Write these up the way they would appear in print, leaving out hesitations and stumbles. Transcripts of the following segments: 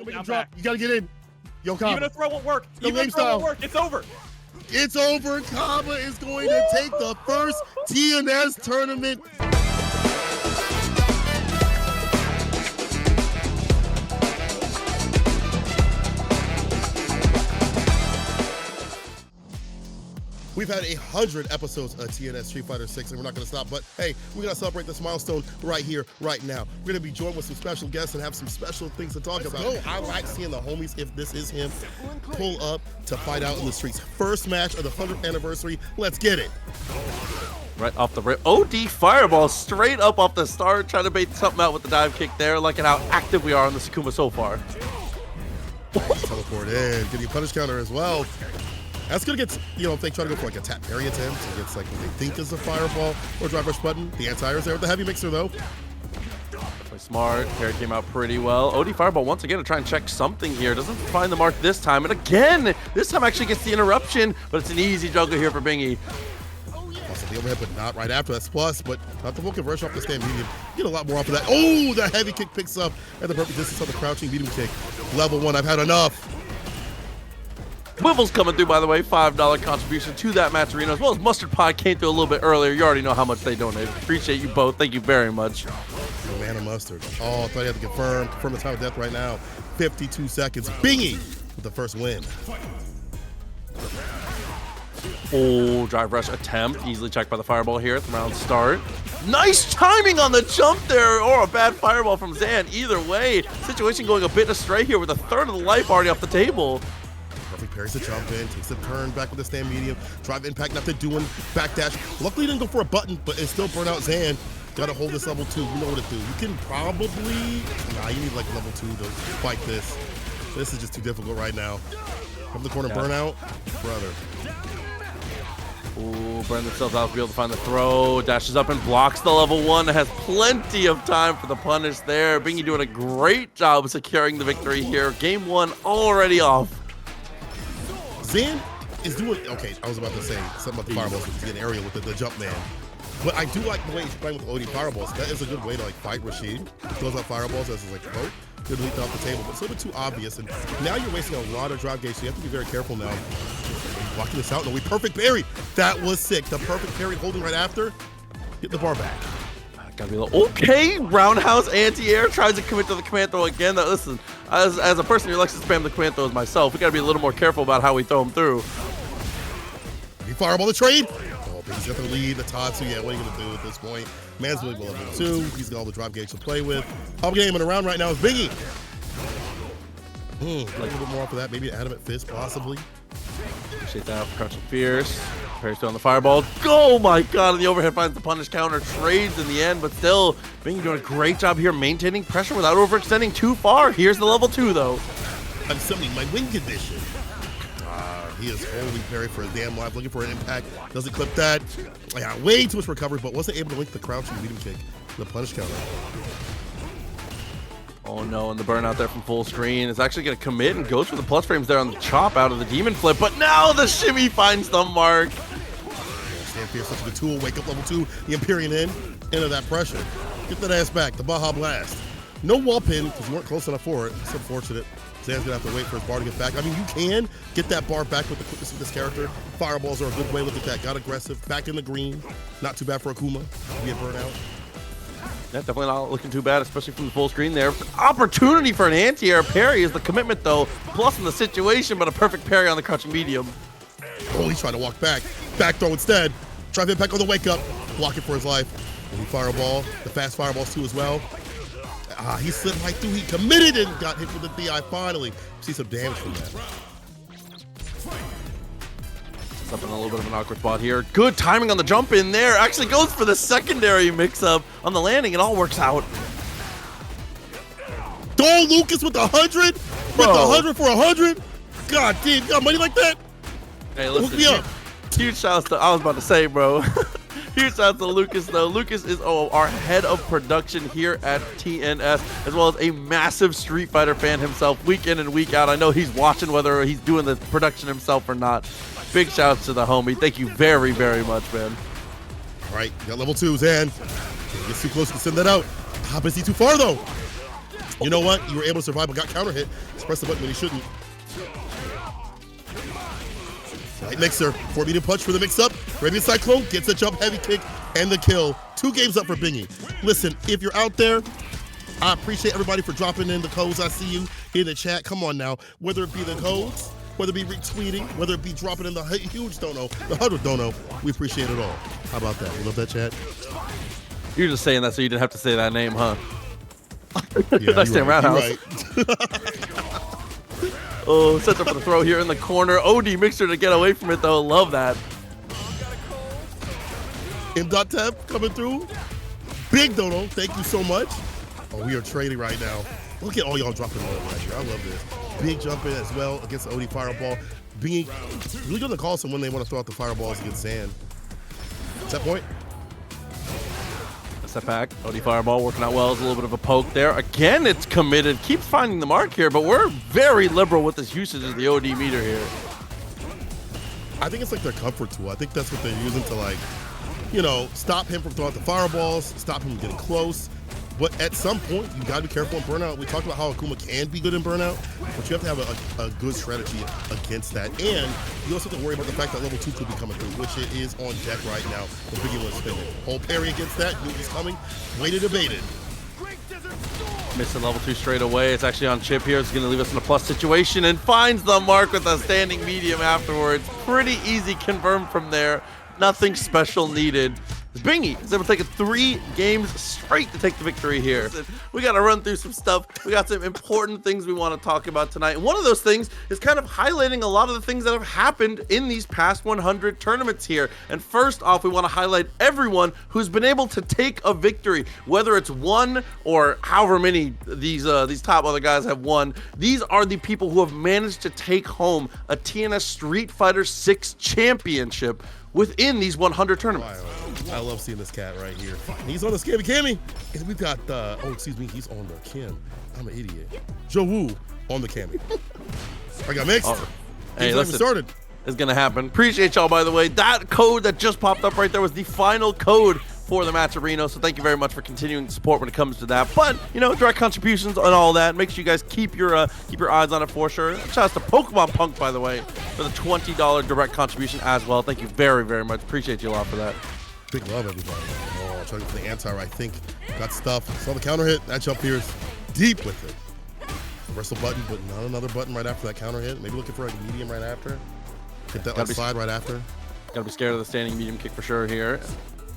Make a drop. You gotta get in. Yo, Kaba. Even a throw won't work. The Even a throw won't work. It's over. It's over. Kaba is going to take the first TNS tournament. We've had 100 episodes of TNS Street Fighter 6, and we're not going to stop. But hey, we're going to celebrate this milestone right here, right now. We're going to be joined with some special guests and have some special things to talk about. I like seeing the homies, if this is him, pull up to fight out in the streets. First match of the 100th anniversary. Let's get it. Right off the rip. OD Fireball straight up off the start, trying to bait something out with the dive kick there. Look at how active we are on the Akuma so far. Teleport in, getting a punish counter as well. That's gonna get, if they try to go for like a tap parry attempt, it gets like what they think is a fireball or drive rush button. The anti-air's there with the heavy mixer though. Definitely smart. Parry came out pretty well. OD Fireball once again to try and check something here. Doesn't find the mark this time. And again, this time actually gets the interruption, but it's an easy juggle here for Bingy. Also the overhead, but not right after. That's plus, but not the full conversion off the stand medium. Get a lot more off of that. Oh, the heavy kick picks up at the perfect distance on the crouching medium kick. Level 1, I've had enough. Wibble's coming through, by the way, $5 contribution to that match arena, as well as Mustard Pie came through a little bit earlier. You already know how much they donated. Appreciate you both. Thank you very much. Oh, man of mustard. Oh, I thought you had to confirm the time of death right now. 52 seconds. Bingy with the first win. Oh, drive rush attempt. Easily checked by the fireball here at the round start. Nice timing on the jump there, or a bad fireball from Zan. Either way, situation going a bit astray here with a third of the life already off the table. Perfect parries the jump in, takes a turn back with the stand medium, drive impact, nothing doing, backdash. Luckily didn't go for a button, but it still burned out Zan. Gotta hold this level 2, you know what to do. You can probably, you need like level 2 to fight this. This is just too difficult right now. From the corner, burnout, brother. Ooh, burn themselves out to be able to find the throw. Dashes up and blocks the level 1. Has plenty of time for the punish there. Bingy doing a great job of securing the victory here. Game 1 already off. Zan is doing, okay, I was about to say something about the fireballs, because he's getting area with the jump man. But I do like the way he's playing with OD fireballs. That is a good way to like fight Rashid. He throws out fireballs as his like quote. Good leap off the table, but it's a little bit too obvious. And now you're wasting a lot of drive gauge, so you have to be very careful now. Blocking this out, no, we perfect parry. That was sick. The perfect parry holding right after. Get the bar back. Gotta be a little, okay, roundhouse anti-air, tries to commit to the command throw again. Now, listen, as a person who likes to spam the command throws myself, we gotta be a little more careful about how we throw them through. You fireball the trade. Oh, but he's got the lead, the Tatsu. Yeah, what are you gonna do at this point? Man's really well level 2. He's got all the drive gauge to play with. Top game in a round right now is Bingy. Like a little bit more off of that, maybe an adamant fist, possibly. Appreciate that, crouching fierce. Parry's on the fireball. Oh my god, and the overhead finds the punish counter, trades in the end, but still, Bingy doing a great job here maintaining pressure without overextending too far. Here's the level 2 though. I'm summoning my win condition. He is holding parry for a damn life, looking for an impact. Doesn't clip that. Yeah, way too much recovery, but wasn't able to link the crouching medium kick, the punish counter. Oh no, and the burnout there from full screen is actually going to commit and goes for the plus frames there on the chop out of the demon flip, but now the shimmy finds the mark. Stand Fierce, such a good tool. Wake up level 2, the Empyrean into that pressure. Get that ass back, the Baja Blast. No wall pin, because you weren't close enough for it. It's unfortunate. Zan's gonna have to wait for his bar to get back. I mean, you can get that bar back with the quickness of this character. Fireballs are a good way. Look at that, got aggressive, back in the green. Not too bad for Akuma, be a burnout. Yeah, definitely not looking too bad, especially from the full screen there. Opportunity for an anti-air parry is the commitment though. Plus in the situation, but a perfect parry on the crouching medium. Oh, he's trying to walk back. Back throw instead. Drive impact on the wake up. Block it for his life. And he fireball. The fast fireballs too as well. He slid right through. He committed and got hit with the DI finally. See some damage from that. Up in a little bit of an awkward spot here. Good timing on the jump in there. Actually goes for the secondary mix-up on the landing. It all works out. Dole Lucas with the 100? With the 100 for 100? God damn, you got money like that? Hey, listen. Hook me up. Huge shouts to, I was about to say, bro. Huge shout out to Lucas, though. Lucas is our head of production here at TNS, as well as a massive Street Fighter fan himself, week in and week out. I know he's watching whether he's doing the production himself or not. Big shouts to the homie. Thank you very, very much, man. All right, got level 2, Zan. Gets too close to send that out. Hop is he too far, though? You know what? You were able to survive, but got counter hit. Just press the button when you shouldn't. Right mixer. 4-meter punch for the mix-up. Arabian Cyclone gets a jump heavy kick and the kill. 2 games up for Bingy. Listen, if you're out there, I appreciate everybody for dropping in the codes. I see you in the chat. Come on now. Whether it be the codes, whether it be retweeting, whether it be dropping in the huge dono, the 100 dono, we appreciate it all. How about that? You love that, chat? You're just saying that so you didn't have to say that name, huh? Yeah, Nice damn roundhouse. Right. Oh, sets up for the throw here in the corner. OD Mixer to get away from it, though. Love that. M.Tep coming through. Big dono. Thank you so much. Oh, we are trading right now. Look at all y'all dropping low right here. I love this. Big jump in as well against the OD Fireball. Being really going to call someone they want to throw out the fireballs against Zan. Set point. Step back. OD Fireball working out well. It's a little bit of a poke there. Again, it's committed. Keeps finding the mark here, but we're very liberal with this usage of the OD meter here. I think it's like their comfort tool. I think that's what they're using to, like, you know, stop him from throwing out the fireballs, stop him from getting close. But at some point, you got to be careful in burnout. We talked about how Akuma can be good in burnout, but you have to have a good strategy against that. And you also have to worry about the fact that level 2 could be coming through, which it is on deck right now. The Bingy one spinning. Whole parry against that. He's coming. Waited, debated. Missing level 2 straight away. It's actually on chip here. It's going to leave us in a plus situation and finds the mark with a standing medium afterwards. Pretty easy confirmed from there. Nothing special needed. Bingy is able to take it 3 games straight to take the victory here. We got to run through some stuff. We got some important things we want to talk about tonight. And one of those things is kind of highlighting a lot of the things that have happened in these past 100 tournaments here. And first off, we want to highlight everyone who's been able to take a victory, whether it's 1 or however many these top other guys have won. These are the people who have managed to take home a TNS Street Fighter 6 championship within these 100 tournaments. Wow. I love seeing this cat right here. And he's on the Cammy. And we've got, he's on the Kim. I'm an idiot. Jowhu on the Cammy. I got mixed. Hey, listen, started. It's going to happen. Appreciate y'all, by the way. That code that just popped up right there was the final code for the match of Reno, so thank you very much for continuing to support when it comes to that. But, you know, direct contributions and all that. Make sure you guys keep your eyes on it for sure. Shout out to Pokemon Punk, by the way, for the $20 direct contribution as well. Thank you very, very much. Appreciate you a lot for that. Big love, everybody. Oh, trying to get for the anti, I think. Got stuff. Saw the counter hit. That jump here is deep with it. Reversal button, but not another button right after that counter hit. Maybe looking for a medium right after. Hit that left side right after. Gotta be scared of the standing medium kick for sure here.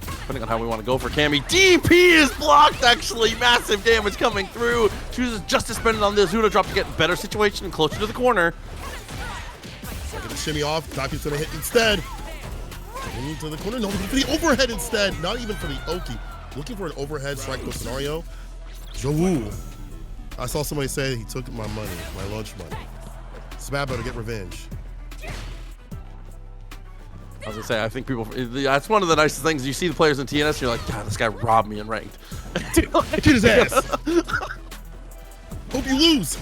Depending on how we want to go for Cammy. DP is blocked, actually. Massive damage coming through. Chooses just to spend it on the Azuna drop to get better situation and closer to the corner. Get the shimmy off. Daki's going to hit instead. Into the corner. No, for the overhead instead. Not even for the Oki. Looking for an overhead strike throw scenario. Jowhu. I saw somebody say he took my money, my lunch money. Spabobin to get revenge. I was gonna say, I think people, that's one of the nicest things. You see the players in TNS and you're like, God, this guy robbed me in ranked. Hit his ass. Hope you lose.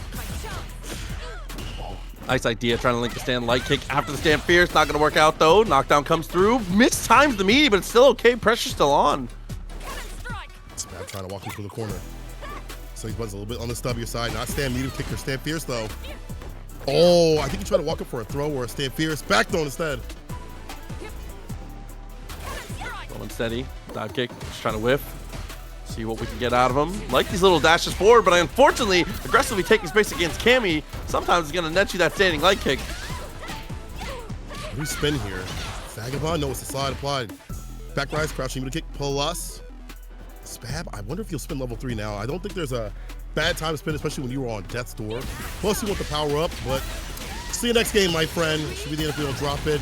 Nice idea, trying to link the stand light kick after the stand fierce. Not gonna work out though. Knockdown comes through. Mistimes the meaty, but it's still okay. Pressure's still on. Spab trying to walk into the corner. So he's a little bit on the stubbier side. Not stand medium kick or stand fierce though. Oh, I think he tried to walk up for a throw or a stand fierce. Back though instead. Rolling steady. Dive kick. Just trying to whiff. See what we can get out of him. Like these little dashes forward, but unfortunately, aggressively taking space against Cammy, sometimes it's going to net you that standing light kick. New spin here. Vagabond, no, it's the slide applied. Back rise, crouching middle kick, plus. Spab, I wonder if you'll spin level 3 now. I don't think there's a bad time to spin, especially when you were on death's door. Plus, you want the power up, but see you next game, my friend. Should be the end if we don't drop it.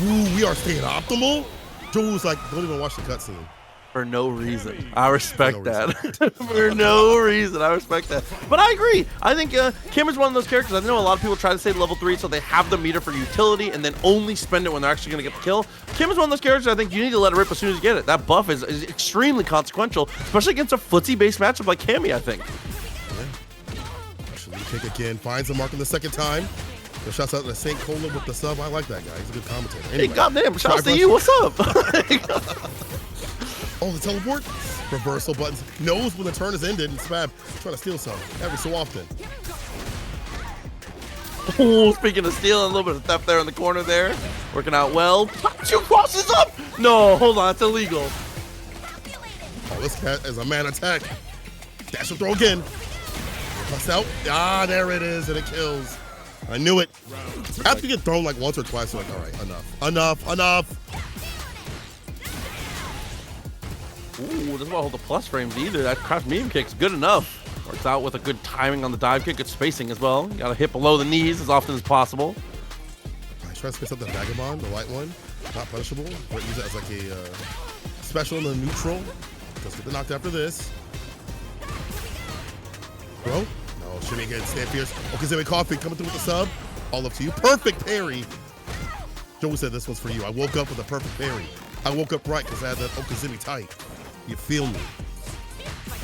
Woo, we are staying optimal. Jowhu's like, don't even watch the cutscene. For no reason. I respect that. For no reason. I respect that. But I agree. I think Kim is one of those characters. I know a lot of people try to say level 3 so they have the meter for utility and then only spend it when they're actually going to get the kill. Kim is one of those characters I think you need to let it rip as soon as you get it. That buff is extremely consequential, especially against a footsie-based matchup like Cammy, I think. Yeah. Actually, kick again. Finds the mark in the second time. So shouts out to St. Cola with the sub. I like that guy. He's a good commentator. Anyway, hey, goddamn. Shouts to you. What's up? Oh, the teleport? reversal buttons. Knows when the turn is ended, and Spab trying to steal some every so often. Oh, speaking of stealing, a little bit of theft there in the corner there. Working out well. Two crosses up! No, hold on, it's illegal. Oh, this cat is a man attack. Dash and throw again. Plus out. Ah, there it is, and it kills. I knew it. After you get thrown like once or twice, you're like, all right, enough. Ooh, doesn't want to hold the plus frames either. That crouch medium kick's good enough. Works out with a good timing on the dive kick, good spacing as well. Got to hit below the knees as often as possible. I try to space up the Vagabond, the white one. Not punishable, but use it as like a special in the neutral. Let's get the knocked after this. Bro? No, shimmy again, stand fierce. Okazeme Coffee coming through with the sub. All up to you. Perfect parry. Jowhu said this one's for you. I woke up with a perfect parry. I woke up right because I had the Okazeme tight. You feel me?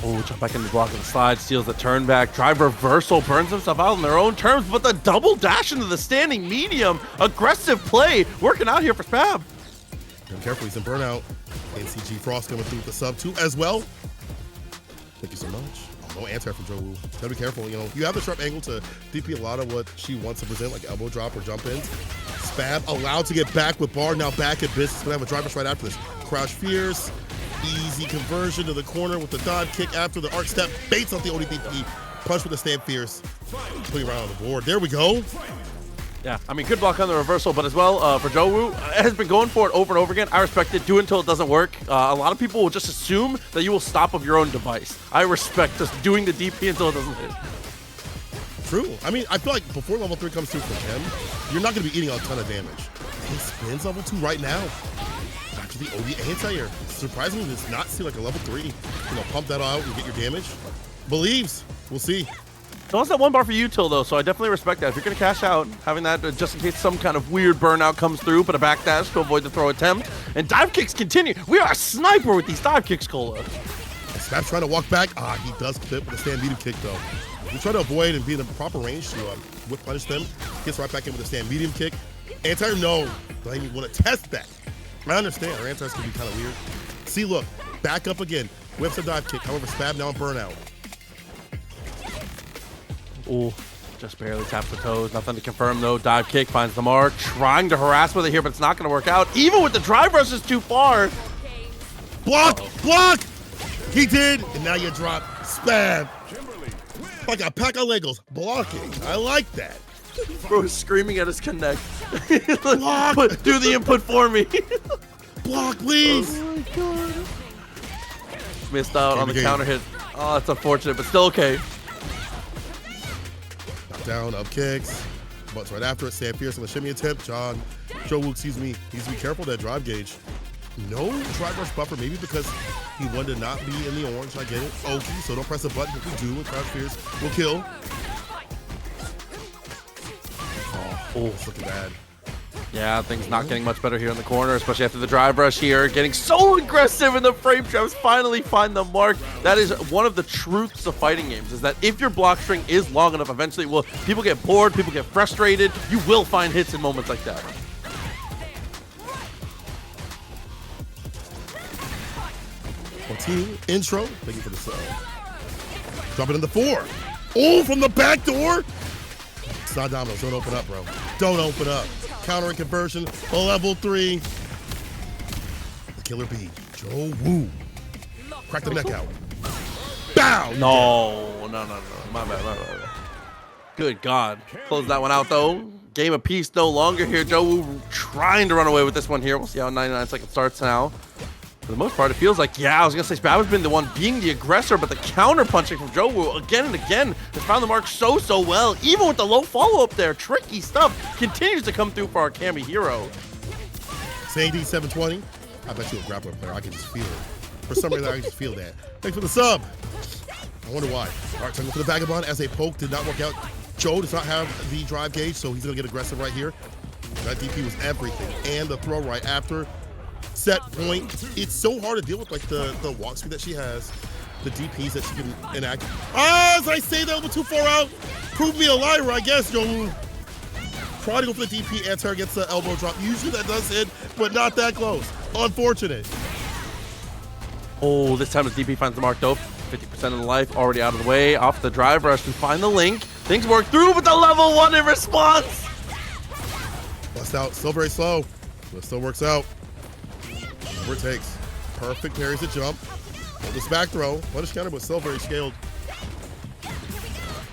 Oh, jump back in the block of the slide, steals the turn back, drive reversal, burns himself out on their own terms, but the double dash into the standing medium, aggressive play, working out here for Spab. Be careful, he's in burnout. NCG Frost coming through with the sub too as well. Thank you so much. Oh, no anti from Jowhu. Gotta be careful, you know. You have the sharp angle to DP a lot of what she wants to present, like elbow drop or jump ins. Spab allowed to get back with bar, now back at business. Gonna have a driver right after this. Crouch fierce. Easy conversion to the corner with the dive kick after the arc step. Baits off the ODDP. Punch with the stand fierce. Putting right on the board. There we go. Yeah, I mean, good block on the reversal, but as well for Jowhu, has been going for it over and over again. I respect it. Do it until it doesn't work. A lot of people will just assume that you will stop of your own device. I respect just doing the DP until it doesn't hit. True. I mean, I feel like before level 3 comes through for him, you're not going to be eating a ton of damage. He spins level 2 right now. Back to the OD anti-air. Surprisingly, does not see like a level 3. You know, pump that out and get your damage. Believes. We'll see. So that's that one bar for util though, so I definitely respect that. If you're going to cash out, having that just in case some kind of weird burnout comes through, put a backdash to avoid the throw attempt. And dive kicks continue. We are a sniper with these dive kicks, Cola. Snap's trying to walk back. Ah, he does fit with a stand medium kick though. We try to avoid and be in the proper range to whip punish them. Gets right back in with a stand medium kick. Anti, no. Don't even want to test that. I understand. Our antis can be kind of weird. See, look. Back up again. Whips a dive kick. However, Spab now on burnout. Ooh, just barely taps the toes. Nothing to confirm though. Dive kick finds the mark. Trying to harass with it here, but it's not going to work out. Even with the drive rush is too far. Block! Block! He did! And now you drop Spab. Like a pack of Legos. Blocking. I like that. Bro is screaming at his connect. Block! Do the input for me. Block, please! Oh my god. Missed out on the counter hit. Oh, that's unfortunate, but still okay. Down, up kicks. Butts right after it. Stand fierce on the shimmy attempt. Jowhu, excuse me, needs to be careful of that drive gauge. No drive rush buffer, maybe because he wanted to not be in the orange. I get it. Okay, so don't press a button. If we do, with crouch fierce, we'll kill. Oh, it's looking bad. Yeah, things not getting much better here in the corner, especially after the drive rush here. Getting so aggressive in the frame traps, finally find the mark. That is one of the truths of fighting games, is that if your block string is long enough, eventually people get bored, people get frustrated. You will find hits in moments like that. Team intro. Thank you for the sub. Drop it in the 4. Oh, from the back door. It's not dominoes. Don't open up, bro. Don't open up. Counter and conversion. Level 3. The killer bee. Jowhu. Crack the neck out. Bow. No. My bad. Good God. Close that one out, though. Game of peace no longer here. Jowhu trying to run away with this one here. We'll see how 99 seconds starts now. For the most part, it feels like, yeah, I was going to say Spab has been the one being the aggressor, but the counter-punching from Jowhu again and again has found the mark so well. Even with the low follow-up there, tricky stuff continues to come through for our Cammy hero. Sadie 720. I bet you're a grappler player. I can just feel it. For some reason, I can just feel that. Thanks for the sub. I wonder why. All right, time for the Vagabond as a poke did not work out. Joe does not have the drive gauge, so he's going to get aggressive right here. That DP was everything. And the throw right after. Set point. It's so hard to deal with, like the walk speed that she has, the DPs that she can enact. As I say that a little too far out, prove me a liar, I guess, Jowhu. Try to go for the DP, anti gets the elbow drop. Usually that does hit, but not that close. Unfortunate. Oh, this time as DP finds the mark though. 50% of the life already out of the way. Off the drive rush to find the link. Things work through, but the level 1 in response. Bust out, still very slow, but still works out. Whatever it takes. Perfect parries the jump. Hold this back throw. Punish counter, but still very scaled. Can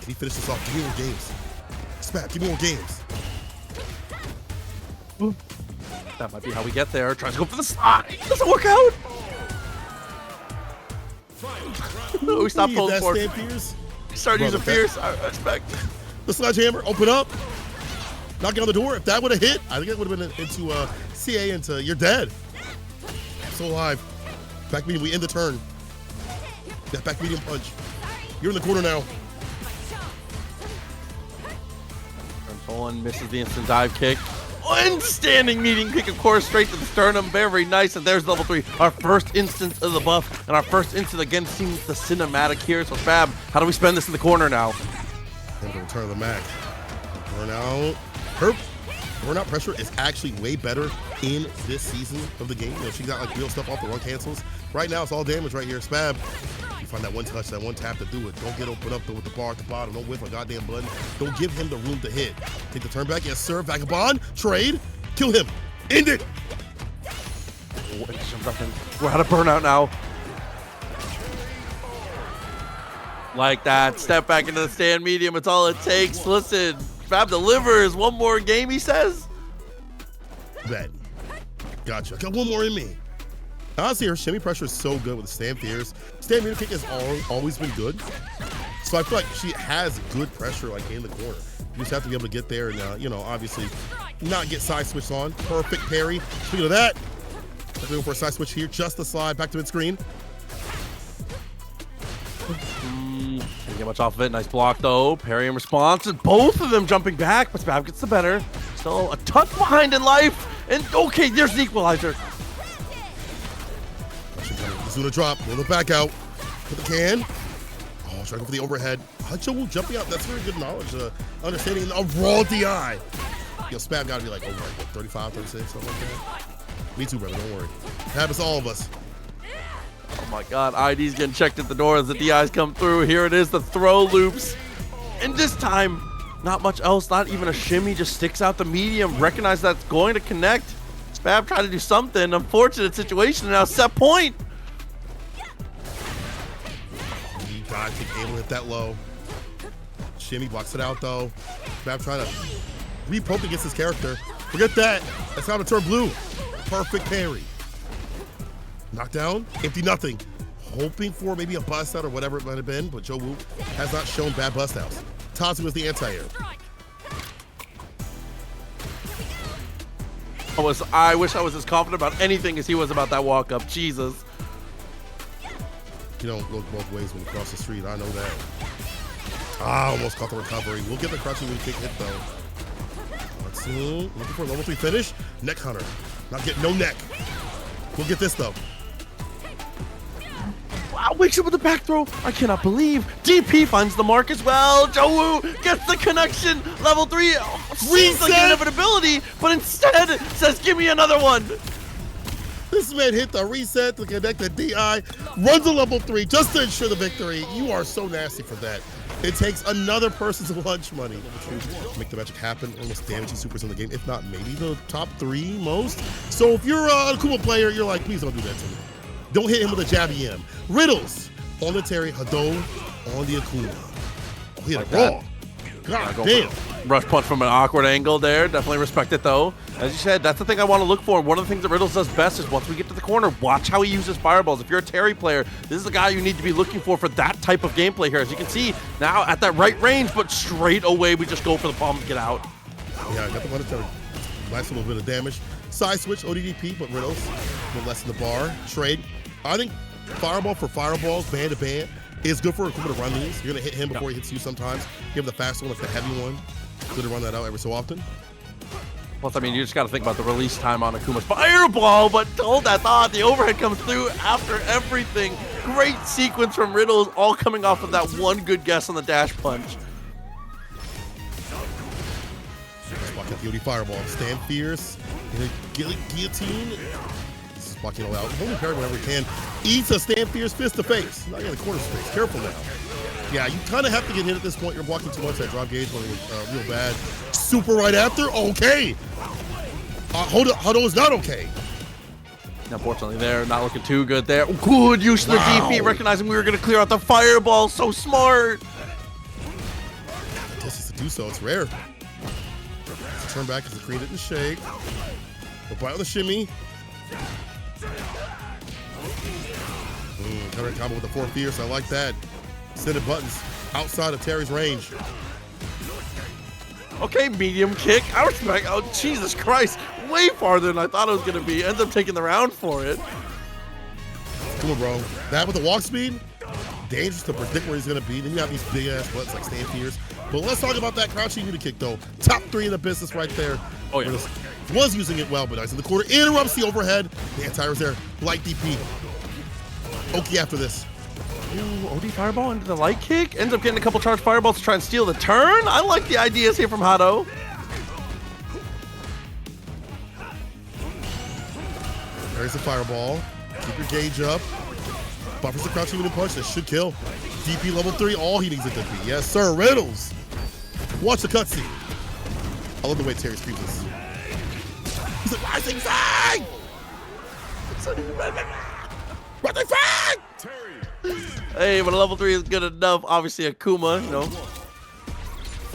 he finish this off? Give me more games. Spab, give me more games. Ooh. That might be how we get there. Tries to go for the slide. Doesn't work out. We stopped holding for it. Start using fierce. I respect. The sledgehammer, open up. Knocking on the door. If that would have hit, I think it would have been into CA, into you're dead. So alive. Back medium, we end the turn. That back medium punch. You're in the corner now. Tolan misses the instant dive kick. And standing meeting kick, of course, straight to the sternum. Very nice. And there's level 3. Our first instance of the buff. And our first instance again seems the cinematic here. So Spab, how do we spend this in the corner now? And the return of the Mac. Burnout. Burnout pressure is actually way better in this season of the game. You know, she got like real stuff off the run cancels. Right now, it's all damage right here. Spab, you find that one touch, that one tap to do it. Don't get open up though with the bar at the bottom. Don't whiff a goddamn button. Don't give him the room to hit. Take the turn back. Yes, sir. Vagabond. Trade. Kill him. End it. Oh, it jumps up in. We're out of burnout now. Like that. Step back into the stand medium. It's all it takes. Listen, Fab delivers. One more game, he says. Bet. Gotcha. Got one more in me. Honestly, her shimmy pressure is so good with the stand fierce. Stand medium kick has always been good. So I feel like she has good pressure like in the corner. You just have to be able to get there and, you know, obviously not get side switch on. Perfect parry. Speaking of that, I'm going for a side switch here. Just the slide back to mid screen. Didn't get much off of it. Nice block though. Parry in response. And both of them jumping back, but Spab gets the better. Still a touch behind in life. And okay, there's the equalizer. Zuna drop. Roll it back out. Put the can. Oh, trying to go for the overhead. Jowhu jumping out. That's very good knowledge. Understanding a raw DI. Yo, Spab got to be like over like, 35, 36, something like that. Me too, brother. Don't worry. It happens to all of us. Oh my god, ID's getting checked at the door as the DIs come through. Here it is, the throw loops. And this time, not much else, not even a shimmy, just sticks out the medium. Recognize that's going to connect. Spab tried to do something. Unfortunate situation, now set point. You gotta take able to hit that low. Shimmy blocks it out though. Spab trying to repoke against his character. Forget that. That's how to turn blue. Perfect parry. Knockdown, empty nothing. Hoping for maybe a bust out or whatever it might have been, but Jowhu has not shown bad bust outs. Tazu is the anti-air. I wish I was as confident about anything as he was about that walk up. Jesus. You don't look both ways when you cross the street. I know that. Ah, almost caught the recovery. We'll get the crushing when kick hit though. Let's see. Looking for a level 3 finish. Neck hunter. Not getting no neck. We'll get this though. Wow, wakes up with the back throw. I cannot believe. DP finds the mark as well. Jowhu gets the connection. Level 3 seems like an inevitability, but instead says, give me another one. This man hit the reset to connect the DI, runs a level 3 just to ensure the victory. You are so nasty for that. It takes another person's lunch money. Make the magic happen. One of the most damaging supers in the game, if not maybe the top 3 most. So if you're an Akuma player, you're like, please don't do that to me. Don't hit him with a jab EM. Riddles on the Terry, Hado on the Akuma. Oh, he hit it raw. God damn. Rush punch from an awkward angle there. Definitely respect it though. As you said, that's the thing I want to look for. One of the things that Riddles does best is once we get to the corner, watch how he uses fireballs. If you're a Terry player, this is the guy you need to be looking for that type of gameplay here. As you can see, now at that right range, but straight away we just go for the bomb to get out. Yeah, I got the one to nice little bit of damage. Side switch, ODDP, but Riddles will lessen the bar. Trade. I think fireball for fireballs, band to band, is good for Akuma to run these. You're gonna hit him before he hits you sometimes. You have the fast one, like the heavy one. Good to run that out every so often. Plus, I mean, you just got to think about the release time on Akuma's fireball, but hold that thought. The overhead comes through after everything. Great sequence from Riddles, all coming off of that one good guess on the dash punch. Spot got the OD fireball. Stand fierce. Guillotine. Flaquito out. Holding parry whenever he can. Eats a stand fierce fist to face. Not in the corner space. Careful now. Yeah, you kind of have to get hit at this point. You're blocking too much. That drop gauge when it was real bad. Super right after. Okay. Hold up. Hado is not okay. Unfortunately, they're not looking too good there. Good use of the DP, recognizing we were going to clear out the fireball. So smart. This is to do so. It's rare. Turn back as the Korean didn't shake. The bite with the shimmy. Counter combo with the 4 fierce. I like that. Extended buttons outside of Terry's range. Okay, medium kick. I respect. Oh, Jesus Christ. Way farther than I thought it was going to be. Ends up taking the round for it. Come on, bro. That with the walk speed, dangerous to predict where he's going to be. Then you have these big ass buttons like stand fierce. But let's talk about that crouching unit kick, though. Top 3 in the business right there. Oh, yeah. Was using it well, but nice in the quarter. Interrupts the overhead. The anti-air's there. Light DP. Oki after this. Ooh, OD fireball into the light kick. Ends up getting a couple charged fireballs to try and steal the turn. I like the ideas here from Hado. There's the fireball. Keep your gauge up. Buffers the crouching unit punch. That should kill. DP level 3. All he needs it to be. Yes, sir. Riddles. Watch the cutscene. I love the way Terry screams this. He's like, Rising Fang! Rising Fang! Hey, but a level 3 is good enough. Obviously, Akuma, you know.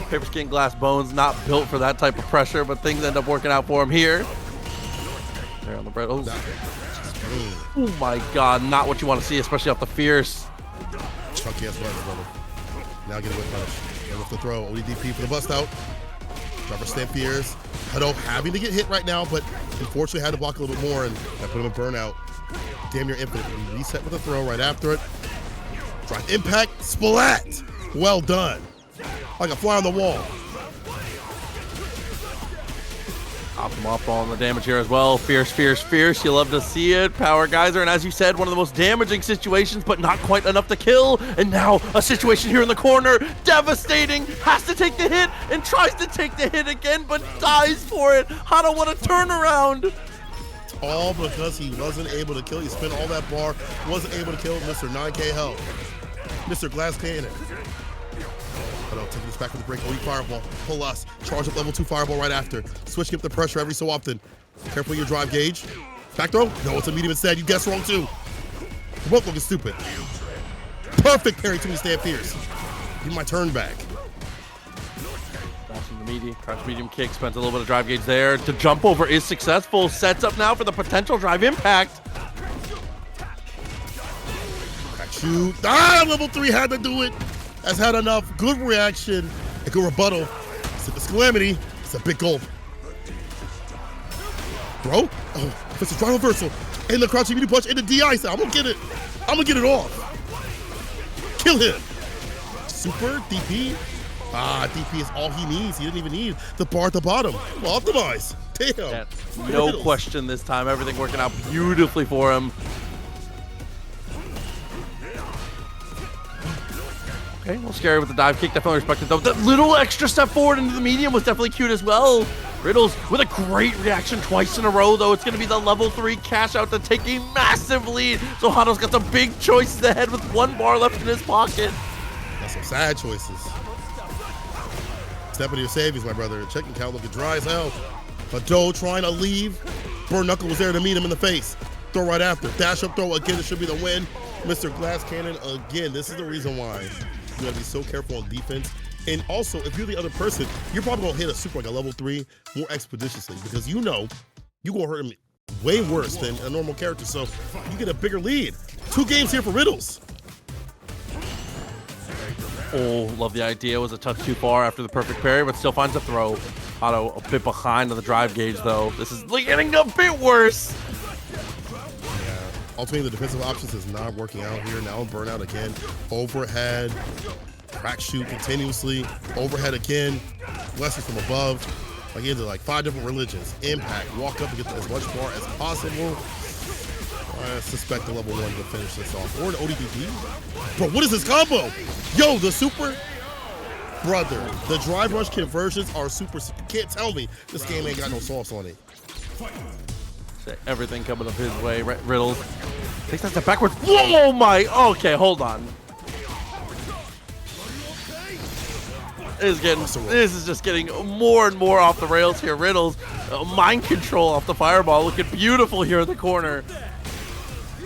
Paper skin, glass bones, not built for that type of pressure, but things end up working out for him here. There on the bread. Oh. Oh my God, not what you want to see, especially off the fierce. Chunky ass buttons, brother. Now get a whip punish. And with the throw, ODDP for the bust out. Driver stand fierce. Hado having to get hit right now, but unfortunately had to block a little bit more, and that put him in burnout. Damn near infinite. We reset with a throw right after it. Drive impact, splat. Well done. Like a fly on the wall. Optimal off on the damage here as well. Fierce, fierce, fierce. You love to see it. Power geyser, and as you said, one of the most damaging situations, but not quite enough to kill. And now a situation here in the corner. Devastating. Has to take the hit and tries to take the hit again, but dies for it. Hado, what a turnaround. All because he wasn't able to kill. He spent all that bar. Wasn't able to kill Mr. 9K health. Mr. Glass Cannon. Hado taking this back with the break. OD fireball. Pull us. Charge up level 2 fireball right after. Switching up the pressure every so often. Careful your drive gauge. Back throw? No, it's a medium instead. You guessed wrong too. You're both looking stupid. Perfect parry to me, stand fierce. Give me my turn back. Bashing the medium, crouch medium kick, spends a little bit of drive gauge there. The jump over is successful. Sets up now for the potential drive impact. Crack shoot. Level 3 had to do it. Has had enough. Good reaction. A good rebuttal. It's calamity. It's a big gulp. Bro. Oh, it's a drive reversal. And the crouching medium punch and the DI. I'm gonna get it. I'm gonna get it off. Kill him. Super DP. DP is all he needs. He didn't even need the bar at the bottom. Well, optimize. Damn. Yeah, no question this time. Everything working out beautifully for him. Okay, a little scary with the dive kick. Definitely respected though. That little extra step forward into the medium was definitely cute as well. Riddles with a great reaction twice in a row though. It's going to be the level 3 cash out to take a massive lead. So Hado's got some big choices ahead with 1 bar left in his pocket. That's some sad choices. Step into your savings, my brother. Checking count looking dry as hell. Hado trying to leave. Burn Knuckle was there to meet him in the face. Throw right after. Dash up throw again. It should be the win. Mr. Glass Cannon again. This is the reason why you gotta be so careful on defense. And also, if you're the other person, you're probably gonna hit a super like a level 3 more expeditiously because you know you're gonna hurt him way worse than a normal character. So you get a bigger lead. 2 games here for Riddles. Oh, love the idea. Was a touch too far after the perfect parry, but still finds a throw. Hado a bit behind on the drive gauge though. This is getting a bit worse. Yeah, ultimately the defensive options is not working out here. Now burnout again. Overhead, crack shoot continuously. Overhead again. Blessings from above. Like into like 5 different religions. Impact, walk up and get as much bar as possible. I suspect the level 1 to finish this off. Or an ODDP. Bro, what is this combo? Yo, the super. Brother, the drive rush conversions are super. You can't tell me this game ain't got no sauce on it. Everything coming up his way. Riddles takes that step backwards. Whoa, my. Okay, hold on. This is just getting more and more off the rails here. Riddles, mind control off the fireball, looking beautiful here in the corner.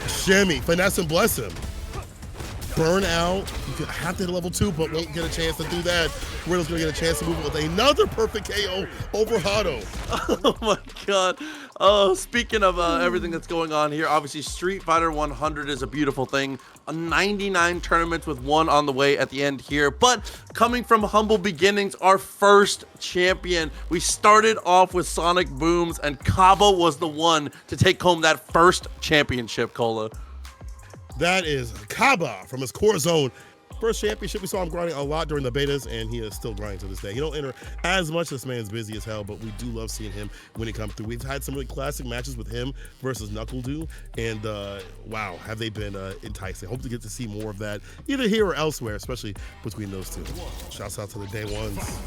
Shimmy, finesse and bless him. Burn out. You could have to hit level 2, but won't get a chance to do that. Riddle's gonna get a chance to move with another perfect KO over Hado. Oh my god. Oh, speaking of everything that's going on here, obviously Street Fighter 100 is a beautiful thing. 99 tournaments with one on the way at the end here. But coming from humble beginnings, our first champion. We started off with Sonic Booms, and Kaba was the one to take home that first championship, Cola. That is Kaba from his core zone. First championship, we saw him grinding a lot during the betas, and he is still grinding to this day. He don't enter as much. This man's busy as hell, but we do love seeing him when he comes through. We've had some really classic matches with him versus Nuckledu, and wow, have they been enticing. Hope to get to see more of that, either here or elsewhere, especially between those two. Shouts out to the day ones.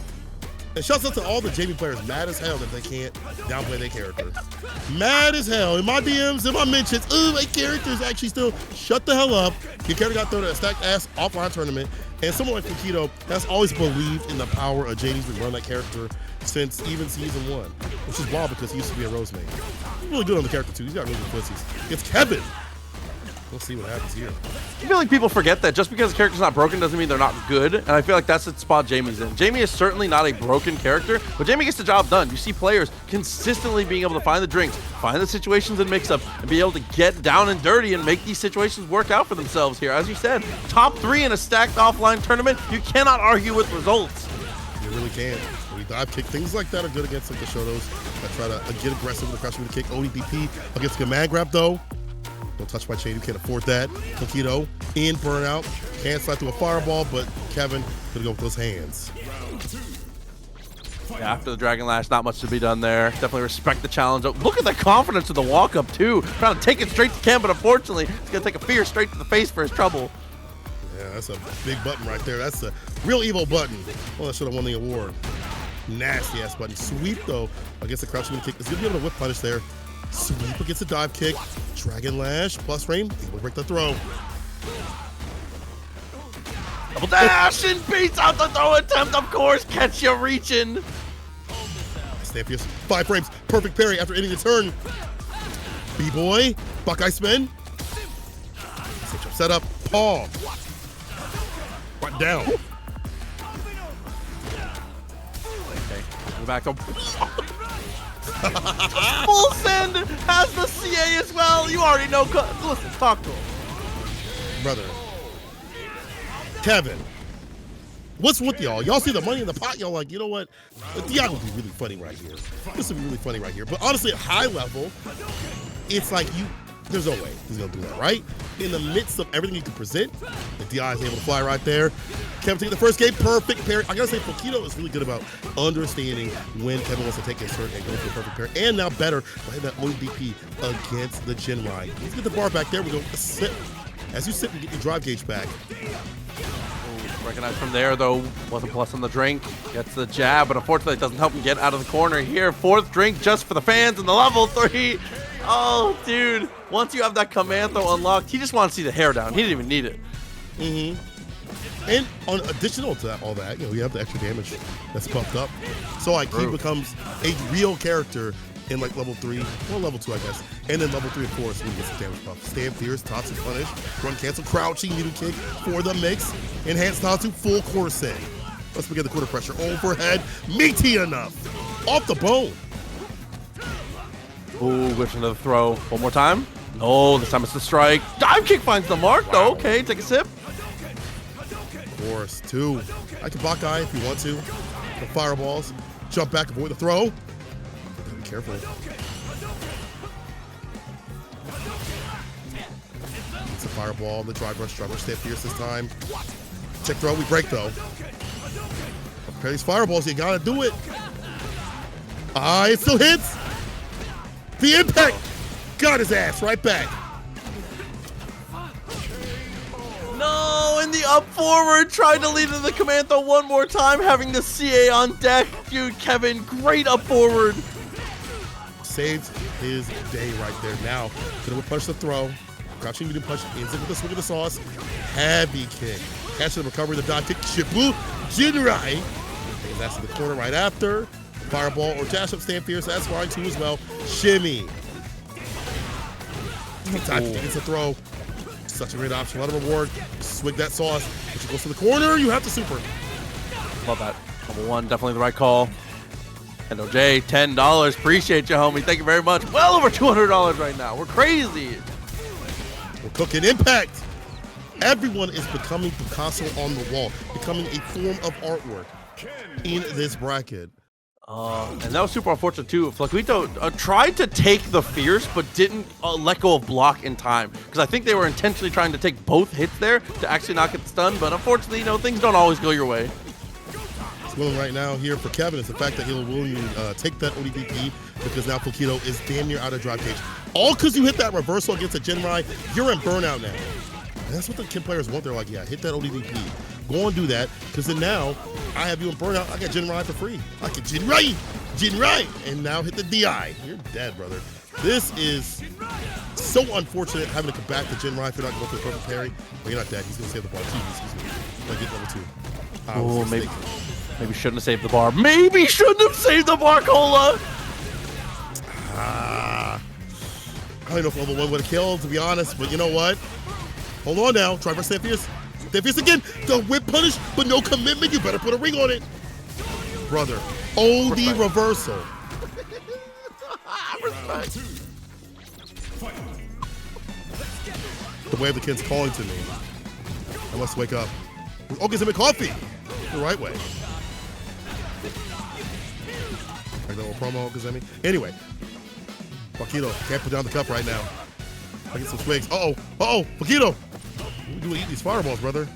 And shouts out to all the JV players mad as hell that they can't downplay their character. Mad as hell. In my DMs, in my mentions, ooh, my character's actually still shut the hell up. Your character got thrown to a stacked ass offline tournament. And someone like Flaquito has always believed in the power of JD's been running that character since even season 1, which is wild because he used to be a Rose main. He's really good on the character too. He's got really good pussies. It's Kevin. We'll see what happens here. I feel like people forget that just because a character's not broken doesn't mean they're not good, and I feel like that's the spot Jamie's in. Jamie is certainly not a broken character, but Jamie gets the job done. You see players consistently being able to find the drinks, find the situations and mix-up, and be able to get down and dirty and make these situations work out for themselves here. As you said, top 3 in a stacked offline tournament, you cannot argue with results. You really can't. We dive kick, things like that are good against like the Shotos that try to get aggressive with the crush with the kick. ODPP against command grab though. Don't touch my chain, you can't afford that. Flaquito in burnout. Can't slide through a fireball, but Kevin gonna go with those hands. Yeah, after the Dragon Lash, not much to be done there. Definitely respect the challenge. Oh, look at the confidence of the walk up too. Trying to take it straight to Cam, but unfortunately, he's gonna take a fear straight to the face for his trouble. Yeah, that's a big button right there. That's a real evil button. Well, I should have won the award. Nasty ass button. Sweep though against the crouching kick. It's gonna be able to whip punish there. Sweep against a dive kick. Dragon Lash plus frame. Able to break the throw. Double dash and beats out the throw attempt, of course. Catch you reaching. Stand fierce. 5 frames. Perfect parry after ending the turn. B-boy. Buckeye spin. Set up. Paw. Right down. Okay. Go back to Full send has the CA as well. You already know. Listen, talk to him. Brother. Kevin. What's with y'all? Y'all see the money in the pot? Y'all like, you know what? The would be really funny right here. This would be really funny right here. But honestly, at high level, it's like there's no way he's gonna do that, right? In the midst of everything you can present, the DI is able to fly right there. Kevin taking the first game, perfect parry. I gotta say, Flaquito is really good about understanding when Kevin wants to take his turn and go for a perfect parry. And now better by that ODP against the Gen Ride. Let's get the bar back there. We go sit. As you sit and get your drive gauge back. Recognized from there, though, wasn't plus on the drink. Gets the jab, but unfortunately it doesn't help him get out of the corner here. 4th drink just for the fans and the level 3. Oh, dude. Once you have that command throw unlocked, he just wants to see the hair down. He didn't even need it. And on additional to that, all that, you know, you have the extra damage that's buffed up. So like he becomes a real character in like level 3, well level 2 I guess, and then level 3 and 4 so he gets the damage buff. Stand fierce, Tatsu punish, run cancel, crouching, needle kick for the mix, enhanced Tatsu, full core set. Let's begin the quarter pressure, overhead, meaty enough, off the bone. Ooh, whips into the throw. One more time. No, this time it's the strike. Dive kick finds the mark though. Okay, take a sip. Course 2. I can Buckeye if you want to. The fireballs, jump back, avoid the throw. Be careful. It's a fireball, the drive rush, stay fierce this time. Check throw, we break though. Prepare these fireballs, you gotta do it. It still hits. The impact got his ass right back. No, in the up forward, trying to lead to the command throw one more time, having the CA on deck. Dude, Kevin, great up forward. saved his day right there. Now, gonna punch the throw. Crouching medium punch, ends it with a swing of the sauce. Heavy kick. Catching the recovery, the dot kick. Shibu, Jinrai. And that's in the corner right after. Fireball or dash up, stand fierce. That's fine too as well. Shimmy. Time to get the throw. Such a great option. A lot of reward. Swig that sauce. But you go to the corner, you have to super. Love that. Number one, definitely the right call. Hado J, $10. Appreciate you, homie. Thank you very much. Well over $200 right now. We're crazy. We're cooking impact. Everyone is becoming Picasso on the wall, becoming a form of artwork in this bracket. And that was super unfortunate too. Flaquito tried to take the fierce, but didn't let go of block in time. Because I think they were intentionally trying to take both hits there to actually not get stunned. But unfortunately, you know, things don't always go your way. What's going on right now here for Kevin is the fact that he'll willingly take that ODDP because now Flaquito is damn near out of drive cage. All because you hit that reversal against a Jinrai, you're in burnout now. And that's what the Kim players want. They're like, yeah, hit that ODDP. Go and do that, because then now I have you in burnout. I got Jinrai for free. I get Jinrai, and now hit the DI. You're dead, brother. This is so unfortunate having to come back to Jinrai if you're not going for the perfect parry. But you're not dead. He's going to save the bar. Excuse me. Like, get level 2. Oh, maybe shouldn't have saved the bar. Maybe shouldn't have saved the bar, Cola. I don't know if level 1 would have killed, to be honest, but you know what? Hold on now. Try for Stand Fierce. Stand Fierce again. The whip punish, but no commitment. You better put a ring on it. Brother, OD reversal. Respect. The way the kid's calling to me. I must wake up. Oh, get some coffee. The right way. Like that little promo, Kazemi. Anyway. Flaquito can't put down the cup right now. I get some swigs. Flaquito. You eat these fireballs, brother.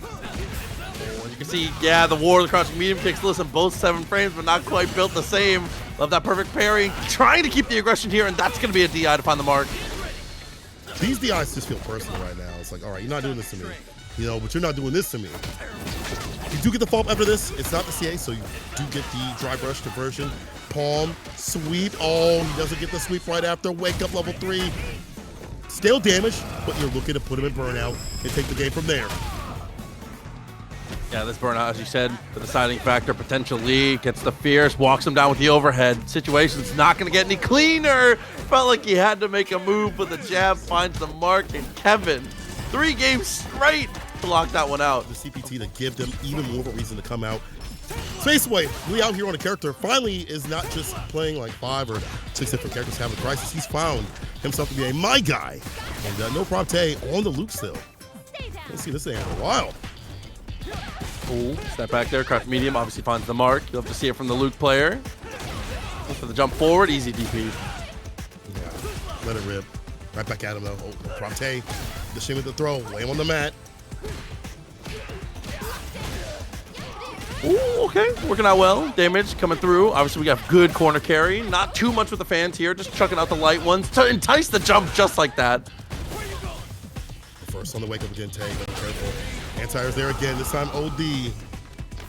Oh, you can see, yeah, the war of the crouching medium kicks. Listen, both 7 frames, but not quite built the same. Love that perfect parry. Trying to keep the aggression here, and that's going to be a DI to find the mark. These DIs just feel personal right now. It's like, all right, you're not doing this to me. You know, but you're not doing this to me. You do get the follow-up after this. It's not the CA, so you do get the dry brush conversion. Palm, sweep. Oh, he doesn't get the sweep right after. Wake up level 3. Still damage, but you're looking to put him in burnout and take the game from there. Yeah, this burnout, as you said, the deciding factor, potentially gets the fierce, walks him down with the overhead. Situation's not going to get any cleaner. Felt like he had to make a move, but the jab finds the mark, and Kevin, 3 games straight to lock that one out. The CPT to give them even more of a reason to come out. Spaceway, really out here on a character, finally is not just playing like 5 or 6 different characters having a crisis. He's found himself to be a my guy. And NoProbTay on the loop still. Let's see this thing in a while. Ooh, step back there, crouch medium, obviously finds the mark. You'll have to see it from the Luke player. Look for the jump forward, easy DP. Yeah, let it rip. Right back at him though. Oh, NoProbTay, the shimmy with the throw, lay him on the mat. Ooh, okay, working out well. Damage coming through. Obviously, we got good corner carry. Not too much with the fans here, just chucking out the light ones to entice the jump just like that. First on the wake up again, Tay, be careful. Anti-air's there again, this time OD.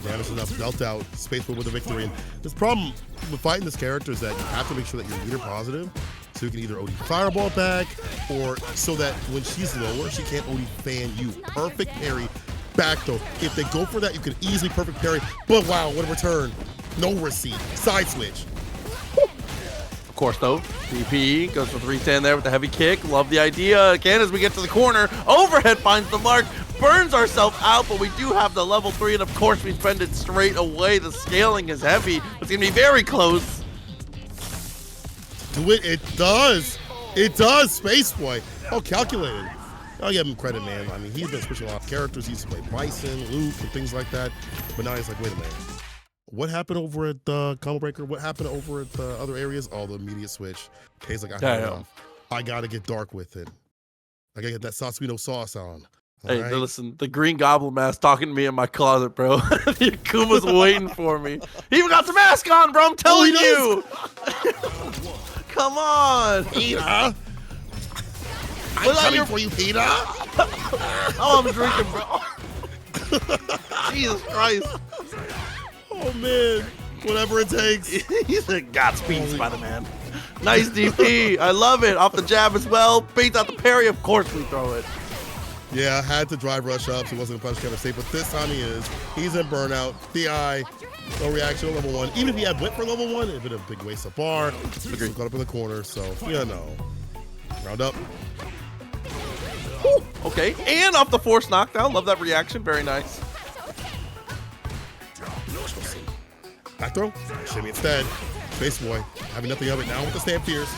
Damage enough, dealt out, Spaceway with the victory. And this problem with fighting this character is that you have to make sure that you're leader positive, so you can either OD fireball back, or so that when she's lower, she can't OD fan you. Perfect parry. Back though. If they go for that, you can easily perfect parry. But wow, what a return. No receipt. Side switch. Of course though, DP goes for 310 there with the heavy kick. Love the idea. Again, as we get to the corner, overhead finds the mark, burns ourselves out, but we do have the level 3, and of course we spend it straight away. The scaling is heavy. It's gonna be very close. Do it. It does. It does, Spaceboy. Oh, calculated. I'll give him credit, man. I mean, he's been switching a lot of characters. He used to play Bison, Luke, and things like that. But now he's like, wait a minute. What happened over at the Combo Breaker? What happened over at the other areas? Oh, the immediate switch. He's like, I gotta get dark with it. I gotta get that Sasuino sauce on. Hey, listen, the Green Goblin mask talking to me in my closet, bro. The Akuma's waiting for me. He even got the mask on, bro. I'm telling you. Come on. Peter. I'm coming for you, Peter. Oh, I'm drinking, bro. Jesus Christ. Oh, man. Whatever it takes. He's a Godspeed, Spider-Man. Nice DP. I love it. Off the jab as well. Baits out the parry. Of course we throw it. Yeah, had to drive rush up, so he wasn't a punish counter safe, but this time he is. He's in burnout. DI, no reaction on level 1. Even if he had whip for level 1, it'd been a big waste of bar. Agreed. Got up in the corner, so you know. Round up. Ooh, okay, and off the force knockdown. Love that reaction. Very nice. Back throw. Shimmy instead. Space Boy having nothing of it now with the Stand Fierce.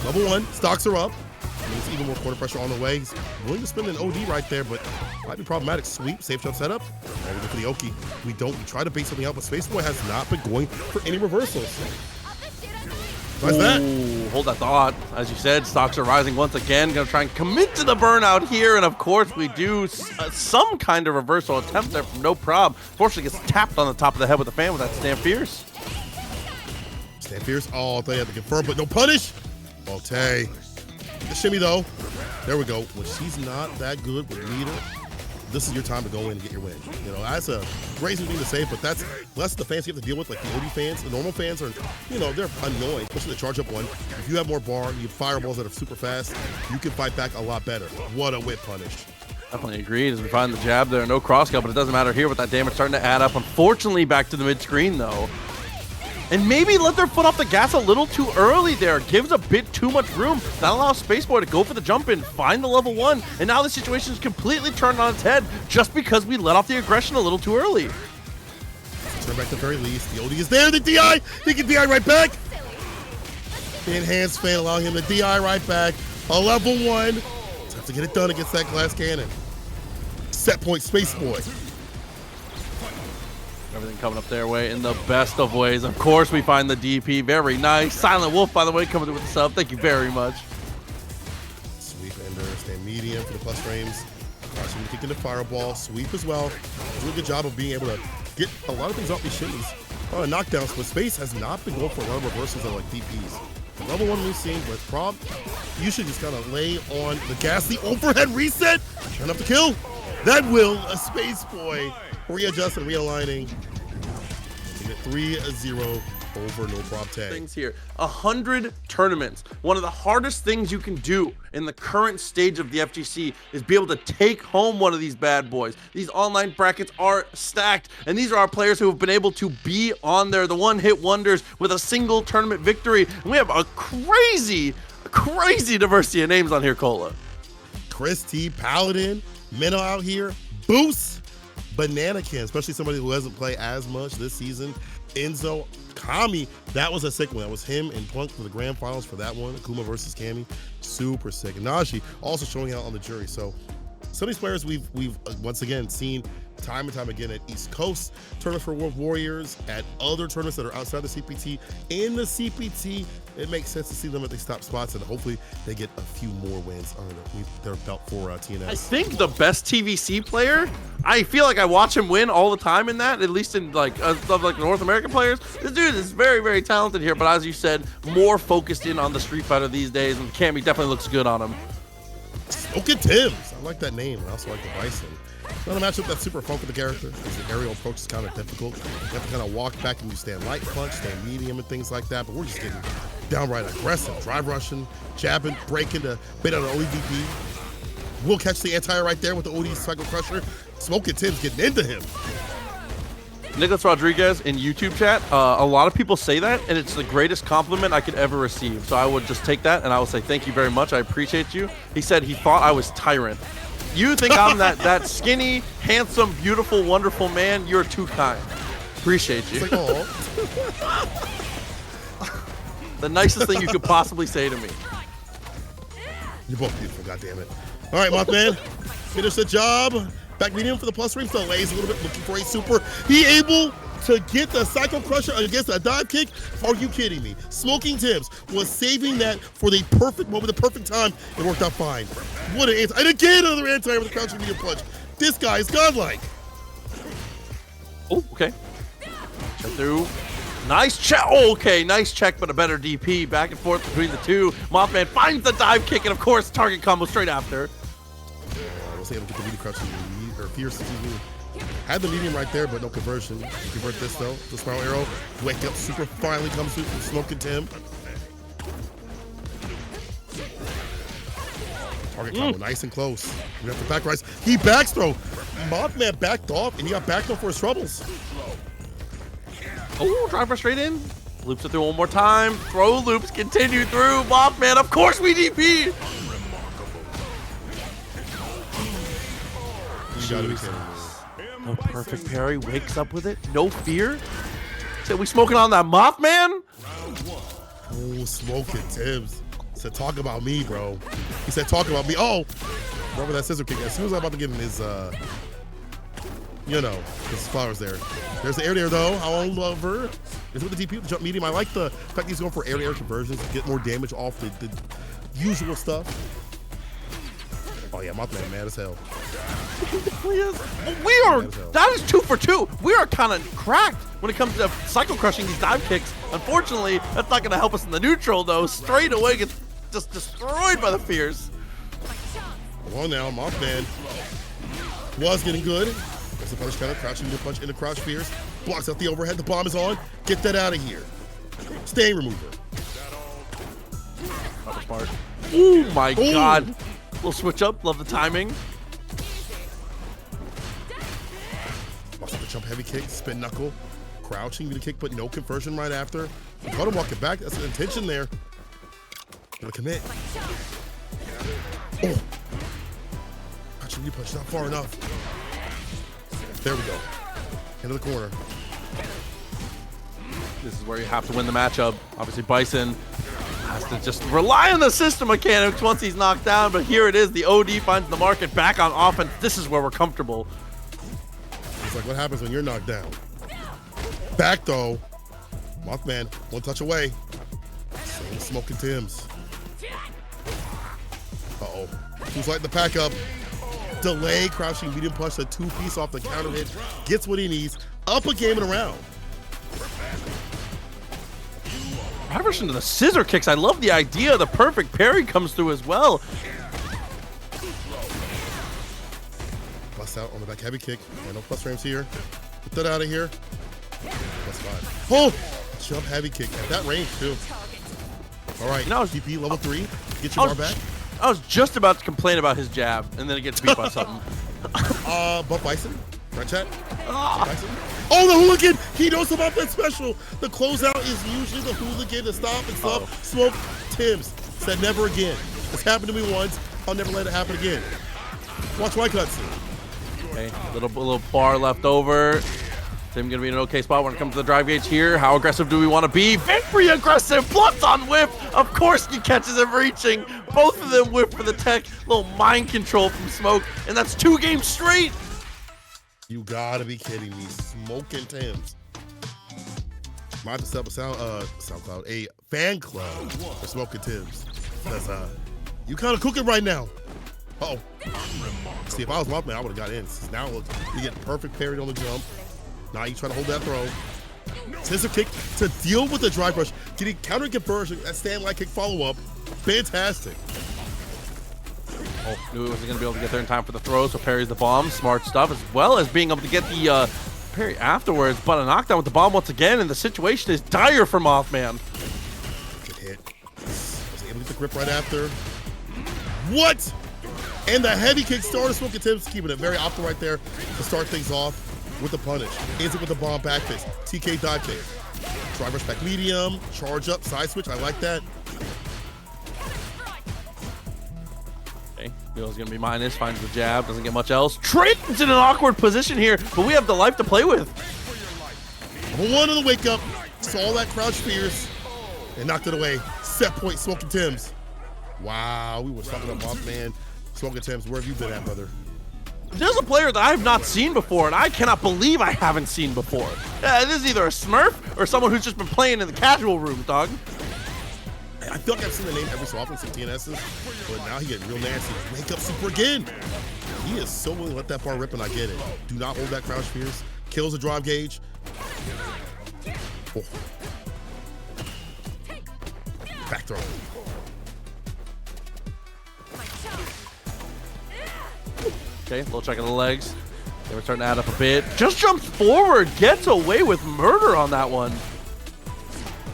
Level 1, stocks are up. There's even more corner pressure on the way. He's willing to spend an OD right there, but might be problematic. Sweep, safe jump setup. And we go for the Oki. We try to bait something out, but Space Boy has not been going for any reversals. Why's that? Hold that thought. As you said, stocks are rising once again. Gonna try and commit to the burnout here, and of course we do some kind of reversal attempt there from NoProb. Fortunately gets tapped on the top of the head with the fan with that Stand Fierce. Stand Fierce. Oh, they had to confirm, but no punish. Okay. The shimmy though, there we go. When she's not that good with meter, this is your time to go in and get your win. You know, that's a crazy thing to say, but that's less the fans you have to deal with, like the OD fans. The normal fans are, you know, they're annoying, especially the charge up one. If you have more bar, you have fireballs that are super fast, you can fight back a lot better. What a whip punish. Definitely agreed as we find the jab there. No cross cut, but it doesn't matter here with that damage starting to add up. Unfortunately, back to the mid screen though. And maybe let their foot off the gas a little too early there. Gives a bit too much room. That allows Spaceboy to go for the jump in, find the level 1, and now the situation is completely turned on its head just because we let off the aggression a little too early. Turn back at the very least. The OD is there, the DI! He can DI right back! The enhanced fan allowing him to DI right back. A level 1. Just have to get it done against that glass cannon. Set point Spaceboy. Everything coming up their way in the best of ways. Of course, we find the DP. Very nice. Silent Wolf, by the way, coming through with the sub. Thank you very much. Sweep ender, stand medium for the plus frames. Watching him kick into fireball. Sweep as well. Doing a good job of being able to get a lot of things off these shimmies. Knockdowns, but Space has not been going for a lot of reversals that are like DPs. Level 1 we've seen, but Prob, you should just kind of lay on the gas. The overhead reset. Turn up the kill. That will a Space Boy. Readjusting, realigning. 3-0 over NoProbTay. Things here. 100 tournaments. One of the hardest things you can do in the current stage of the FGC is be able to take home one of these bad boys. These online brackets are stacked, and these are our players who have been able to be on there, the one-hit wonders with a single tournament victory. And we have a crazy diversity of names on here, Cola. Chris T, Paladin, Minnow out here, Boost, Bananakin, especially somebody who hasn't played as much this season. Enzo, Cammy, that was a sick one. That was him and Plunk for the grand finals for that one. Akuma versus Cammy, super sick. And Najee also showing out on the jury. So some of these players we've once again seen time and time again at East Coast tournaments for World Warriors, at other tournaments that are outside the CPT. In the CPT, it makes sense to see them at these top spots, and hopefully they get a few more wins under their belt for TNS. I think the best TVC player, I feel like I watch him win all the time in that, at least in like of like North American players. This dude is very, very talented here, but as you said, more focused in on the Street Fighter these days, and Cammy definitely looks good on him. SmokTimb. I like that name, and I also like the Bison. Not a matchup that's super fun for the character, because the aerial approach is kind of difficult. You have to kind of walk back and you stand light punch, stand medium, and things like that, but we're just getting downright aggressive. Drive rushing, jabbing, breaking to bait out an ODDP. We'll catch the anti right there with the OD Cycle Crusher. SmokTimb's getting into him. Nicholas Rodriguez in YouTube chat, a lot of people say that, and it's the greatest compliment I could ever receive. So I would just take that, and I will say thank you very much. I appreciate you. He said he thought I was Tyrant. You think I'm that skinny, handsome, beautiful, wonderful man? You're too kind. Appreciate you. It's like, oh. The nicest thing you could possibly say to me. You're both beautiful, goddammit. All right, Mothman, finish the job. Back medium for the plus range, so lays a little bit, looking for a super. He able to get the Cycle Crusher against a dive kick? Are you kidding me? SmokTimb was saving that for the perfect moment, the perfect time. It worked out fine. What an anti, and again another anti with a crouching medium punch. This guy is godlike. Oh, okay. Check through. Nice check. Oh, okay, nice check, but a better DP. Back and forth between the two. Mothman finds the dive kick, and of course, target combo straight after. Was able to get the medium crouching or fierce TV. Had the medium right there, but no conversion. You convert this though. The spiral arrow. Wake up super finally comes through from SmokTimb. Target combo, nice and close. We have to back rise. He backs throw. Mothman backed off, and he got backed off for his troubles. Oh, driver straight in. Loops it through one more time. Throw loops continue through. Mothman, of course we DP. You gotta be kidding me. No perfect parry. Wakes up with it. No fear. Said we smoking on that Mothman? Oh, smoking Tibbs. Said, talk about me, bro. He said, talk about me. Oh, remember that scissor kick. As soon as I'm about to give him his, you know, his flowers there. There's the air though. How love her. Is it with the DP, the jump medium? I like the fact he's going for air conversions to get more damage off the usual stuff. Oh yeah, Mothman mad as hell. We are, that is 2 for 2. We are kind of cracked when it comes to cycle crushing these dive kicks. Unfortunately, that's not going to help us in the neutral though. Straight away gets just destroyed by the fears. Well now, Mothman was getting good. There's the punish counter, crouching to punch into crouch fears. Blocks out the overhead, the bomb is on. Get that out of here. Stain remover. Smart. Oh my god. Little switch up, love the timing. Also the jump heavy kick, spin knuckle, crouching, get a kick, but no conversion right after. Got him walking back, that's an intention there. Gonna commit. Oh! Crouching, you punch, not far enough. There we go. Into the corner. This is where you have to win the matchup. Obviously, Bison has to just rely on the system mechanics once he's knocked down, but here it is. The OD finds the market back on offense. This is where we're comfortable. It's like what happens when you're knocked down. Back though. Mothman, one touch away. Same smoking Timbs. Uh-oh. Who's lighting the pack up? Delay, crouching, medium punch, a 2-piece off the counter hit. Gets what he needs. Up a game and around. Right version of the scissor kicks. I love the idea. The perfect parry comes through as well. Bust out on the back heavy kick. No plus frames here. Get that out of here. That's fine. Oh! Jump heavy kick. At that range too. All right, DP level 3. Get your bar back. I was just about to complain about his jab, and then it gets beat by something. Buff Bison. Right chat? Bison. Oh, the hooligan! He knows about that special. The closeout is usually the hooligan to stop and stuff. Smoke Timbs. Said never again. It's happened to me once. I'll never let it happen again. Watch my cutscene. Okay, little bar left over. Tim gonna be in an okay spot when it comes to the drive gauge here. How aggressive do we want to be? Very aggressive. Blunts on whip. Of course he catches him reaching. Both of them whip for the tech. Little mind control from Smoke, and that's 2 games straight. You gotta be kidding me. Smoking Timbs. Might have to set up a SoundCloud, a fan club for Smoking Timbs. Because you kind of cooking right now. Uh-oh. See, if I was Mothman, I would have got in. Now you get perfect parry on the jump. Now you try to hold that throw. Scissor kick to deal with the drive rush. Getting counter conversion, that stand light kick follow-up. Fantastic. Oh, knew he wasn't going to be able to get there in time for the throw, so parries the bomb. Smart stuff, as well as being able to get the parry afterwards. But a knockdown with the bomb once again, and the situation is dire for Mothman. Good hit. Was able to get the grip right after. What? And the heavy kick started Smoking Timbs, keeping it very optimal right there to start things off with the punish. Ends it with the bomb back fist. TK dodge kick. Drive rush back medium. Charge up, side switch. I like that. Okay, Bill's gonna be minus, finds the jab, doesn't get much else. Treyton's in an awkward position here, but we have the life to play with. Number 1 on the wake up. Saw that crouch fierce and knocked it away. Set point, Smoking Timbs. Wow, we were talking about Mothman. Smoking Timbs, where have you been at, brother? There's a player that I have not seen before, and I cannot believe I haven't seen before. This is either a Smurf or someone who's just been playing in the casual room, dog. I feel like I've seen the name every so often, some TNS's, but now he getting real nasty. Wake up super again. He is so willing to let that bar rip, and I get it. Do not hold that crouch fierce. Kills the drive gauge. Oh. Back throw. Okay, little check of the legs. They were starting to add up a bit. Just jumps forward, gets away with murder on that one.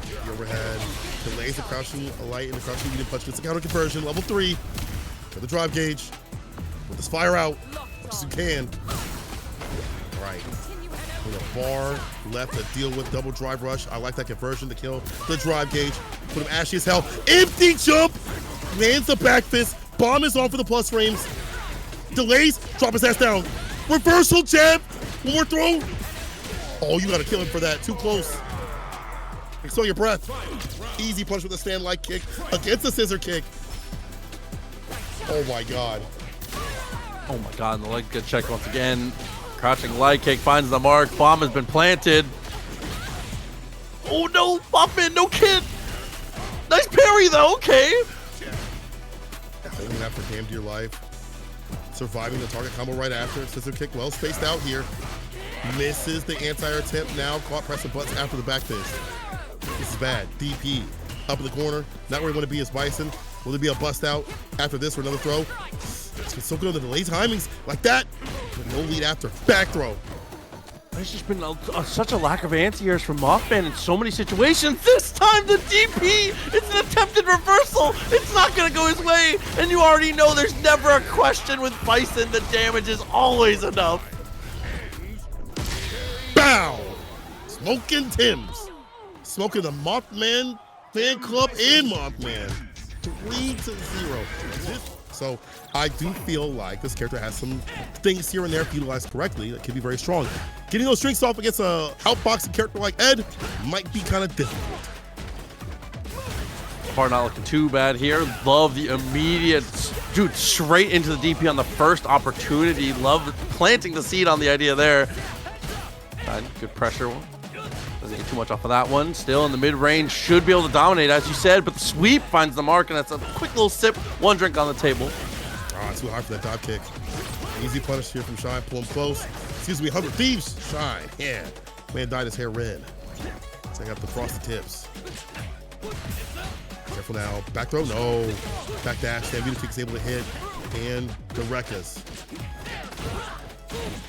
The overhead. Delays the crouching, a light in the crouching medium punch. Gets the counter conversion. Level 3. Get the drive gauge. Put this fire out as you can. All right. With a bar left to deal with double drive rush. I like that conversion to kill the drive gauge. Put him ashy as hell. Empty jump. Lands the back fist. Bomb is on for the plus frames. Delays. Drop his ass down. Reversal jab. One more throw. Oh, you gotta kill him for that. Too close. Extol your breath. Easy punch with a stand-like kick against a scissor kick. Oh my god. Oh my god, and the leg get checked once again. Crouching light kick finds the mark. Bomb has been planted. Oh no, Mothman, no kid. Nice parry though, okay. Holding that for damn dear life. Surviving the target combo right after. Scissor kick well spaced out here. Misses the anti-air attempt now. Caught pressing buttons after the back fist. This is bad. DP up in the corner. Not where we want to be as Bison. Will there be a bust out after this for another throw? It's so good on the delay timings like that. But no lead after. Back throw. There's just been such a lack of anti-airs from Mothman in so many situations. This time the DP, it's an attempted reversal. It's not going to go his way. And you already know there's never a question with Bison. The damage is always enough. Bow! Smoking Timbs. Smoking the Mothman fan club and Mothman. 3-0. So I do feel like this character has some things here and there if utilized correctly that can be very strong. Getting those strings off against a outboxing character like Ed might be kind of difficult. Far not looking too bad here. Love the immediate, dude, straight into the DP on the first opportunity. Love planting the seed on the idea there. Good pressure. Doesn't get too much off of that one. Still in the mid-range, should be able to dominate, as you said, but the sweep finds the mark, and that's a quick little sip. One drink on the table. Oh, too hard for that dive kick. Easy punish here from Shine, pull him close. Excuse me, 100 Thieves. Shine, yeah. Man dyed his hair red. Take up the frosted tips. Careful now. Back throw, no. Back dash, Stampede kick is able to hit. And the Rekkas.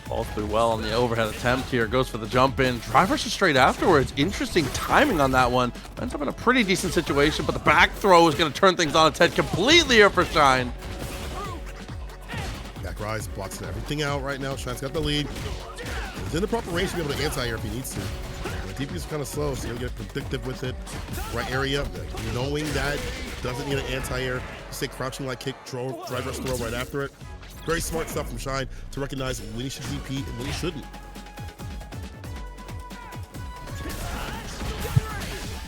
Falls through well on the overhead attempt here. Goes for the jump in. Try versus straight afterwards. Interesting timing on that one. Ends up in a pretty decent situation, but the back throw is going to turn things on its head completely here for Shine. Back rise, blocks everything out right now. Shine's got the lead. He's in the proper range to be able to anti-air if he needs to. The DP is kind of slow, so you'll get predictive with it. Right area, knowing that doesn't need an anti-air. Stay crouching like kick, drive rush throw right after it. Very smart stuff from Shine to recognize when he should DP and when he shouldn't.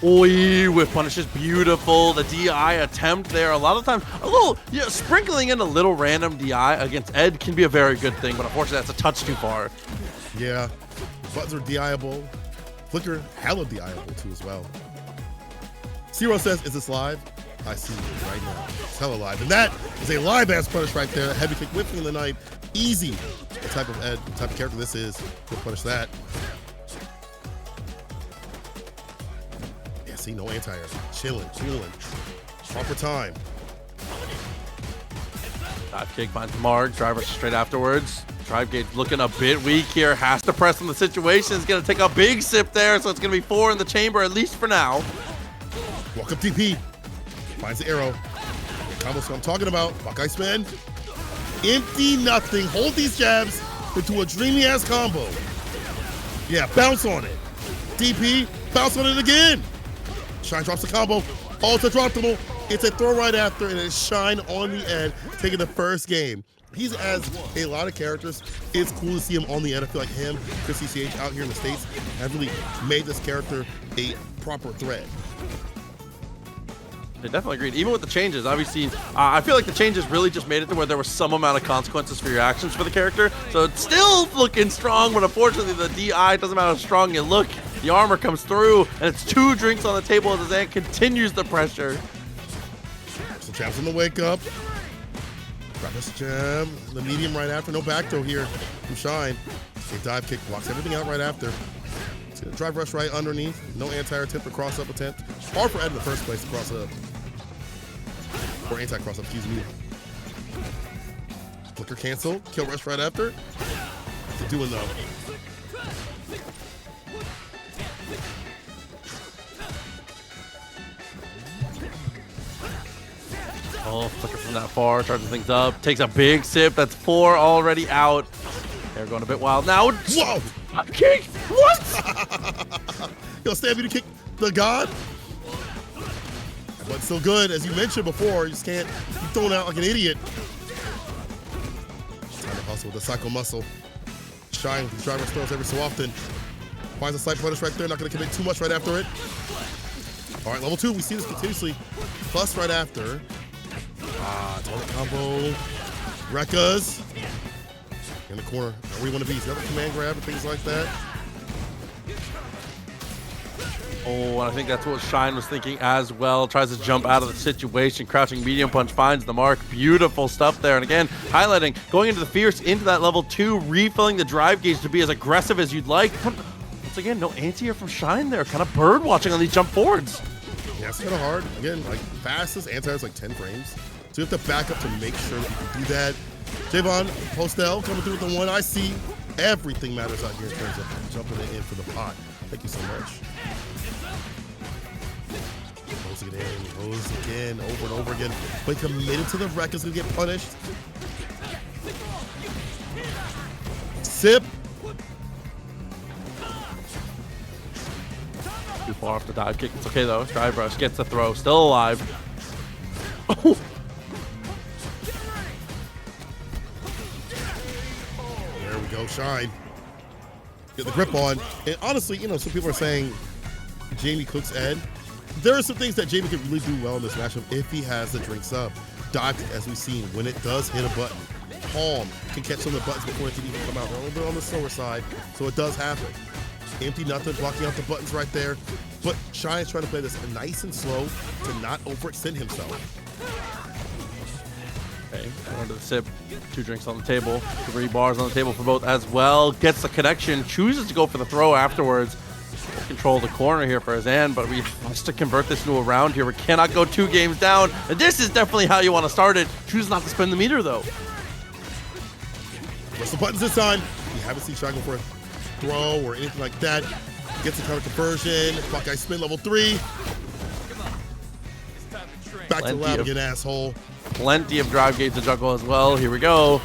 Oi, whip punish is beautiful. The DI attempt there, a lot of times, sprinkling in a little random DI against Ed can be a very good thing, but unfortunately that's a touch too far. Yeah, buttons are DI-able. Flicker, hella DI-able too as well. Zero says, is this live? I see it right now. It's hella live. And that is a live ass punish right there. Heavy kick whipping in the night. Easy. The type of Ed, the type of character this is. We'll punish that. Yeah, see, no anti-air. Chilling, cooling. Proper time. Dive kick finds the mark. Driver straight afterwards. Drive gauge looking a bit weak here. Has to press on the situation. It's going to take a big sip there, so it's going to be 4 in the chamber, at least for now. Walk up DP. Finds the arrow. Combos I'm talking about. Buckeye spin. Empty nothing. Hold these jabs into a dreamy ass combo. Yeah, bounce on it. DP, bounce on it again. Shine drops the combo. Ultra droppable. It's a throw right after, and it's Shine on the end, taking the first game. He's as a lot of characters. It's cool to see him on the end. I feel like him, ChrisCCH out here in the States, have really made this character a proper threat. I definitely agreed. Even with the changes, obviously, I feel like the changes really just made it to where there was some amount of consequences for your actions for the character. So it's still looking strong, but unfortunately the DI doesn't matter how strong you look. The armor comes through, and it's 2 drinks on the table as Azan continues the pressure. Some jabs on the wake up. Grab this jab. The medium right after. No back throw here from Shine. A dive kick blocks everything out right after. It's gonna drive rush right underneath. No anti-air attempt or cross-up attempt. Hard for Ed in the first place to cross up. Or anti-cross up, excuse me. Flicker cancel. Kill rush right after. What's it doing though? Oh, flicker from that far, charging things up. Takes a big sip. That's 4 already out. They're going a bit wild now. Whoa! Kick! What? Yo, Stab you to kick the god. But still good, as you mentioned before. You just can't keep throwing out like an idiot. Time to hustle with the psycho muscle. Shine with these driver spells every so often. Finds a slight punish right there. Not going to commit too much right after it. All right, level 2. We see this continuously. Plus right after. Total combo. Rekkas. In the corner. Where you want to be. Another command grab and things like that. Oh, and I think that's what Shine was thinking as well. Tries to jump out of the situation. Crouching medium punch finds the mark. Beautiful stuff there. And again, highlighting, going into the fierce, into that level 2, refilling the drive gauge to be as aggressive as you'd like. Once again, no anti-air from Shine there. Kind of bird watching on these jump forwards. Yeah, it's kind of hard. Again, like fastest anti-air is like 10 frames. So you have to back up to make sure that you can do that. Javon, Postel coming through with the 1. I see everything matters out here in terms of jumping it in for the pot. Thank you so much. Goes again, over and over again. But committed to the wreck is gonna get punished. Sip. Too far off the dive kick. It's okay though. Drive rush gets the throw. Still alive. Oh. There we go, Shine. Get the grip on. And honestly, you know, some people are saying Jamie cooks Ed. There are some things that Jamie can really do well in this matchup if he has the drinks up. Dive, as we've seen, when it does hit a button. Palm can catch some of the buttons before it can even come out. They're a little bit on the slower side, so it does happen. Empty nothing, blocking out the buttons right there. But Shine is trying to play this nice and slow to not overextend himself. Okay, going to the sip. 2 drinks on the table. 3 bars on the table for both as well. Gets the connection, chooses to go for the throw afterwards. Control the corner here for Azan, but we have to convert this into a round here. We cannot go 2 games down. And this is definitely how you want to start it. Choose not to spend the meter though. Press the buttons this time. You haven't seen Shine go for a throw or anything like that. Gets the counter conversion. Buckeye spin level 3. Back to the lab again, asshole. Plenty of drive gauge to juggle as well. Here we go.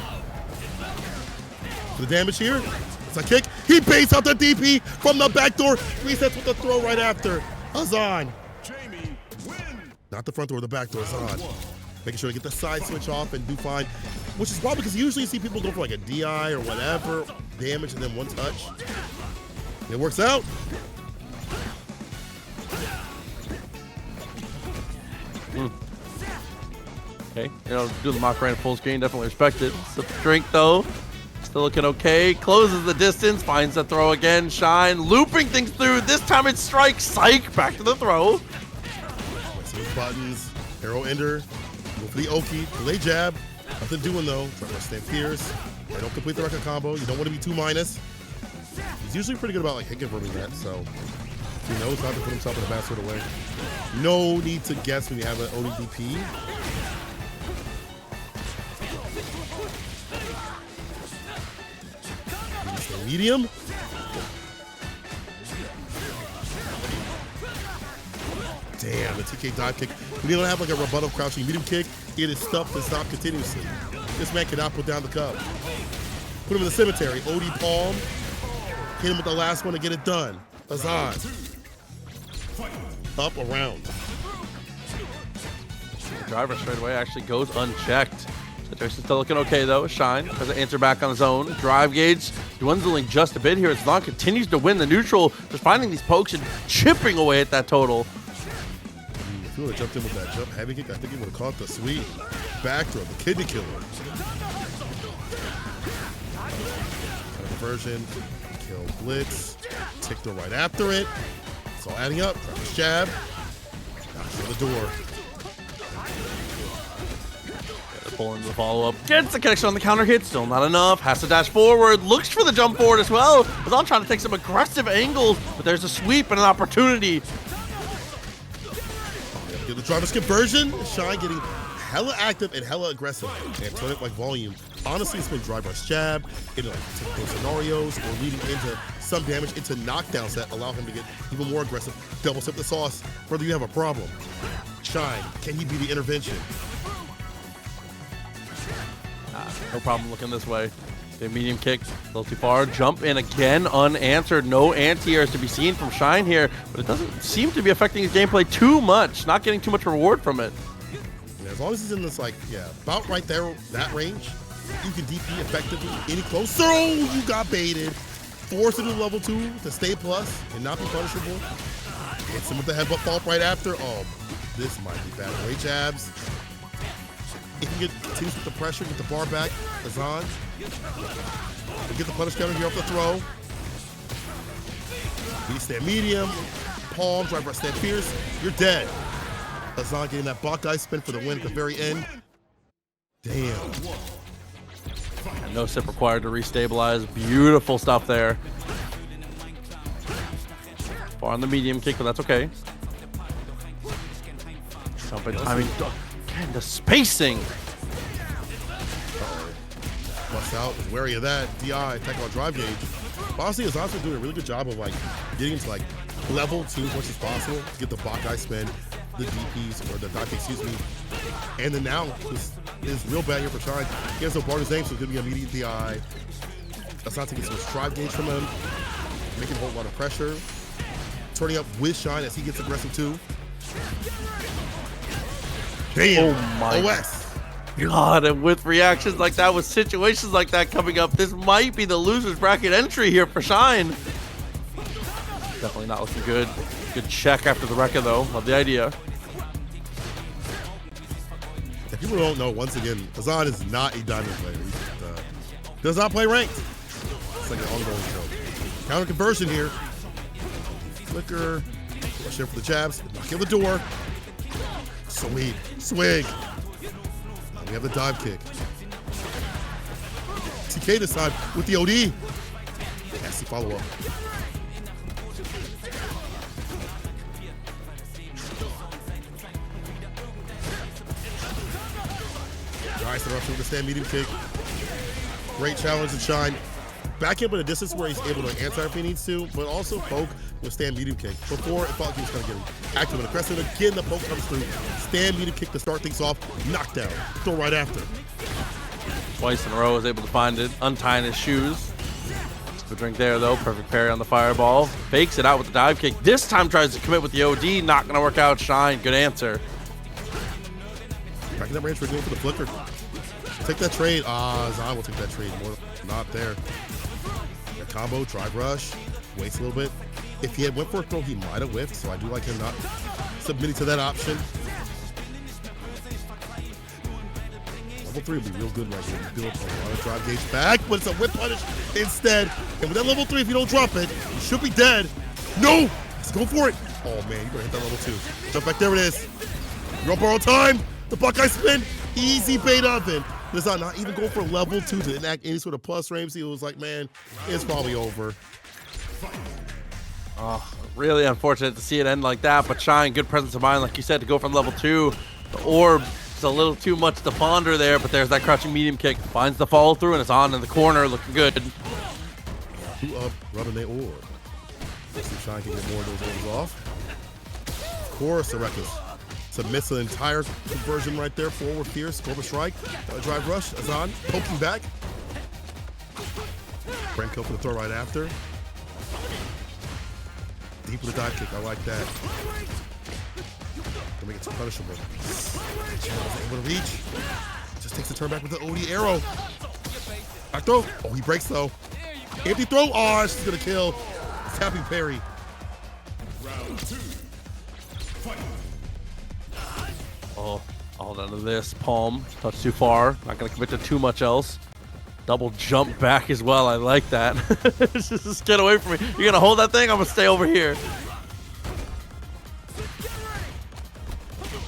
The damage here. It's a kick. He baits out the DP from the back door. Resets with the throw right after. Azan. Not the front door, the back door. Azan. Making sure to get the side switch off and do fine. Which is probably because usually you see people go for like a DI or whatever. Damage and then 1 touch. It works out. Okay, you know, do the mock rain full screen. Definitely respect it. Sip the drink though. Still looking okay. Closes the distance. Finds the throw again. Shine. Looping things through. This time it strikes. Psych. Back to the throw. Some buttons. Arrow ender. Go for the Oki. Delay jab. Nothing doing though. Try to stand fierce. They don't complete the record combo. You don't want to be 2-. He's usually pretty good about like hit confirming that, so he knows how to put himself in a bad sort of way. No need to guess when you have an ODDP. Medium. Damn, the TK dive kick. We don't have like a rebuttal crouching medium kick. It is stuffed and stopped continuously. This man cannot put down the cup. Put him in the cemetery. OD palm. Hit him with the last one to get it done. Azan. Up around. The driver straight away actually goes unchecked. Situation's still looking okay though. Shine has an answer back on his own. Drive gauge dwindling just a bit here. Azan continues to win the neutral, just finding these pokes and chipping away at that total. If he would have jumped in with that jump heavy kick, I think he would have caught the sweet back throw, the kidney killer. Conversion, kill blitz, tick throw right after it. It's all adding up. Jab, knocks on the door. Pull into the follow-up. Gets the connection on the counter hit. Still not enough. Has to dash forward. Looks for the jump forward as well. Azan trying to take some aggressive angles, but there's a sweep and an opportunity. Get the driver's conversion. Shine getting hella active and hella aggressive. And turn it like volume. Honestly, it's been drive rush jab into like typical scenarios or leading into some damage into knockdowns that allow him to get even more aggressive. Double sip the sauce. Whether you have a problem. Shine. Can he be the intervention? No problem looking this way. The medium kick, a little too far. Jump in again, unanswered. No anti-airs to be seen from Shine here, but it doesn't seem to be affecting his gameplay too much. Not getting too much reward from it. Yeah, as long as he's in this, like, yeah, about right there, that range, you can DP effectively. Any closer, oh, you got baited. Forced to do level 2 to stay plus and not be punishable. Hits him with the headbutt follow-up right after. Oh, this might be bad. Way jabs. If you get continues with the pressure, get the bar back. Azan. Get the punish counter here off the throw. Beast stand medium. Palm, drive right stand fierce. You're dead. Azan getting that Buckeye spin for the win at the very end. Damn. And no sip required to restabilize. Beautiful stuff there. Far on the medium kick, but that's okay. Jumping timing. Again, the spacing. Bust out, is wary of that. DI, Teque on drive gauge. Honestly, Azan's been doing a really good job of like getting into like level 2 as much as possible to get the Buckeye spin, the DPs, or the dive kick, excuse me. And then now, is real bad here for Shine. He has no bar in his name, so it's going to be immediate DI. Azan taking some drive gauge from him, making a whole lot of pressure. Turning up with Shine as he gets aggressive too. Damn, oh my OS. God, and with reactions like that, with situations like that coming up, this might be the loser's bracket entry here for Shine. Definitely not looking good. Good check after the Rekka though. Love the idea. If people don't know, once again, Azan is not a diamond player. He does not play ranked. It's like an ongoing show. Counter conversion here. Flicker. Rush in for the jabs. Knock in the door. Sweep. Swing. We have the dive kick. TK this time with the OD. Nasty follow-up. Nice interruption with the stand medium kick. Great challenge to Shine. Back in, but a distance where he's able to answer if he needs to, but also poke with stand medium kick. Before, it felt like he was going to get active and aggressive. Again, the poke comes through. Stand medium kick to start things off. Knockdown. Throw right after. Twice in a row, was able to find it, untying his shoes. Good drink there, though. Perfect parry on the fireball. Fakes it out with the dive kick. This time tries to commit with the OD. Not going to work out. Shine. Good answer. Back in that range, we're going for the flicker. Take that trade. Azan will take that trade. More not there. That combo, drive rush, waits a little bit. If he had went for a throw, he might have whiffed, so I do like him not submitting to that option. Level 3 would be real good right here. Build a lot of drive gauge back, but it's a whip punish instead. And with that level 3, if you don't drop it, you should be dead. No! Let's go for it. Oh man, you better hit that level 2. Jump back, there it is. You're up all time. The Buckeye spin, easy bait oven. Does not even go for level 2 to enact any sort of plus range. He was like, man, it's probably over. Oh, really unfortunate to see it end like that, but Shine, good presence of mind, like you said, to go from level 2. The orb is a little too much to ponder there, but there's that crouching medium kick. Finds the follow through, and it's on in the corner, looking good. 2 up, rubbing the orb. Let's see if Shine can get more of those orbs off. Of course, the Rekkas submits the entire conversion right there. Forward fierce, Cobra strike, drive rush. Azan poking back. Brent kill for the throw right after. Deep with a dive kick. I like that. To make it too punishable. Able to reach. Just takes the turn back with the OD arrow. Back throw. Oh, he breaks though. Empty throw. Oh, she's gonna kill. Tapping parry. Round 2. Fight. Oh, hold on to this. Palm, touch too far. Not going to commit to too much else. Double jump back as well. I like that. Just get away from me. You're going to hold that thing? I'm going to stay over here.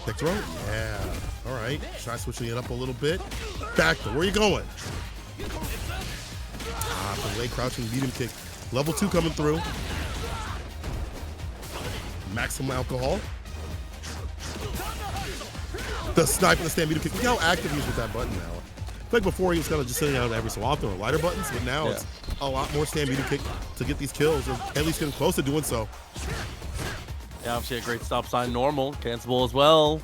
Next throw? Yeah. All right. Try switching it up a little bit. Back to where are you going? The late crouching medium kick. Level 2 coming through. Maximum alcohol. The snipe and the stand medium kick. Look how active he is with that button now. Like before, he was kind of just sitting out every so often with lighter buttons, but now it's a lot more stand medium kick to get these kills, or at least getting close to doing so. Yeah, obviously a great stop sign. Normal, cancelable as well.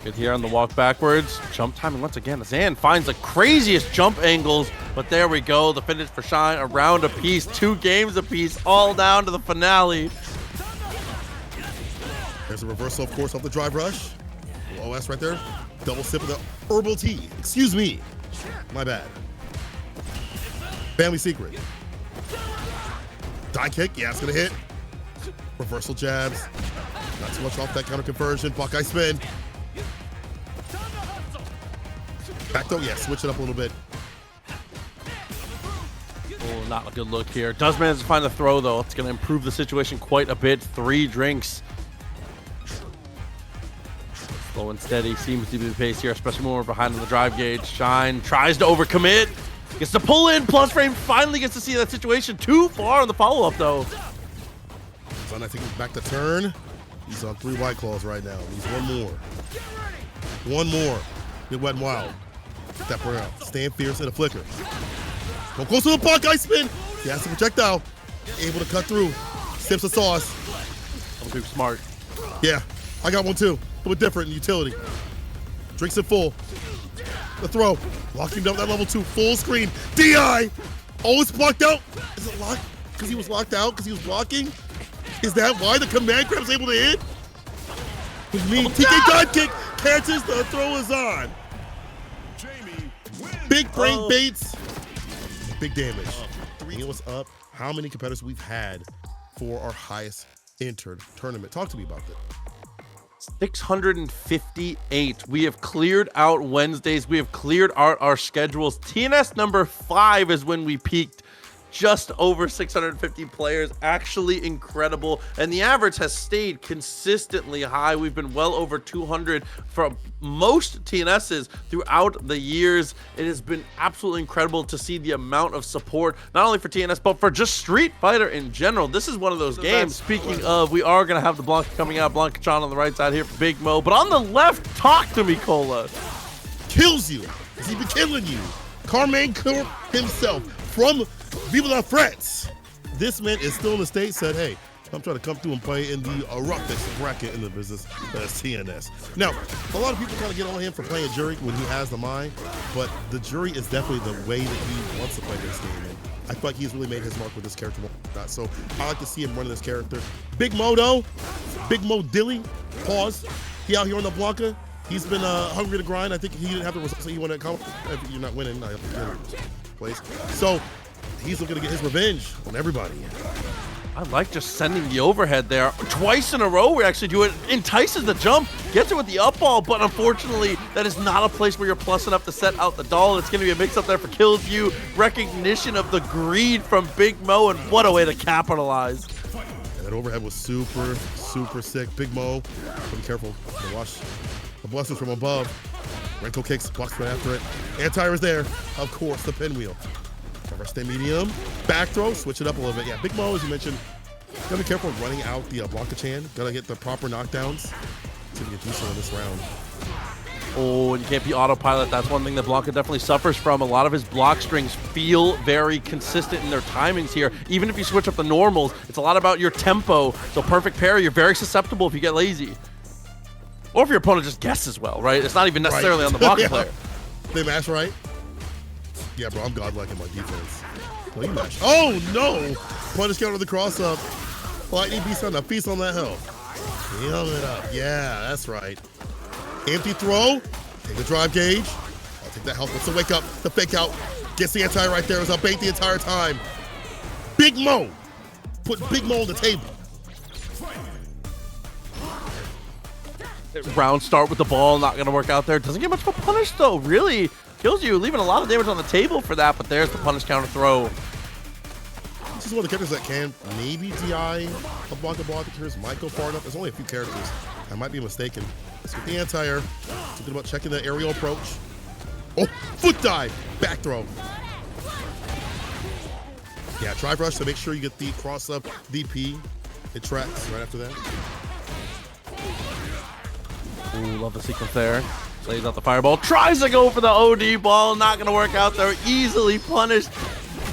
Good here on the walk backwards. Jump timing once again. Azan finds the craziest jump angles, but there we go. The finish for Shine, a round apiece, 2 games apiece, all down to the finale. There's a reversal, of course, off the drive rush. OS right there. Double sip of the herbal tea. Excuse me. My bad. Family secret. Die kick. Yeah, it's going to hit. Reversal jabs. Not too much off that counter conversion. Buckeye spin. Back though. Yeah, switch it up a little bit. Oh, not a good look here. Does manage to find the throw, though. It's going to improve the situation quite a bit. 3 drinks. Slow and steady seems to be the pace here, especially when we're behind on the drive gauge. Shine tries to overcommit. Gets to pull in. Plus frame finally gets to see that situation. Too far on the follow-up, though. Azan, I think he's back to turn. He's on 3 White Claws right now. He's 1 more. 1 more. Get wet and wild. Step around. Stand fierce and a flicker. Go close to the Buckeye spin. He has the projectile. Able to cut through. Sips of sauce. I'm too smart. Yeah, I got one too. A little bit different in utility. Drinks it full. The throw. Locking down that level 2. Full screen. DI. Oh, it's blocked out. Is it locked? Because he was locked out? Because he was blocking? Is that why the command grab's able to hit? What do you mean? TK dive kick catches the throw is on. Big brain baits. Big damage. You know what's up? How many competitors we've had for our highest entered tournament? Talk to me about that. 658. We have cleared out Wednesdays. We have cleared out our schedules. TNS number 5 is when we peaked. Just over 650 players, actually incredible. And the average has stayed consistently high. We've been well over 200 for most TNSs throughout the years. It has been absolutely incredible to see the amount of support, not only for TNS, but for just Street Fighter in general. This is one of those games. Speaking of, we are going to have the Blanka coming out. Blanka-chan on the right side here for Big Mo. But on the left, talk to me, Cola. Kills you. He been killing you. Carmaine Corp himself from Viva La France. This man is still in the States, said, hey, I'm trying to come through and play in the roughest bracket in the business, that's TNS. Now, a lot of people kind of get on him for playing Juri when he has the mind, but the Juri is definitely the way that he wants to play this game. And I feel like he's really made his mark with this character. So I like to see him running this character. Big Mo, though. Big Mo Dilly. Pause. He out here on the Blanka. He's been hungry to grind. I think he didn't have the results that he wanted to come. If you're not winning, I have to get place. So he's looking to get his revenge on everybody. I like just sending the overhead there. Twice in a row we actually do it. Entices the jump, gets it with the up ball, but unfortunately that is not a place where you're plus enough to set out the doll. It's going to be a mix up there for Kilzyou. Recognition of the greed from Big Mo, and what a way to capitalize. And that overhead was super, super sick. Big Mo, be careful. Watch the blessings from above. Renko kicks, blocks right after it. Anti is there. Of course, the pinwheel. Stay medium, back throw, switch it up a little bit. Yeah, Big Mo, as you mentioned, gotta be careful running out the Blanka-chan. Gotta get the proper knockdowns to get do so in this round. Oh, and you can't be autopilot. That's one thing that Blanka definitely suffers from. A lot of his block strings feel very consistent in their timings here. Even if you switch up the normals, it's a lot about your tempo. So perfect parry, you're very susceptible if you get lazy. Or if your opponent just guesses well, right? It's not even necessarily on the blocking player. They mash right. Yeah, bro, I'm godlike in my defense. Well, you mash. Oh, no! Punish counter the cross up. Lightning beast on the feast on that health. Yum it up. Yeah, that's right. Empty throw. Take the drive gauge. I'll take that health. Let's wake up. The fake out. Gets the anti right there. It was a bait the entire time. Big Mo. Put Big Mo on the table. Round start with the ball. Not going to work out there. Doesn't get much of a punish, though, really. Kilzyou leaving a lot of damage on the table for that, but there's the punish counter throw. This is one of the characters that can maybe DI a Blanka block. Here's might go far enough. There's only a few characters. I might be mistaken. Let's get the anti-air. Thinking about checking the aerial approach. Oh, foot dive. Back throw. Yeah, drive rush to make sure you get the cross-up DP. It tracks right after that. Ooh, love the sequence there. Lays out the fireball, tries to go for the OD ball, not gonna work out there, easily punished.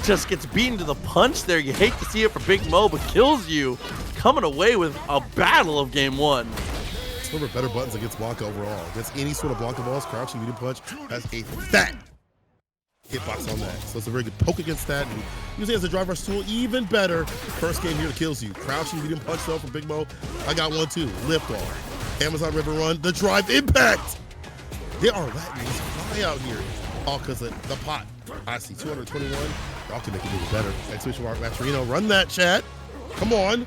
Just gets beaten to the punch there. You hate to see it for Big Mo, but Kilzyou coming away with a battle of game one. Some of her better buttons against Blanka overall. Against any sort of Blanka balls, crouching medium punch has a fat hitbox on that. So it's a very good poke against that. And using it as a drive rush tool, even better. First game here to Kilzyou. Crouching medium punch though from Big Mo. I got one too. Lift off. Amazon River Run. The drive impact. They are letting these fly out here. All because of the pot. I see 221. Y'all can make it even better. Exclamation mark Matrino. Run that, chat. Come on.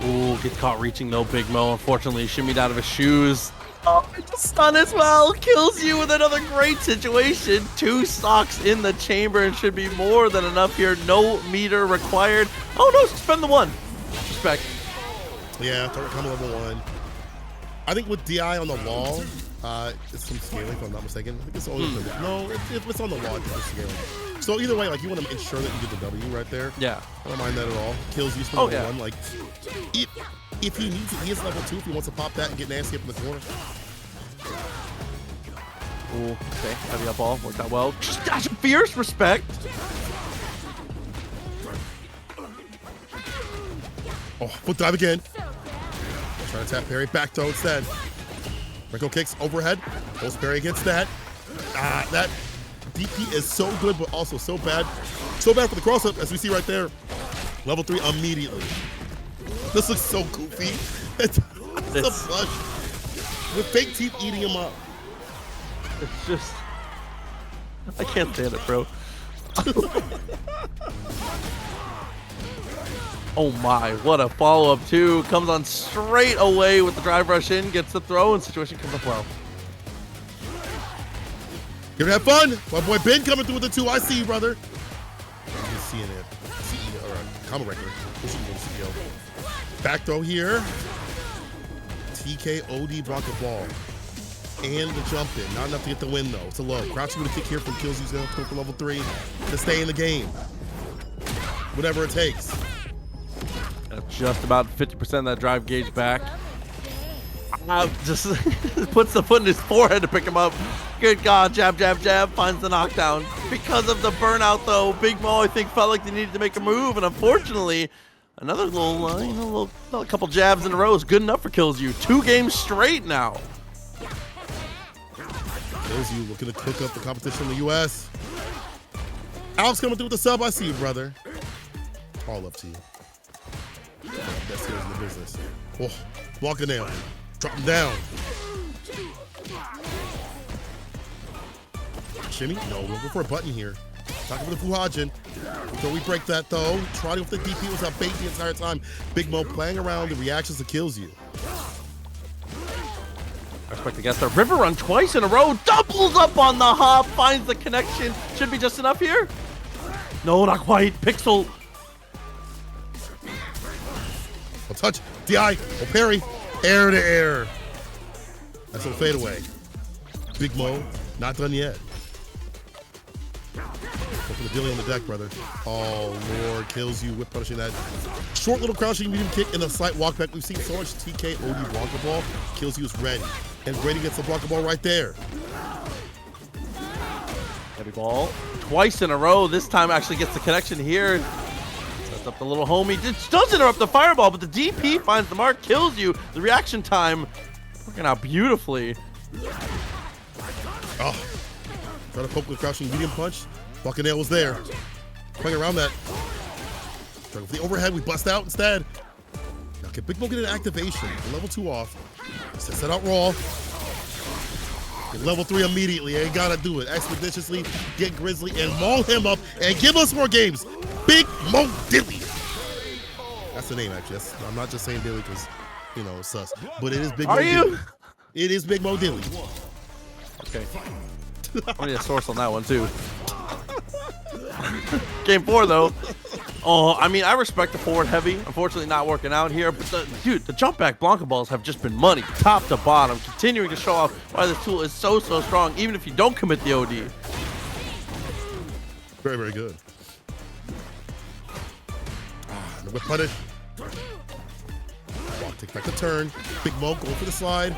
Ooh, gets caught reaching though, Big Mo. Unfortunately, shimmied out of his shoes. Oh, it's a stun as well. Kilzyou with another great situation. 2 stocks in the chamber and should be more than enough here. No meter required. Oh no, suspend the 1. Respect. Yeah, third combo level 1. I think with DI on the wall, it's some scaling if I'm not mistaken. I think it's only no, it's on the wall. It's scaling. So either way, like you want to ensure that you get the W right there. Yeah. I don't mind that at all. Kilzyou's from level 1. Like if he needs it, he is level 2 if he wants to pop that and get nasty up in the corner. Ooh, okay. Heavy up ball. Worked out well. Dash of fierce respect. Oh, foot dive again. Trying to tap parry. Back throw instead. Rico kicks overhead. Post parry against that. That DP is so good, but also so bad. So bad for the cross up, as we see right there. Level 3 immediately. This looks so goofy. It's a flush with fake teeth eating him up. It's just, I can't stand it, bro. Oh my, what a follow-up too. Comes on straight away with the drive rush in, gets the throw, and situation comes up well. Here to have fun. My boy Ben coming through with the 2. I see you, brother. I'm just seeing it. CEO, or comment record. CEO. Back throw here. TK OD Blanka ball. And the jump in. Not enough to get the win though. It's a low. Crouching with a kick here from Kilzyou's going to go for level 3 to stay in the game. Whatever it takes. Just about 50% of that drive gauge back. Just puts the foot in his forehead to pick him up. Good God, jab, jab, jab, finds the knockdown. Because of the burnout though, Big Mo I think felt like they needed to make a move, and unfortunately, another little, another couple jabs in a row is good enough for Kilzyou. 2 games straight now. Kilzyou looking to cook up the competition in the US. Alex coming through with the sub. I see you, brother. All up to you. Best heroes in the business. Oh, walking down. Drop him down. Shimmy? No, we're looking for a button here. Talking for the Fuhajin. Until we break that though. Trotting with the DP was out bait the entire time. Big Mo playing around the reactions to Kilzyou. Respect against the river run twice in a row. Doubles up on the hop. Finds the connection. Should be just enough here. No, not quite. Pixel. I'll touch. DI. Oh, parry. Air to air. That's a fade away. Big Mo. Not done yet. Go for the dilly on the deck, brother. Oh, Lord. Kilzyou whip punishing that. Short little crouching medium kick and a slight walk back. We've seen so much TK OD Blanka ball. Kilzyou is ready. And Brady gets the Blanka ball right there. Heavy ball. Twice in a row. This time actually gets the connection here. Sets up the little homie. It does interrupt the fireball, but the DP finds the mark. Kilzyou. The reaction time working out beautifully. Oh. Trying to poke with crouching medium punch. Buccaneer was there. Playing around that. With the overhead, we bust out instead. Now can Big Mo get an activation? Level 2 off. Sets that out raw. Get level 3 immediately. Ain't gotta do it. Expeditiously get Grizzly and maul him up and give us more games. Big Mo Dilly. That's the name, actually. I'm not just saying Dilly because, you know, it's sus. But it is Big Mo Dilly. Are you? It is Big Mo Dilly. Okay. I need a source on that one, too. Game 4, though. Oh, I mean, I respect the forward heavy. Unfortunately, not working out here. But, the jump back Blanka balls have just been money, top to bottom. Continuing to show off why this tool is so strong, even if you don't commit the OD. Very, very good. The whip punish. Block, take back the turn. Big Mo going for the slide.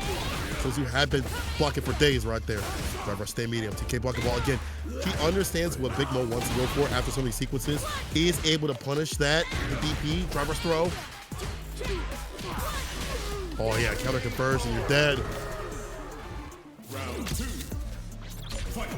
Kilzyou had been blocking for days right there. Driver stay medium. TK block the ball again. He understands what Big Mo wants to go for after so many sequences. He is able to punish that. The DP, driver's throw. Oh yeah, counter conversion, you're dead. Round 2. Fight.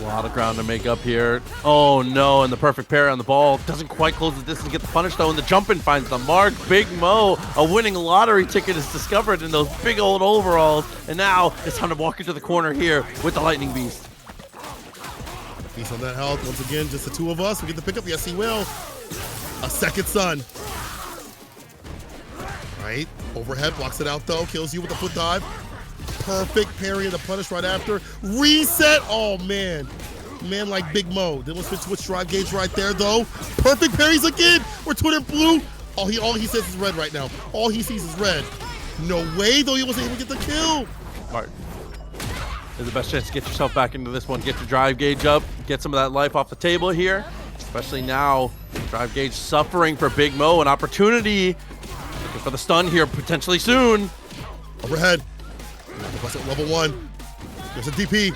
A lot of ground to make up here. Oh no, and the perfect parry on the ball. Doesn't quite close the distance, get the punish though, and the jump in finds the mark. Big Mo, a winning lottery ticket is discovered in those big old overalls. And now it's time to walk into the corner here with the Lightning Beast. He's on that health. Once again, just the two of us. We get the pickup. Yes, he will. A second sun. Right. Overhead, blocks it out though. Kilzyou with the foot dive. Perfect parry and the punish right after. Reset. Oh man. Man like Big Mo. Then let's switch drive gauge right there though. Perfect parries again. We're Twitter blue. All he says is red right now. All he sees is red. No way though he wasn't able to get the kill. Smart. There's the best chance to get yourself back into this one. Get your drive gauge up. Get some of that life off the table here. Especially now. Drive gauge suffering for Big Mo. An opportunity. Looking for the stun here potentially soon. Overhead. Level 1. There's a DP.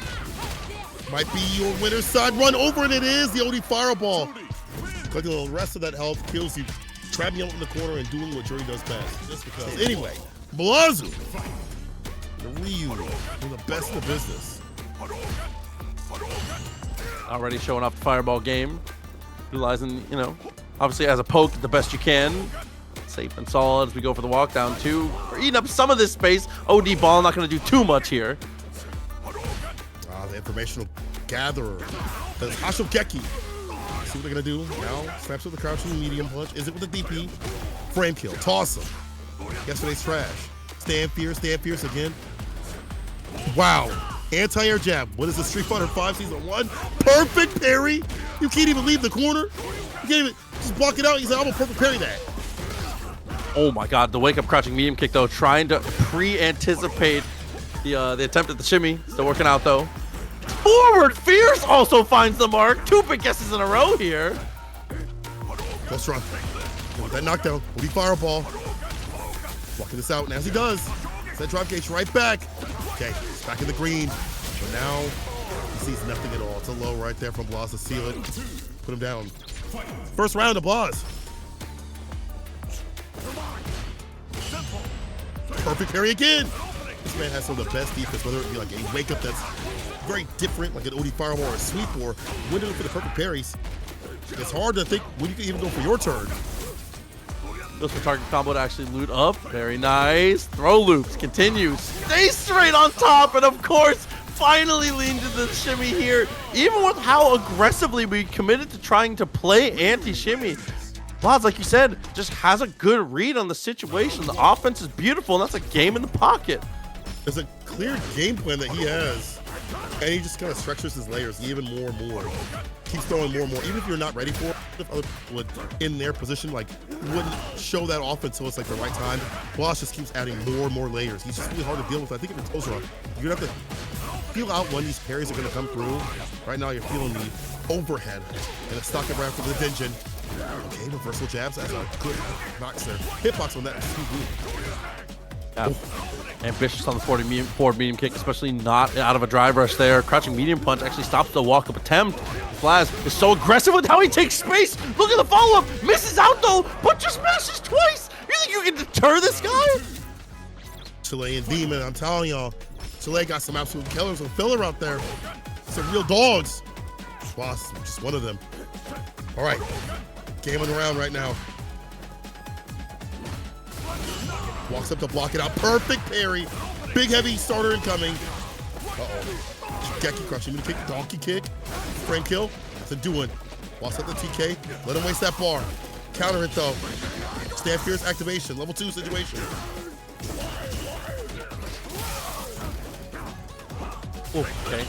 Might be your winner's side run over, and it is the OD fireball. Collecting the rest of that health, Kilzyou trapping him in the corner and doing what Juri does best. Just because. Anyway, Blaz, the Ryu, one of the best in the business. Already showing off the fireball game. Utilizing, you know, obviously as a poke the best you can. Safe and solid as we go for the walk down too. We're eating up some of this space. OD ball not going to do too much here. The informational gatherer. That's Hashokeki. See what they're going to do now. Snaps with the crouching medium punch. Is it with the DP? Frame kill. Toss him. Yesterday's trash. Stand fierce again. Wow. Anti-air jab. What is this, Street Fighter 5 Season 1? Perfect parry. You can't even leave the corner. You can't even just block it out. He's like, I'm going to perfect parry that. Oh my god, the wake up crouching medium kick though, trying to pre-anticipate the attempt at the shimmy. Still working out though. Forward Fierce also finds the mark. 2 big guesses in a row here. Closdra. With that knockdown, will be fireball. Walking this out, and as he does, that drop gauge right back. Okay, he's back in the green. But now he sees nothing at all. It's a low right there from Blaz to seal it. Put him down. First round of Blaz. Perfect parry again. This man has some of the best defense, whether it be like a wake up that's very different, like an OD fireball or a sweep, or when to look for the perfect parries. It's hard to think when you can even go for your turn. Goes for target combo to actually loot up. Very nice. Throw loops. Continues. Stay straight on top. And of course, finally leans into the shimmy here. Even with how aggressively we committed to trying to play anti-shimmy. Blaz, like you said, just has a good read on the situation. The offense is beautiful, and that's a game in the pocket. There's a clear game plan that he has, and he just kind of stretches his layers even more and more. Keeps throwing more and more. Even if you're not ready for it, if other people would, in their position, like, wouldn't show that off until it's like the right time. Blaz just keeps adding more and more layers. He's just really hard to deal with. I think if it's Closdra, you're gonna have to feel out when these parries are gonna come through. Right now, you're feeling the overhead and a stock it right for the Denjin. Okay, reversal jabs. That's a good box there. Hitbox on that. Yeah. Ambitious on the forward medium kick, especially not out of a drive rush there. Crouching medium punch actually stops the walk-up attempt. Blaz is so aggressive with how he takes space. Look at the follow-up. Misses out though, but just smashes twice. You think you can deter this guy? Chilean demon, I'm telling y'all. Chile got some absolute killers and filler out there. Some real dogs. Blaz, just one of them. All right. Game on the round right now. Walks up to block it out. Perfect parry. Big heavy starter incoming. Uh-oh. Teque crushing. Kick, donkey kick. Frame kill. That's a doing. Walks up the TK. Let him waste that bar. Counter it though. Stand fierce activation. Level 2 situation. Ooh, okay.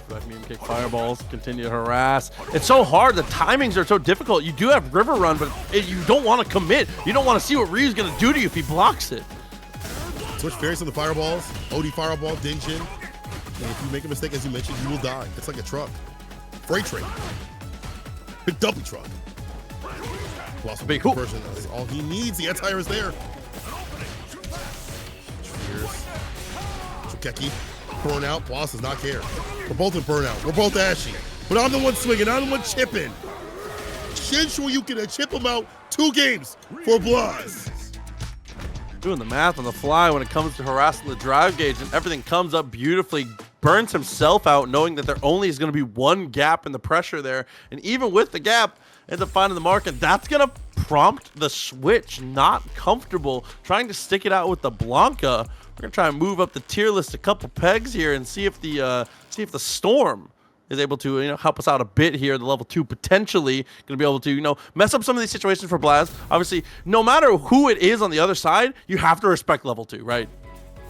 Back medium kick fireballs, continue to harass. It's so hard. The timings are so difficult. You do have River Run, but you don't want to commit. You don't want to see what Ryu's going to do to you if he blocks it. Switch various on the fireballs. OD fireball, Denjin. And if you make a mistake, as you mentioned, you will die. It's like a truck. Freight train. Big dumpy truck. Lost a big conversion. That's all he needs. The anti-air is there. Cheers. Teque. Burnout. Blaz does not care. We're both in burnout. We're both ashy. But I'm the one swinging. I'm the one chipping. Shin Shoryuken and chip him out. 2 games for Blaz. Doing the math on the fly when it comes to harassing the drive gauge, and everything comes up beautifully. Burns himself out, knowing that there only is going to be 1 gap in the pressure there. And even with the gap, ends up finding the mark, and that's going to prompt the switch. Not comfortable trying to stick it out with the Blanka. We're going to try and move up the tier list a couple pegs here and see if the Storm is able to, help us out a bit here. The level 2 potentially going to be able to, mess up some of these situations for Blaz. Obviously, no matter who it is on the other side, you have to respect level 2, right?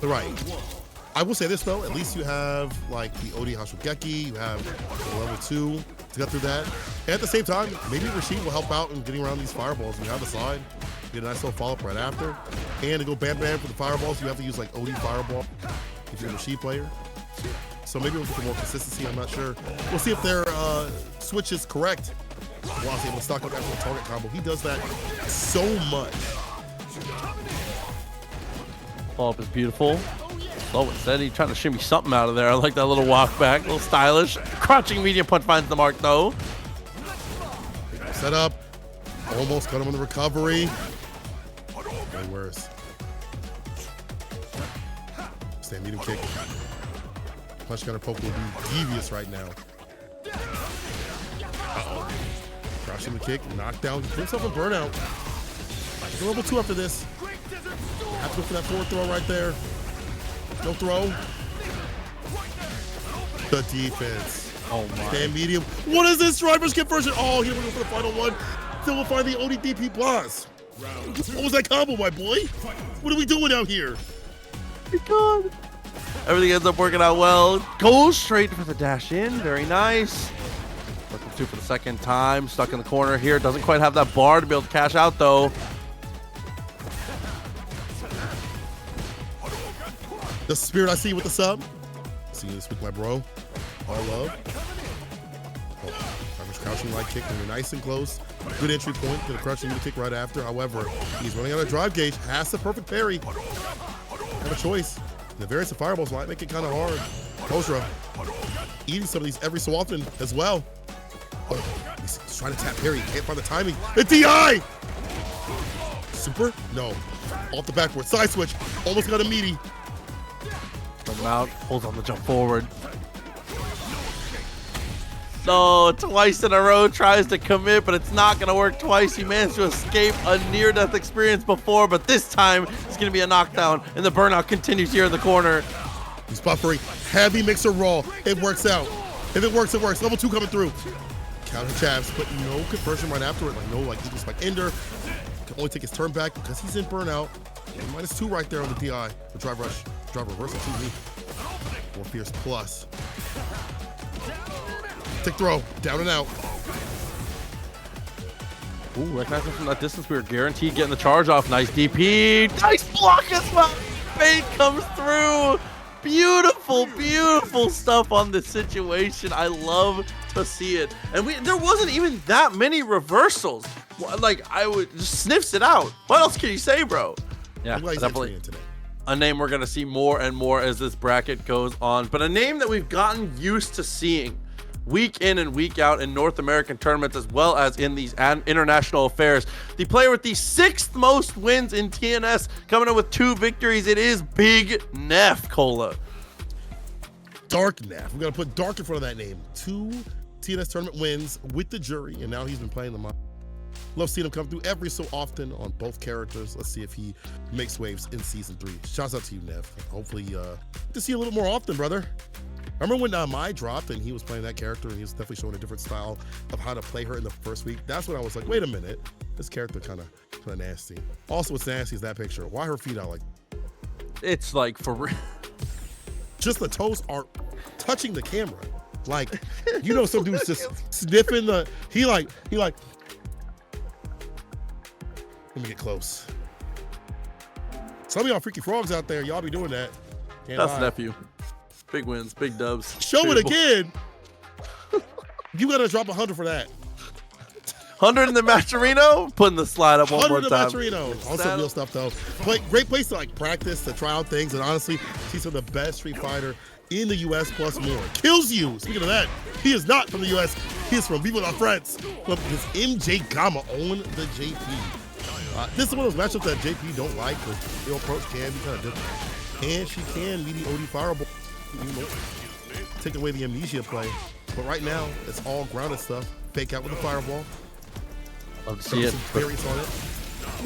Right. I will say this though, at least you have like the OD Hashugeki, you have the level 2 to get through that. And at the same time, maybe Rashid will help out in getting around these fireballs. You have the slide, get a nice little follow-up right after. And to go bam bam for the fireballs, you have to use like OD fireball if you're a Rashid player. So maybe we'll get some more consistency, I'm not sure. We'll see if their switch is correct. Blaz able to stock up after the target combo. He does that so much. Follow-up is beautiful. Slow and steady, trying to shimmy something out of there. I like that little walk back, a little stylish. Crouching medium punch finds the mark though. Set up. Almost got him on the recovery. Way worse. Stand medium kick. Punch counter poke will be devious right now. Uh-oh. Crouching the kick, knockdown, put himself in burnout. He's level 2 after this. Have to go for that forward throw right there. No throw. The defense. Oh my. Stand medium. What is this driver's conversion? Oh, here we go for the final one. Still will find the ODDP Blaz. What was that combo, my boy? What are we doing out here? Oh my God. Everything ends up working out well. Goes straight for the dash in. Very nice. Looking 2 for the second time. Stuck in the corner here. Doesn't quite have that bar to be able to cash out though. The spirit I see with the sub. See you this week, my bro. All love. Oh, crouching light kick, and we're nice and close. Good entry point. Gonna crouching the kick right after. However, he's running out of drive gauge. Has the perfect parry. Have a choice. The variance of fireballs might make it kind of hard. Closdra eating some of these every so often as well. Oh, he's trying to tap parry. Can't find the timing. The DI! Super? No. Off the backward. Side switch. Almost got a meaty. Come out. Holds on the jump forward. No, twice in a row tries to commit, but it's not going to work twice. He managed to escape a near-death experience before, but this time it's going to be a knockdown, and the burnout continues here in the corner. He's buffering. Heavy mixer roll. It works out. If it works, it works. Level 2 coming through. Counter jabs, but no conversion right after it. Like no, like he just like Ender. Can only take his turn back because he's in burnout. And -2 right there on the DI. The drive rush. Drive reversal 2 More fierce plus. Tick throw, down and out. Ooh, recognizing from that distance, we were guaranteed getting the charge off. Nice DP, nice block as well. Fade comes through. Beautiful, beautiful stuff on this situation. I love to see it. And there wasn't even that many reversals. Like, I would just sniffs it out. What else can you say, bro? Yeah, definitely a name we're gonna see more and more as this bracket goes on, but a name that we've gotten used to seeing week in and week out in North American tournaments as well as in these international affairs. The player with the 6th most wins in TNS, coming in with 2 victories. It is Big Neff, Cola. Dark Neff. We're gonna put Dark in front of that name. 2 TNS tournament wins with the Juri, and now he's been playing them up. Love seeing him come through every so often on both characters. Let's see if he makes waves in season 3. Shouts out to you, Neff. Hopefully, to see a little more often, brother. Remember when Mai dropped and he was playing that character and he was definitely showing a different style of how to play her in the first week? That's when I was like, wait a minute, this character kind of nasty. Also, what's nasty is that picture. Why her feet out like? It's like for real. Just the toes are touching the camera. Like, you know, some dude's just sniffing the. He like. Let me get close. Some of y'all freaky frogs out there, y'all be doing that. Can't That's lie. Nephew. Big wins, big dubs. Show it again. You gotta drop 100 for that. 100 in the Matcherino, putting the slide up one more time. 100 in the Matcherino. Also real stuff though. Great place to like practice, to try out things, and honestly, see some of the best Street Fighter in the US plus more. Kilzyou, speaking of that, he is not from the US. He is from Be With Our Friends. Look, this MJ Gama on the JP. This is one of those matchups that JP don't like because the approach can be kind of different. And she can lead the OD Fireball, take away the amnesia play. But right now, it's all grounded stuff. Fake out with the Fireball. Love to see it. Variance on it.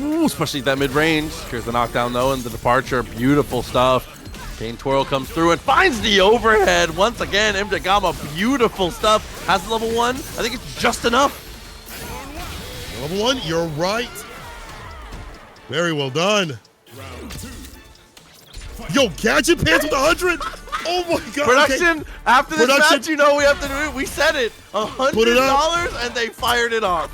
Ooh, especially that mid-range. Here's the knockdown though, and the departure. Beautiful stuff. Kane Twirl comes through and finds the overhead. Once again, MJ Gama, beautiful stuff. Has the level 1. I think it's just enough. Level 1, you're right. Very well done. Yo, Gadget Pants with 100. Oh my God. Production, okay. after this match, you know we have to do it. We said it. $100 and they fired it off.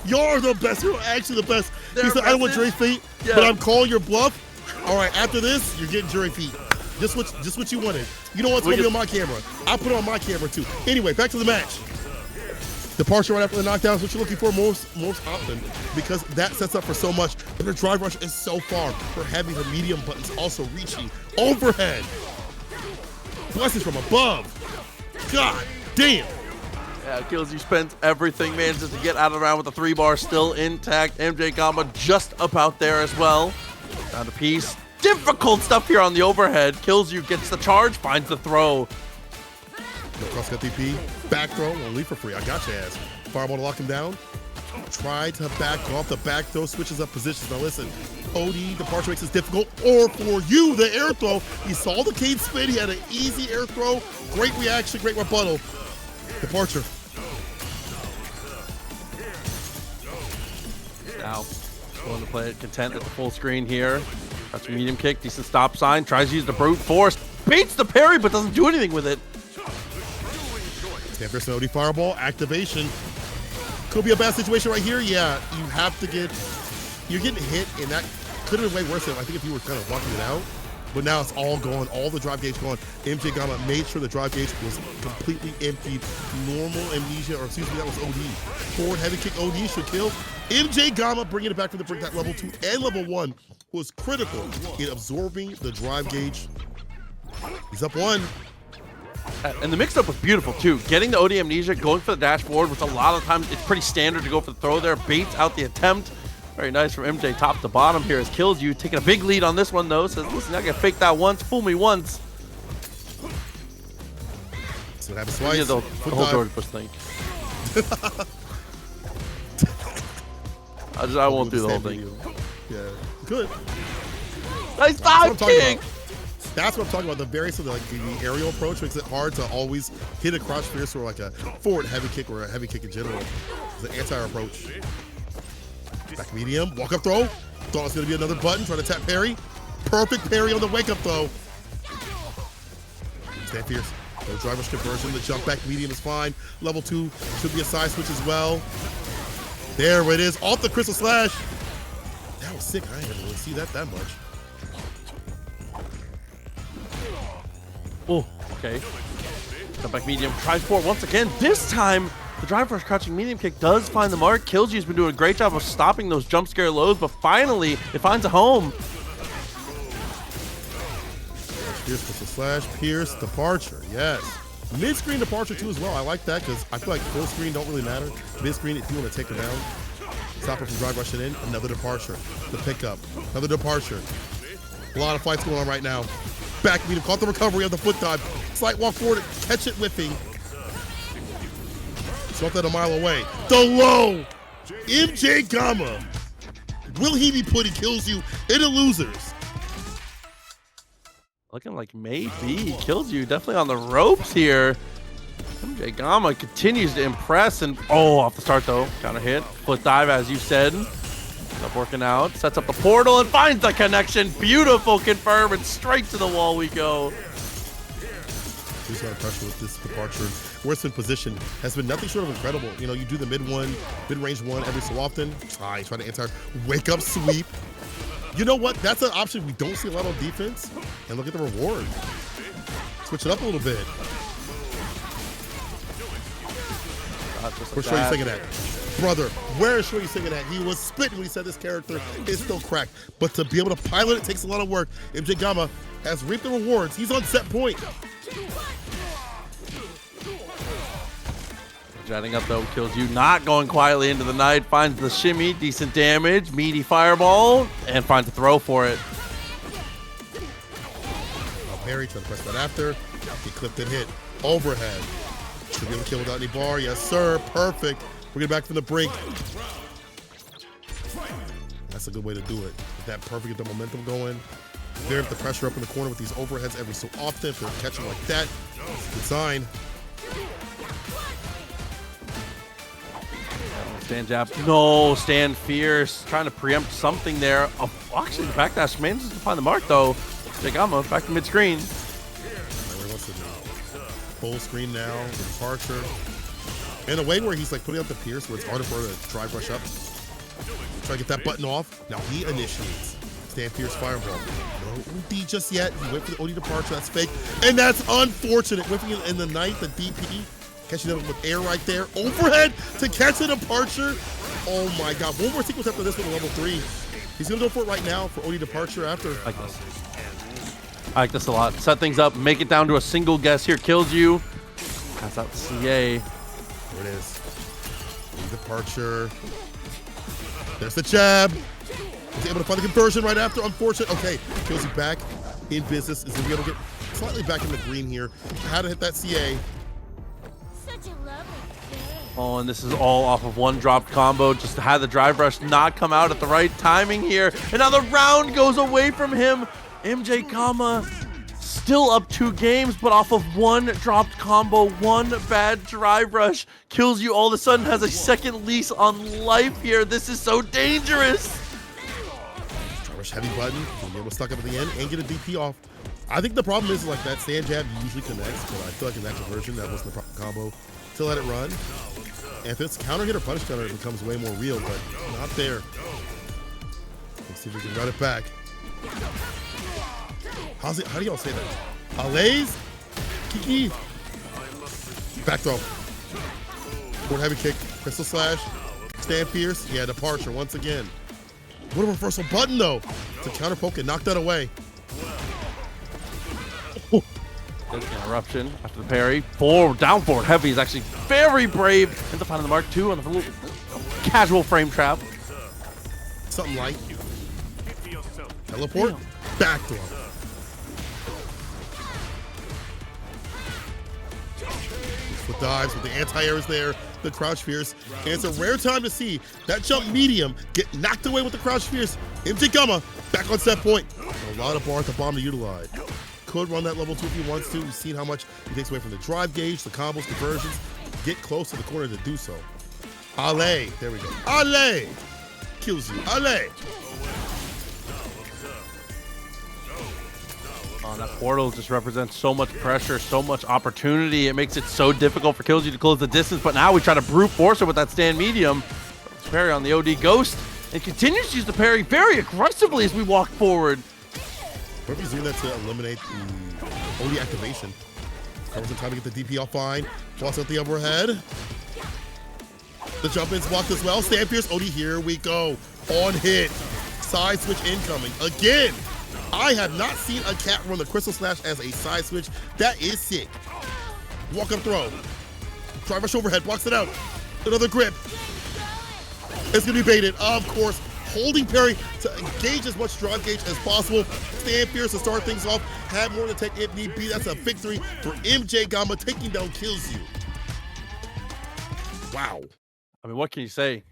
Y'all are the best. You're actually the best. He said, I don't want Jury feet, but I'm calling your bluff. All right, after this, you're getting Jury feet. Just what you wanted. You know what's going to be on my camera. I'll put it on my camera too. Anyway, back to the match. Departure right after the knockdown is what you're looking for most often because that sets up for so much. But her drive rush is so far. Her heavy, her medium buttons also reaching overhead. Blessings from above. God damn. Yeah, Kilzyou spends everything, manages to get out of the round with the 3-bar still intact. MJ Gama just about there as well. Down to piece. Difficult stuff here on the overhead. Kilzyou gets the charge, finds the throw. Cross got DP. Back throw. Won't leave for free. I got your ass. Fireball to lock him down. Try to back off the back throw. Switches up positions. Now listen. OD, departure makes this difficult. Or for you, the air throw. He saw the Cade spin. He had an easy air throw. Great reaction. Great rebuttal. Departure. Now, going to play it content at the full screen here. That's a medium kick. Decent stop sign. Tries to use the brute force. Beats the parry, but doesn't do anything with it. Stand first OD Fireball. Activation. Could be a bad situation right here. Yeah, you have to get... You're getting hit, and that could have been way worse than I think if you were kind of walking it out. But now it's all gone. All the drive gauge gone. MJ Gama made sure the drive gauge was completely emptied. Normal amnesia, or excuse me, that was OD. Forward heavy kick OD should kill. MJ Gama bringing it back from the brink. That level 2 and level 1 was critical in absorbing the drive gauge. He's up 1. And the mix-up was beautiful, too. Getting the OD amnesia, going for the dash forward, which a lot of times it's pretty standard to go for the throw there. Baits out the attempt. Very nice from MJ top to bottom here as Kilzyou taking a big lead on this one, though. Says, listen, I can fake that once, fool me once. So that happens twice. Yeah, the whole George Bush thing. I won't do the whole thing. Yeah, good. Nice dive kick! That's what I'm talking about. The variance of the aerial approach makes it hard to always hit a crotch pierce or like a forward heavy kick or a heavy kick in general. It's an anti approach. Back medium, walk up throw. Thought it was gonna be another button, trying to tap parry. Perfect parry on the wake up throw. Stand fierce. No driver conversion. The jump back medium is fine. Level 2 should be a side switch as well. There it is, off the crystal slash. That was sick. I didn't really see that much. Oh, okay. Jump back medium, tries forward once again. This time, the drive rush crouching medium kick does find the mark. Kilzyou's been doing a great job of stopping those jump scare lows, but finally, it finds a home. Pierce crystal slash, Pierce departure, yes. Mid-screen departure too as well. I like that because I feel like full screen don't really matter. Mid-screen, if you want to take her down, stop her from drive rushing in, another departure. The pickup, another departure. A lot of fights going on right now. Back medium, caught the recovery of the foot dive. Slight walk forward, catch it whiffing. Swept that a mile away. The low, MJ Gama. Will he be putting Kilzyou in the losers? Looking like maybe Kilzyou definitely on the ropes here. MJ Gama continues to impress and off the start though, kind of hit. Foot dive as you said. Up working out, sets up the portal and finds the connection. Beautiful confirm and straight to the wall we go. He's got pressure with this departure. Where it's in position has been nothing short of incredible. You know, you do the mid-range one every so often. He's trying to enter wake up sweep. You know what? That's an option we don't see a lot on defense. And look at the reward. Switch it up a little bit. Where's Shorty singing at? Brother, where is Shorty singing at? He was spitting when he said this character is still cracked. But to be able to pilot it takes a lot of work. MJ Gama has reaped the rewards. He's on set point. Jetting up though, Kilzyou not going quietly into the night, finds the shimmy, decent damage, meaty fireball, and finds a throw for it. Parry trying to press that after. He clipped and hit. Overhead. Should be able to kill without any bar. Yes, sir. Perfect. We're getting back from the brink. That's a good way to do it. That perfect, get the momentum going. There, the pressure up in the corner with these overheads every so often. If they're catching like that, it's a good sign. Stand jab. No, stand fierce. Trying to preempt something there. Oh, actually, the backdash manages to find the mark though. Jagama back to mid-screen. Full screen now, departure. In a way where he's like putting up the pierce where it's harder for her to drive rush up. Try to get that button off. Now he initiates. Stand fierce fireball. No OD just yet. He went for the OD departure. That's fake. And that's unfortunate. Whipping it in the ninth, the DP. Catching it with air right there. Overhead to catch the departure. Oh my God. One more sequence after this with a level 3. He's going to go for it right now for OD departure after. I like this a lot. Set things up, make it down to a single guess here. Kilzyou. Pass out CA. There it is. OD departure. There's the jab. He's able to find the conversion right after. Unfortunate. Okay. Kilzyou back in business. Is going to be able to get slightly back in the green here. How to hit that CA. Oh, and this is all off of one dropped combo. Just had the drive rush not come out at the right timing here. And now the round goes away from him. MJ Gama still up 2 games, but off of one dropped combo, one bad drive rush. Kilzyou all of a sudden has a second lease on life here. This is so dangerous. Drive rush heavy button. He'll be able to stuck up at the end and get a DP off. I think the problem is like that stand jab usually connects, but I feel like in that conversion, that wasn't the proper combo to let it run. And if it's counter hit or punish counter, it becomes way more real, but not there. Let's see if we can run it back. How do y'all say that? Alays? Kiki? Back throw. Forward heavy kick. Crystal slash. Stand fierce. Yeah, departure once again. What a reversal button though. To counter poke and knock that away. Interruption after the parry. Down forward heavy is actually very brave. Ends up finding the mark 2 on the little casual frame trap. Something like teleport. Back throw. With dives, with the anti-air is there, the crouch fierce, and it's a rare time to see that jump medium get knocked away with the crouch fierce. MJ Gama back on set point. A lot of bar at the bomb to utilize. Could run that level 2 if he wants to. We've seen how much he takes away from the drive gauge, the combos, conversions. Get close to the corner to do so. Ale, there we go. Ale, Kilzyou. Ale. That portal just represents so much pressure, so much opportunity. It makes it so difficult for Kilzyou to close the distance, but now we try to brute force her with that stand medium. Parry on the OD Ghost, and continues to use the parry very aggressively as we walk forward. Perfect's doing that to eliminate the OD activation. Covers in time to get the DP off fine. Toss out the overhead. The jump in's blocked as well. Stand fierce OD, here we go. On hit. Side switch incoming. Again. I have not seen a cat run the Crystal Slash as a side switch. That is sick. Walk up throw. Drive rush overhead, blocks it out. Another grip. It's gonna be baited, of course. Holding parry to engage as much drive gauge as possible. Stand fierce to start things off. Had more to take if need be. That's a victory for MJ Gama taking down Kilzyou. Wow. I mean, what can you say?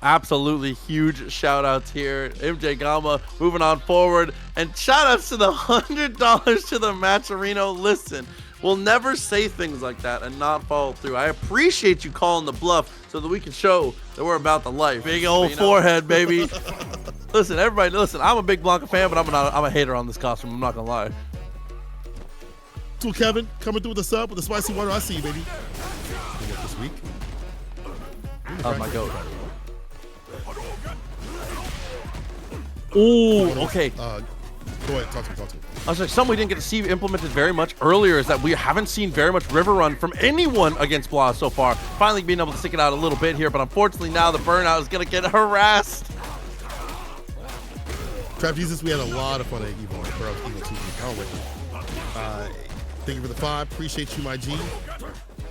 Absolutely huge shout outs here. MJ Gama moving on forward, and shout outs to the $100 to the Matcherino. Listen, we'll never say things like that and not follow through. I appreciate you calling the bluff so that we can show that we're about the life. Big old forehead, baby. Listen, everybody, listen, I'm a big Blanka fan, but I'm a hater on this costume. I'm not gonna lie. So Kevin coming through with the sub with the spicy water. I see you, baby. Good work this week. Oh my God. Oh, okay. Go ahead, talk to me. I was like, something we didn't get to see implemented very much earlier is that we haven't seen very much river run from anyone against Blaz so far. Finally being able to stick it out a little bit here, but unfortunately now the burnout is gonna get harassed. Trap Jesus, we had a lot of fun at Evo. Or Evo 2. Can't wait. Thank you for the 5. Appreciate you, my G.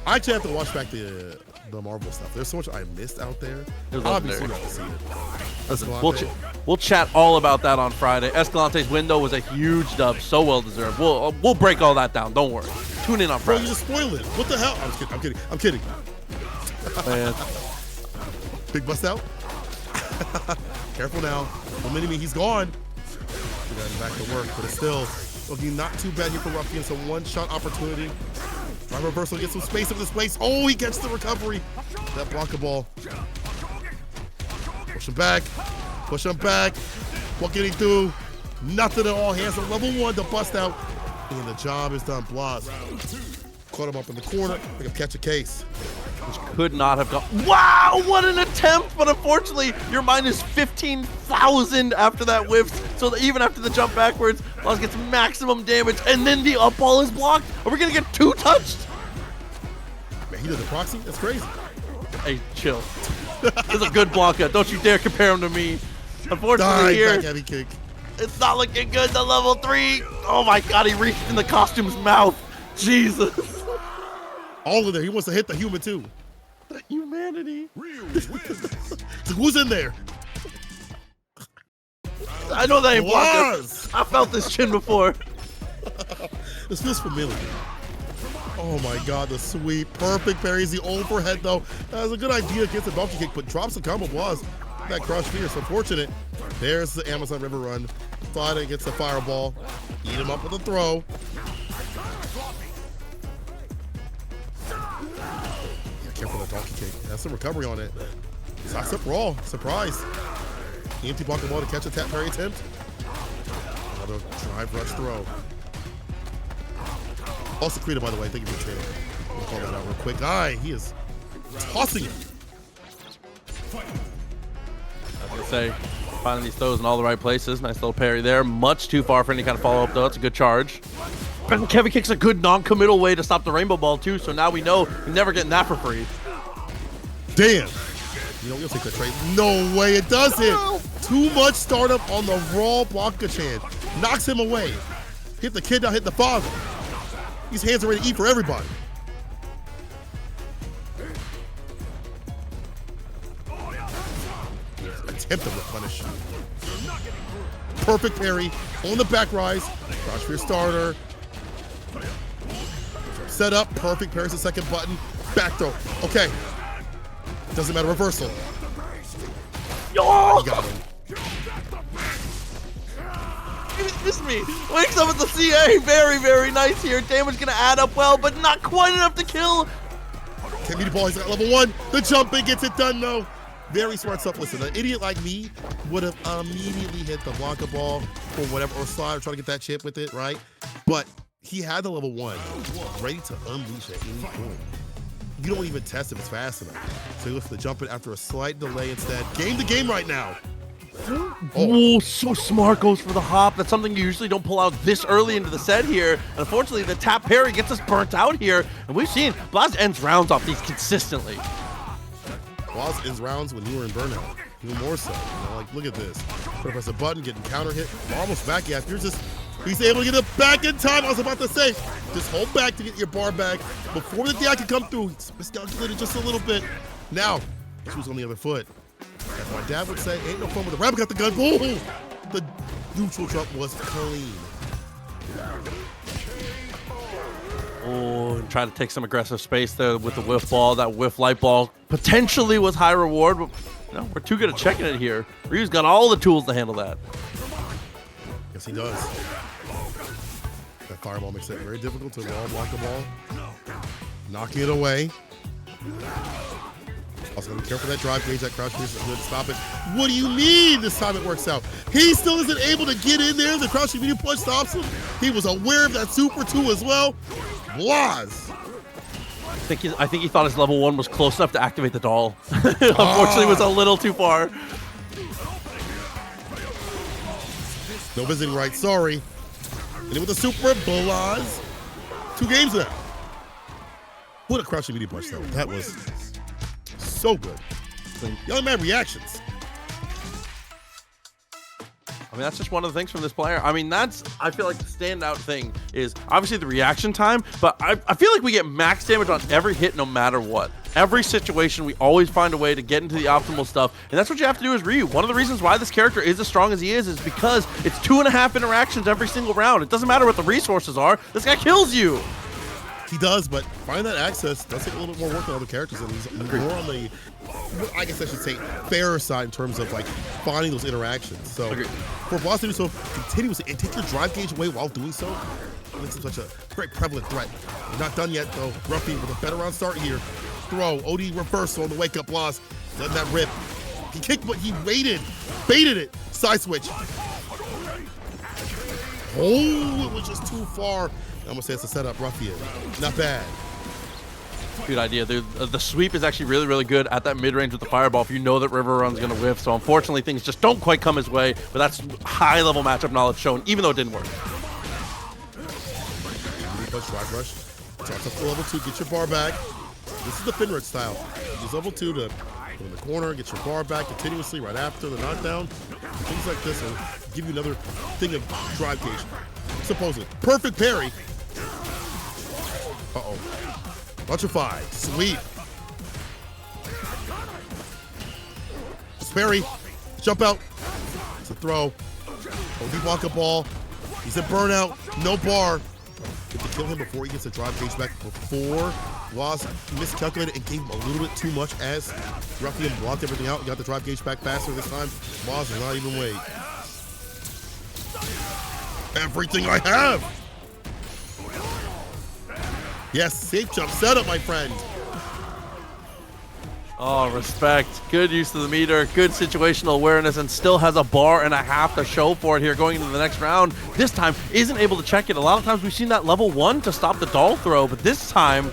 I actually have to watch back the Marvel stuff. There's so much I missed out there. Obviously, got to see it. Listen, we'll chat all about that on Friday. Escalante's window was a huge dub, so well deserved. We'll break all that down. Don't worry. Tune in on Bro, Friday. you just spoiled it. What the hell? I'm kidding. Man. Big bust out. Careful now. One minute, he's gone. We got him back to work, but it's still looking not too bad here for Ruffian. So one-shot opportunity. Drive reversal, get some space over this place. Oh, he gets the recovery. That Blanka ball. Push him back. Push him back. What can he do? Nothing at all. Hands on level 1 to bust out. And the job is done. Blaz caught him up in the corner. They can catch a case. Which could not have gone. Wow, what an attempt! But unfortunately, you're minus 15,000 after that whiff. So that even after the jump backwards, Blaz gets maximum damage, and then the up ball is blocked. Are we gonna get 2 touched? Man, he does a proxy? That's crazy. Hey, chill. This is a good Blanka. Don't you dare compare him to me. Unfortunately, here, back heavy kick. it's not looking good. The level 3. Oh my God, he reached in the costume's mouth. Jesus. All in there. He wants to hit the human too. The humanity. So who's in there? I know that ain't Blanka. Blaz! I felt this chin before. This feels familiar. Oh my God, the sweep. Perfect parries the overhead though. That was a good idea against the donkey kick, but drops the combo. Blaz. That crush fierce. Unfortunate. There's the Amazon River run. Fighting against the fireball. Eat him up with a throw. Careful that donkey kick. That's the recovery on it. Socks up raw. Surprise. Empty Blanka ball to catch a tap parry attempt. Another drive rush throw. Also Krita, by the way. Thank you for the training. We'll call that out real quick. He is tossing it. I was gonna say, finding these throws in all the right places. Nice little parry there. Much too far for any kind of follow-up though. It's a good charge. And Kevin kicks a good non-committal way to stop the rainbow ball too, so now we know we're never getting that for free. Damn. You know, we'll take that trade. No way, it does hit. Too much startup on the raw Blanka chan. Knocks him away. Hit the kid, now hit the father. These hands are ready to eat for everybody. Attempt to replenish. Perfect parry on the back rise. Crouch for your starter. Set up, perfect parries the second button. Back throw. Okay. Doesn't matter, reversal. Yo! You got him. You missed me. Wakes up at the CA. Very, very nice here. Damage gonna add up well, but not quite enough to kill. Can't beat the ball, he's at level 1. The jumping gets it done though. Very smart stuff. Listen, an idiot like me would have immediately hit the Blanka ball or whatever, or slide, or try to get that chip with it, right? But he had the level 1 ready to unleash at any point. You don't even test if it's fast enough. So he looks to jump it after a slight delay instead. Game to game right now. Oh, so smart, goes for the hop. That's something you usually don't pull out this early into the set here. Unfortunately, the tap parry gets us burnt out here. And we've seen Blaz ends rounds off these consistently. Blaz ends rounds when you were in burnout. Even more so. You know, like, look at this. Press a button, getting counter hit. Almost back gas. He's able to get it back in time. I was about to say, just hold back to get your bar back before the DI can come through. He's miscalculated just a little bit. Now, shoes on the other foot. As my dad would say, ain't no fun with the rabbit got the gun. Boom! The neutral jump was clean. Oh, and try to take some aggressive space there with the whiff ball. That whiff light ball potentially was high reward, but no, we're too good at checking it here. Ryu's got all the tools to handle that. Yes, he does. That fireball makes it very difficult to wall block the ball. Knocking it away. Also, gotta be careful that drive gauge. That crouch is good to stop it. What do you mean this time it works out? He still isn't able to get in there. The crouch medium punch stops him. He was aware of that super 2 as well. Blaz. I think he thought his level 1 was close enough to activate the doll. Unfortunately, it was a little too far. No visiting right, sorry. And with a super Blaz. 2 games now. What a crouching medium punch though. That was so good. Young man reactions. I mean, that's just one of the things from this player. I mean, I feel like the standout thing is obviously the reaction time, but I feel like we get max damage on every hit no matter what. Every situation, we always find a way to get into the optimal stuff, and that's what you have to do as Ryu. One of the reasons why this character is as strong as he is because it's 2.5 interactions every single round. It doesn't matter what the resources are. This guy kills you. He does, but finding that access does take a little bit more work than other characters, and he's more on the, I guess I should say, fairer side in terms of like finding those interactions. So for Blaz to do so continuously and take your drive gauge away while doing so, makes him such a very prevalent threat. We're not done yet though. Ruffy with a better round start here. Throw, OD reversal on the wake up. Blaz letting that rip. He kicked, but he waited, baited it. Side switch. Oh, it was just too far. I'm gonna say it's a setup. Ruffian, not bad. Good idea, dude. The sweep is actually really, really good at that mid-range with the fireball if you know that River Run's going to whiff. So unfortunately, things just don't quite come his way, but that's high-level matchup knowledge shown, even though it didn't work. Push, drive rush. Talk up to level 2, get your bar back. This is the Finrod style. Use level 2 to put in the corner, get your bar back continuously right after the knockdown. Things like this will give you another thing of drive gauge. Supposedly. Perfect parry. Uh-oh. Electrify. Sweet. Sperry. Jump out. It's a throw. OD Blanka ball. He's in burnout. No bar. Get to kill him before he gets the drive gauge back. Before Blaz miscalculated and gave him a little bit too much as Ruffian blocked everything out and got the drive gauge back faster this time. Blaz does not even wait. Everything I have. Yes, safe jump setup, my friend. Oh, respect. Good use of the meter, good situational awareness, and still has a bar and a half to show for it here going into the next round. This time, isn't able to check it. A lot of times we've seen that level 1 to stop the doll throw, but this time,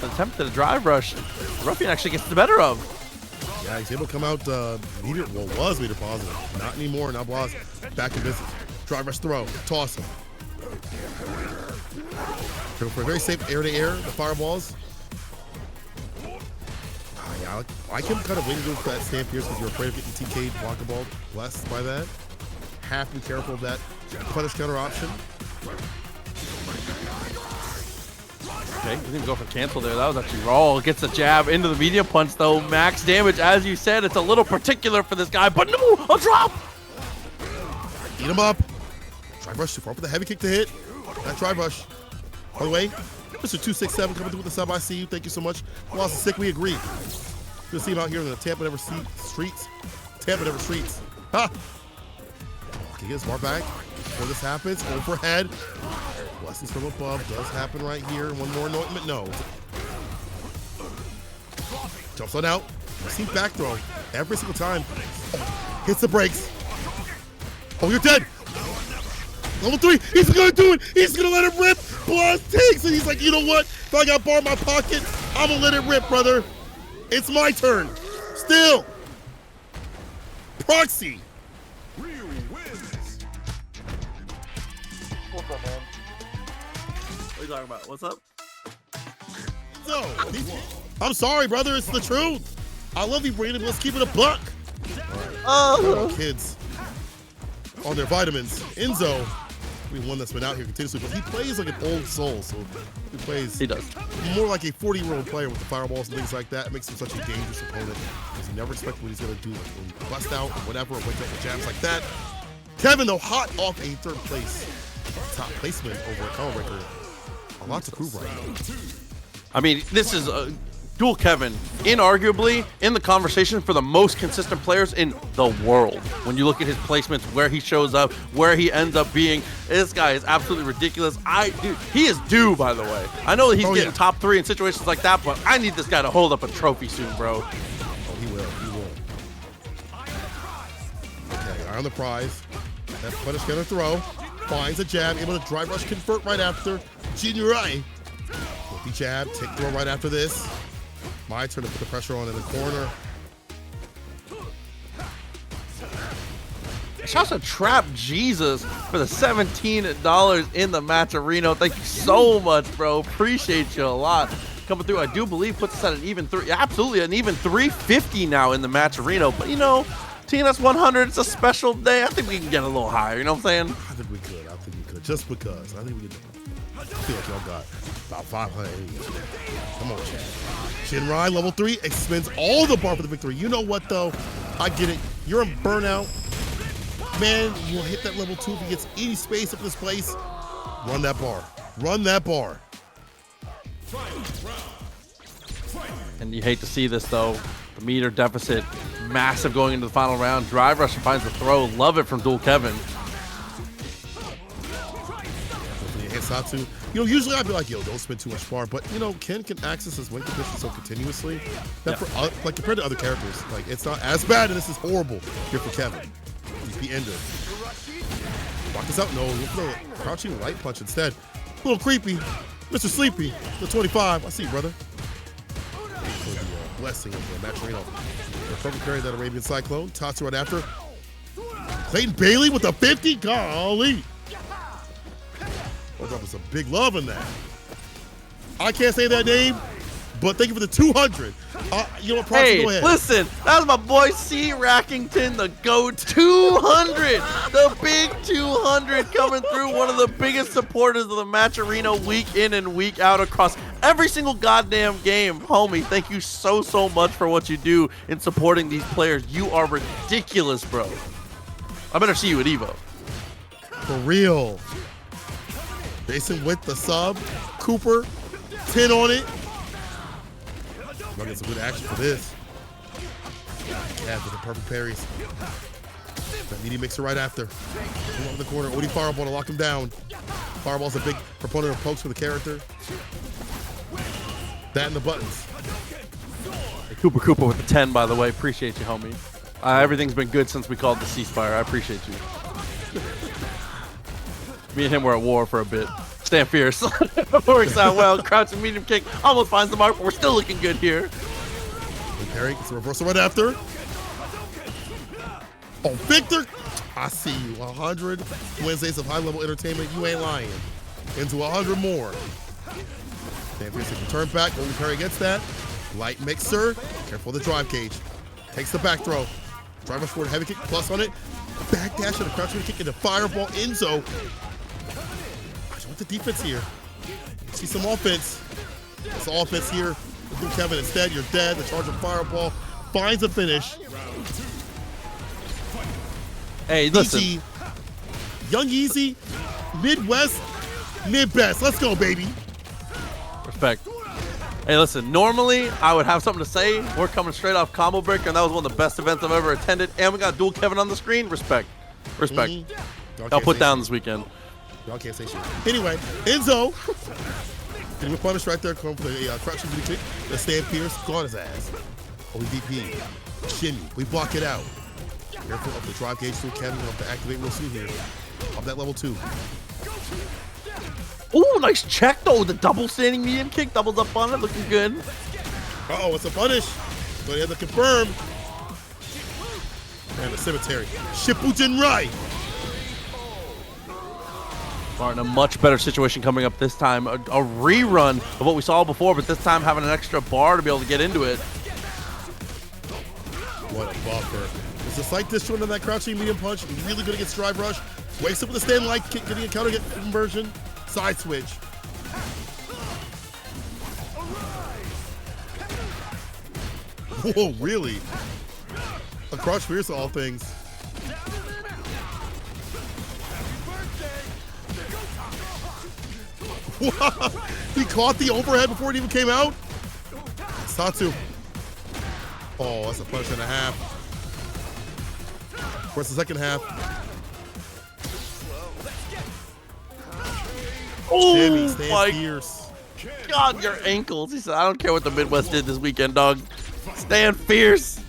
an attempt at a drive rush, Ruffian actually gets the better of. Yeah, he's able to come out meter, well, was meter positive. Not anymore, now Blaz back in business. Drive rush throw, toss him. Go for a very safe air-to-air, the fireballs. Yeah, I like him kind of waiting for that stand pierce because you're afraid of getting TK'd, Blanka ball, blessed by that. Have to be careful of that punish counter option. Okay, he didn't go for cancel there. That was actually raw. Gets a jab into the medium punch though. Max damage, as you said. It's a little particular for this guy, but no, a drop! Eat him up. Drive rush too far with the heavy kick to hit. That drive rush. By the way, Mr. 267 coming through with the sub. I see you. Thank you so much. Blaz is sick. We agree. You'll see him out here in the Tampa Never Streets. Tampa Never Streets. Ha! Okay, get his bar back before this happens. Overhead. Blessings from above does happen right here. One more anointment. No. Jumps on out. See back throw every single time. Hits the brakes. Oh, you're dead. Level 3, he's gonna do it! He's gonna let it rip! Blaz takes it! He's like, you know what? If I got bar in my pocket, I'm gonna let it rip, brother. It's my turn. Still. Proxy. Ryu wins. What's up, man? What are you talking about? What's up? So, I'm sorry, brother. It's the truth. I love you, Brandon. Let's keep it a buck. Oh, kids on their vitamins. Enzo. One that's been out here continuously, but he plays like an old soul, so he does more like a 40-year-old player with the fireballs and things like that. It makes him such a dangerous opponent because you never expect what he's going to do, like when he bust out or whatever, or wake up with jabs like that. Kevin, though, hot off a third place top placement over at Colin Record. A lot to prove right now. I mean, this is a Dual Kevin, inarguably in the conversation for the most consistent players in the world. When you look at his placements, where he shows up, where he ends up being, this guy is absolutely ridiculous. Dude, he is due, by the way. I know that he's getting top 3 in situations like that, but I need this guy to hold up a trophy soon, bro. Oh, he will. He will. Okay, eye on the prize. That punish counter throw. Finds a jab, able to drive rush convert right after. Juri. The jab, take throw right after this. My turn to put the pressure on in the corner. Shouts to Trap Jesus for the $17 in the match arena. Thank you so much, bro. Appreciate you a lot. Coming through, I do believe puts us at an even 3. Absolutely, an even 350 now in the match arena. But you know, TNS 100, it's a special day. I think we can get a little higher, you know what I'm saying? I think we could. Just because. I think we could. I feel like y'all got about 500. Come on, Chad. Shinrai, level 3, expends all the bar for the victory. You know what, though? I get it. You're in burnout. Man, you'll hit that level 2 if he gets any space up this place. Run that bar. Run that bar. And you hate to see this, though. The meter deficit, massive going into the final round. Drive Rush finds the throw. Love it from Dual Kevin. Satsu. You know, usually I'd be like, yo, don't spend too much bar, but you know, Ken can access his wing condition so continuously that for like compared to other characters, like it's not as bad, and this is horrible here for Kevin. DP Ender. Block this out. No, look for the crouching light punch instead. A little creepy. Mr. Sleepy, the 25. I see you, brother. For the blessing of the Maturino. The perfect carry that Arabian Cyclone. Tatsu right after. Clayton Bailey with the 50. Golly. We're dropping some big love in that. I can't say that name, but thank you for the 200. You know what, Proxy, hey, go ahead. Listen, that was my boy C. Rackington, the GOAT 200. The big 200 coming through. One of the biggest supporters of the match arena week in and week out across every single goddamn game. Homie, thank you so much for what you do in supporting these players. You are ridiculous, bro. I better see you at EVO. For real. Bison with the sub. Cooper, 10 on it. I'll get some good action for this. Yeah, with the perfect parries. That media mixer right after. Come over the corner. Odie Fireball to lock him down. Fireball's a big proponent of pokes for the character. That and the buttons. Hey, Cooper with the 10, by the way. Appreciate you, homie. Everything's been good since we called the ceasefire. I appreciate you. Me and him were at war for a bit. Stand fierce. Works out well. Crouching medium kick. Almost finds the mark, but we're still looking good here. Perry gets a reversal right after. Oh, Victor. I see you. 100 Wednesdays of high-level entertainment. You ain't lying. Into 100 more. Stand fierce can turn back. Only Perry gets that. Light mixer. Careful of the drive cage. Takes the back throw. Driver forward heavy kick plus on it. Backdash and a crouching kick into fireball. Enzo. The defense here. See some offense. It's offense here. Do Kevin instead. You're dead. The charge of fireball finds a finish. Hey, listen. DG, Young Easy, Midwest, Mid-Best. Let's go, baby. Respect. Hey, listen. Normally, I would have something to say. We're coming straight off Combo Breaker, and that was one of the best events I've ever attended. And we got Dual Kevin on the screen. Respect. Respect. I'll put down this weekend. Y'all can't say shit. Anyway, Enzo. Getting a punish right there. Come for the crouching booty kick. The stand Pierce. Gone his ass. ODP. Shimmy. We block it out. Careful of the drive gauge to Cammy. We'll have to activate. We'll see here. Up that level 2. Ooh, nice check, though. The double standing medium kick. Doubles up on it. Looking good. Uh-oh, it's a punish. So he has to confirm. And the cemetery. Shippuden right. Are in a much better situation coming up this time. A rerun of what we saw before, but this time having an extra bar to be able to get into it. What a buffer. It's a slight disjoint on that crouching medium punch. Really good against drive rush. Wakes up with a stand light kick, getting a counter get conversion. Side switch. Whoa, really? A crouch fierce of all things. He caught the overhead before it even came out. Satsu. Oh, that's a punch and a half. Of course, the second half. Oh my fierce. God, your ankles. He said, I don't care what the Midwest did this weekend, dog. Stand fierce.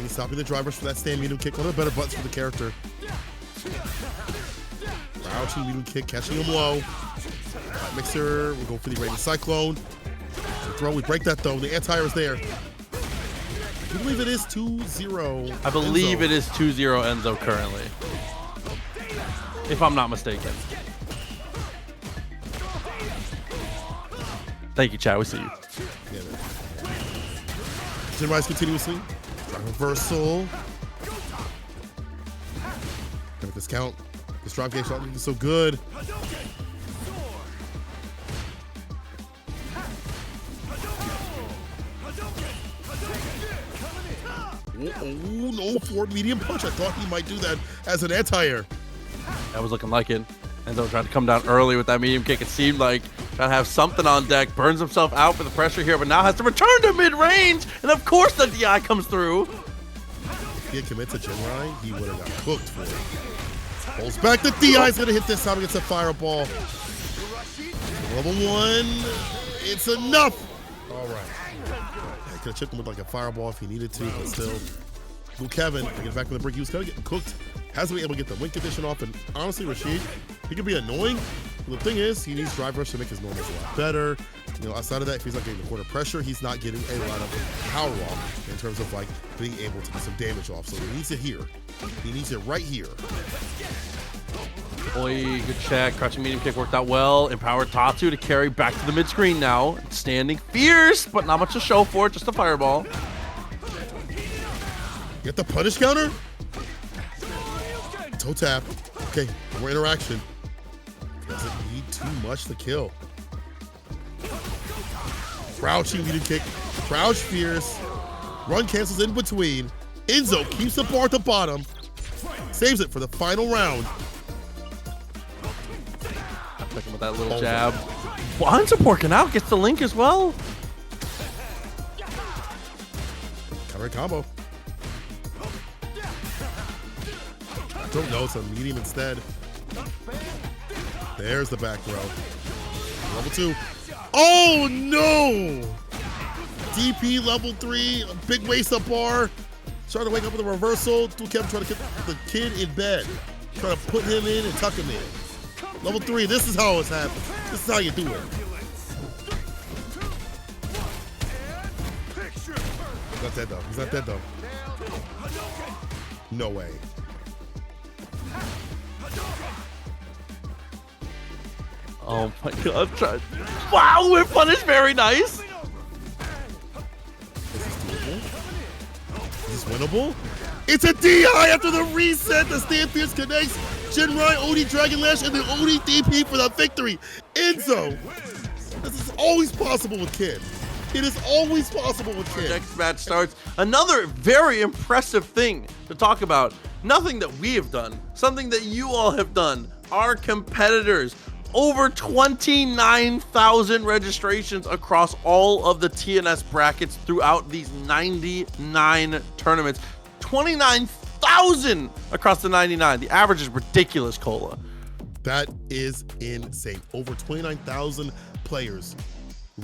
Stopping the drivers for that stand medium kick. One of the better buttons for the character. Crouching medium kick, catching him low. Right, mixer, we'll go for the Raven Cyclone. The throw, we break that though. The anti-air is there. I believe it is 2-0. I believe Enzo. it is 2-0 Enzo currently. If I'm not mistaken. Thank you, chat. We see you. Jin rise continuously. Drive reversal. Make this count. This drop game shot is so good. Oh, no, forward medium punch. I thought he might do that as an anti-air. That was looking like it. Enzo tried to come down early with that medium kick. It seemed like trying to have something on deck. Burns himself out for the pressure here, but now has to return to mid-range. And of course the DI comes through. If he had committed to Jinrai, he would have got cooked for it. Pulls back. The DI is going to hit this time against a fireball. Level 1. It's enough. All right. I could have chipped him with like a fireball if he needed to, but still. Blue Kevin, to get back from the break, he was kind of getting cooked. Hasn't been able to get the win condition off, and honestly, Rashid, he could be annoying. But the thing is, he needs drive rush to make his normals a lot better. You know, outside of that, if he's not getting the corner pressure, he's not getting a lot of power off in terms of like being able to get some damage off. So he needs it here. He needs it right here. Boy, good check. Crouching medium kick worked out well. Empowered Tatsu to carry back to the mid screen now. Standing fierce, but not much to show for it. Just a fireball. Get the punish counter. Toe tap. Okay, more interaction. Doesn't need too much to kill. Crouching medium kick. Crouch fierce. Run cancels in between. Enzo keeps the bar at the bottom. Saves it for the final round. Check him with that little jab. Well, Enzo working out. Gets the link as well. Counter combo. Don't know, it's a medium instead. There's the back throw. Level 2. Oh no! DP level 3, a big waist up bar. Trying to wake up with a reversal. Kept trying to get the kid in bed. Trying to put him in and tuck him in. Level 3, this is how it's happened. This is how you do it. He's not dead though. He's not dead though. No way. Oh my god. Wow, whip punish, very nice. Is this winnable? It's a DI after the reset. The Stand Fierce connects. Jinrai, OD Dragon Lash, and the OD DP for the victory. Enzo. This is always possible with Kid. It is always possible with Kid. Next match starts. Another very impressive thing to talk about. Nothing that we have done. Something that you all have done. Our competitors. Over 29,000 registrations across all of the TNS brackets throughout these 99 tournaments. 29,000 across the 99. The average is ridiculous, Cola. That is insane. Over 29,000 players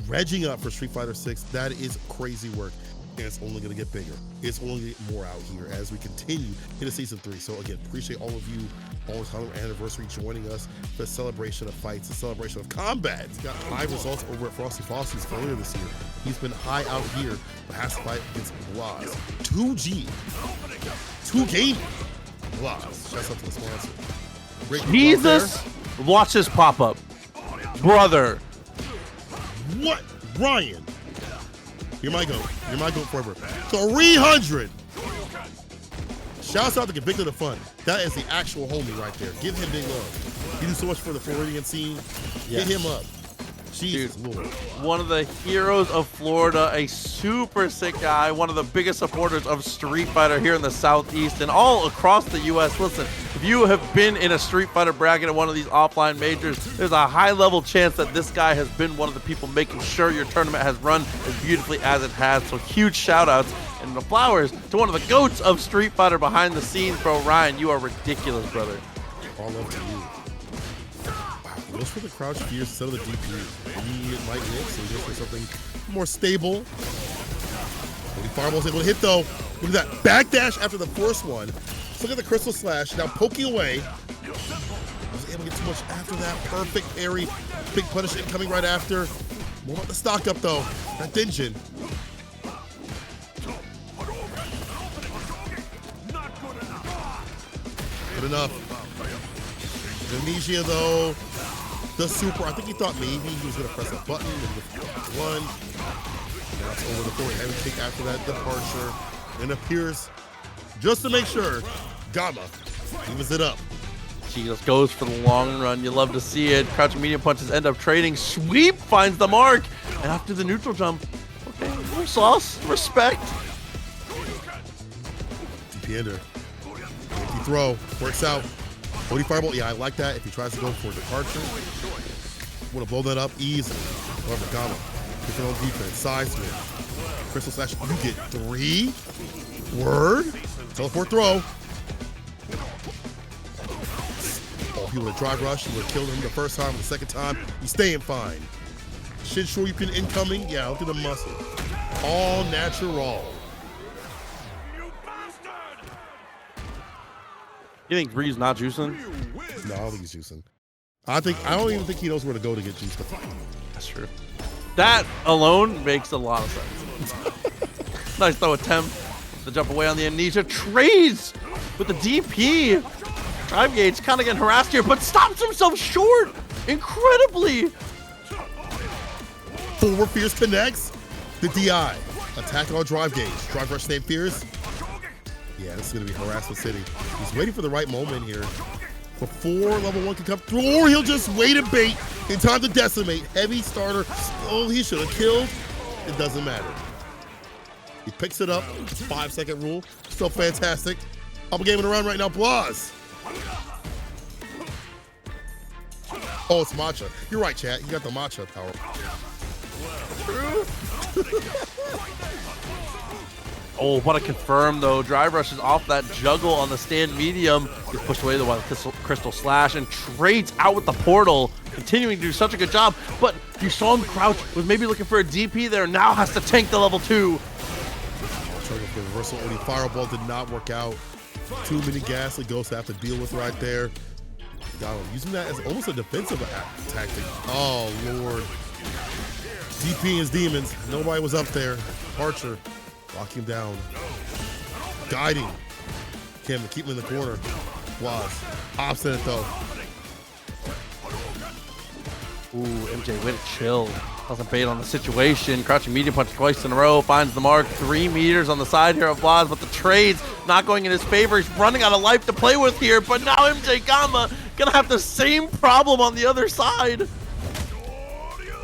regging up for Street Fighter 6. That is crazy work. And it's only going to get bigger. It's only going to get more out here as we continue into season 3. So again, appreciate all of you on the anniversary joining us for the celebration of fights, the celebration of combat. He's got high results over at Frosty Foster's earlier this year. He's been high out here, but has to fight against Blaz. 2G. 2 game. Blaz. Shouts out to the sponsor. Great Jesus, watch this pop up. Brother. What? Ryan. You're my goat. You're my goat forever. 300. Shouts out to Convicted of Fun. That is the actual homie right there. Give him big love. He do so much for the Floridian scene. Hit him up. Jesus Lord. One of the heroes of Florida, a super sick guy, one of the biggest supporters of Street Fighter here in the Southeast and all across the U.S. Listen, if you have been in a Street Fighter bracket at one of these offline majors, there's a high level chance that this guy has been one of the people making sure your tournament has run as beautifully as it has. So huge shout outs and the flowers to one of the goats of Street Fighter behind the scenes, bro. Ryan, you are ridiculous, brother. All love to you. Goes for the crouch fierce instead of the DP. He might hit, so he goes for something more stable. Maybe Fireball's able to hit though. Look at that backdash after the first one. Let's look at the Crystal Slash. Now poking away. Was able to get too much after that. Perfect parry. Big punish coming right after. More about the stock up though. That Dinjin. Good enough. Indonesia though. The super, I think he thought maybe he was going to press a button and with one. Now it's over the forward heavy kick after that departure. And appears just to make sure Gamma evens it up. She just goes for the long run. You love to see it. Crouching medium punches end up trading. Sweep finds the mark. And after the neutral jump, okay, more sauce, respect. DP ender. DP throw. Works out. OD fireball. Yeah, I like that. If he tries to go for a departure, want to blow that up easily. However, Gamma, picking on defense. Side switch. Crystal slash. You get 3. Word. Teleport throw. Oh, he would have drive rush. He would have killed him the first time. The second time, he's staying fine. Shin sure you can incoming. Yeah, look at the muscle. All natural. You think Bree's not juicing? No, I don't think he's juicing. I don't even think he knows where to go to get juiced. That's true. That alone makes a lot of sense. Nice throw attempt. The jump away on the amnesia. Trades with the DP. Drive Gauge kind of getting harassed here, but stops himself short. Incredibly. Forward Fierce connects. The DI. Attack on Drive Gauge. Drive Rush stay Fierce. Yeah, this is going to be Harassment City. He's waiting for the right moment here. Before level 1 can come through, or he'll just wait and bait in time to decimate. Heavy starter. Oh, he should have killed. It doesn't matter. He picks it up. 5-second rule. Still fantastic. I'm gaming around right now. Blaz. Oh, it's matcha. You're right, chat. You got the matcha power. Oh, what a confirm though. Drive Rush is off that juggle on the stand medium. He's pushed away the crystal slash and trades out with the portal, continuing to do such a good job. But you saw him crouch, was maybe looking for a DP there, now has to tank the level 2. Trying to reversal OD fireball did not work out. Too many ghastly ghosts to have to deal with right there. Got him using that as almost a defensive tactic. Oh Lord. DP his demons. Nobody was up there. Departure. Lock him down. Guiding. Kim to keep him in the corner. Blaz. Obstinate though. Ooh, MJ way to chill. Doesn't bait on the situation. Crouching medium punch twice in a row. Finds the mark. 3 meters on the side here of Blaz, but the trades not going in his favor. He's running out of life to play with here, but now MJ Gamma gonna have the same problem on the other side.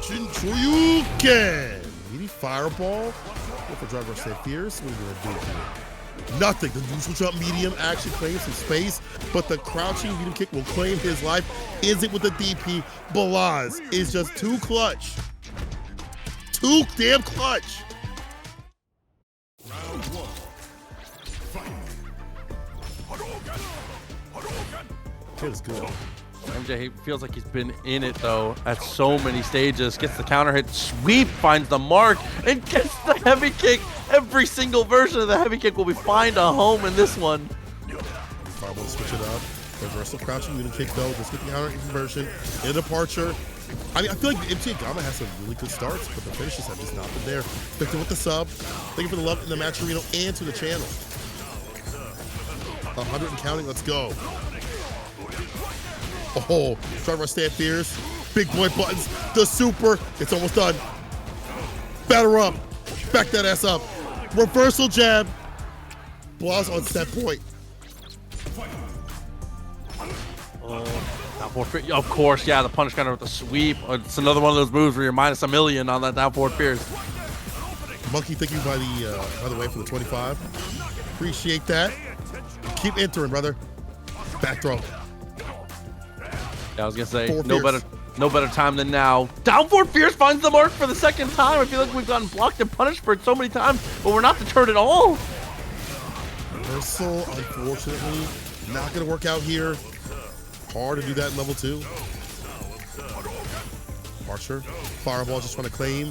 Shoryuken. Meaty fireball. Go for driver stay fierce. What are you gonna do here? Nothing. The neutral jump medium actually claims some space, but the crouching medium kick will claim his life. Is it with the DP? Blaz is just too clutch. Too damn clutch. Round 1. Fight. Kid is good. MJ feels like he's been in it though at so many stages. Gets the counter hit, sweep, finds the mark, and gets the heavy kick. Every single version of the heavy kick will be find a home in this one. Fireball switch it up. Reversal crouching unit kick though. Just get the counter conversion. In a departure. I mean, I feel like the MT Gamma has some really good starts, but the finishes have just not been there. Victor with the sub. Thank you for the love in the match arena and to the channel. 100 and counting. Let's go. Oh, driver stand fierce. Big boy buttons. The super. It's almost done. Batter up. Back that ass up. Reversal jab. Blaz on set point. Down forward fierce. Of course, yeah, the punish counter with the sweep. It's another one of those moves where you're minus a million on that down forward fierce. Monkey, thank you by the way for the 25. Appreciate that. Keep entering, brother. Back throw. Yeah, I was gonna say Forward no better time than now. Down forward fierce finds the mark for the second time. I feel like we've gotten blocked and punished for it so many times, but we're not deterred at all. Reversal, unfortunately, not gonna work out here. Hard to do that in level 2. Departure. Fireball just trying to claim.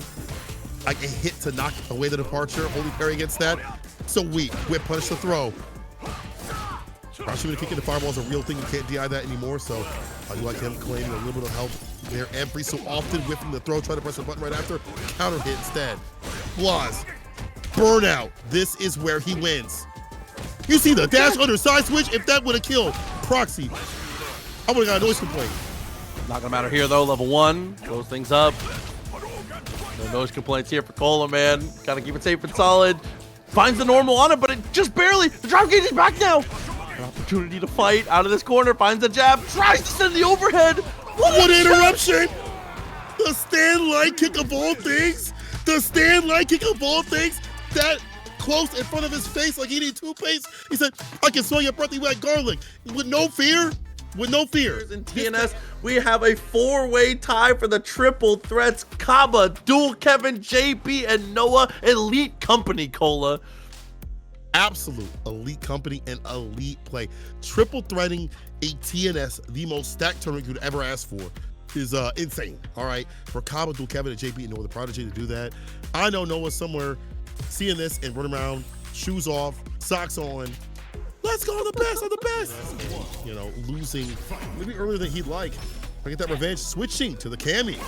Like a hit to knock away the departure. Holy parry against that. So weak. Whip punish the throw. Rashid with a kick into fireball is a real thing. You can't DI that anymore. So I do like him claiming a little bit of help there every so often. Whipping the throw. Try to press the button right after. Counter hit instead. Blaz. Burnout. This is where he wins. You see the dash under side switch? If that would have killed Proxy, I would have got a noise complaint. Not gonna matter here though. Level 1 close things up. No noise complaints here for Cola, man. Gotta keep it safe and solid. Finds the normal on it, but it just barely. The drop gauge is back now. An opportunity to fight out of this corner. Finds the jab. Tries to send the overhead. What interruption! The stand light kick of all things. The stand light kick of all things. That close in front of his face like he needed toothpaste. He said, I can smell your breath, you like garlic. With no fear. With no fear. In TNS, we have a 4-way tie for the triple threats. Kaba, Dual Kevin, JP, and Noah. Elite company, Cola. Absolute elite company and elite play. Triple threading a TNS, the most stacked tournament you could ever ask for, is insane. All right, for Kaba, Dual Kevin, and JP, and Noah the Prodigy to do that. I know Noah somewhere seeing this and running around, shoes off, socks on. Let's go, the best of the best. You know, losing maybe earlier than he'd like. I get that revenge, switching to the Cammy.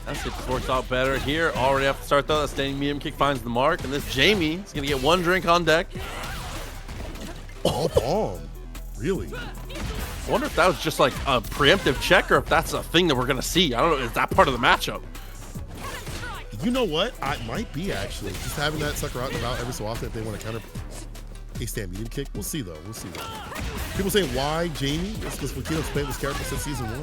That's it, works out better here. Already have to start though. That standing medium kick finds the mark, and this Jamie is gonna get one drink on deck. Oh, palm. Really? I wonder if that was just like a preemptive check or if that's a thing that we're gonna see. I don't know. Is that part of the matchup? You know what? I might be actually. Just having that sucker out and about every so often if they want to counter a stand medium kick. We'll see though. We'll see though. People say why Jamie? It's because Flaquito's played this character since season 1.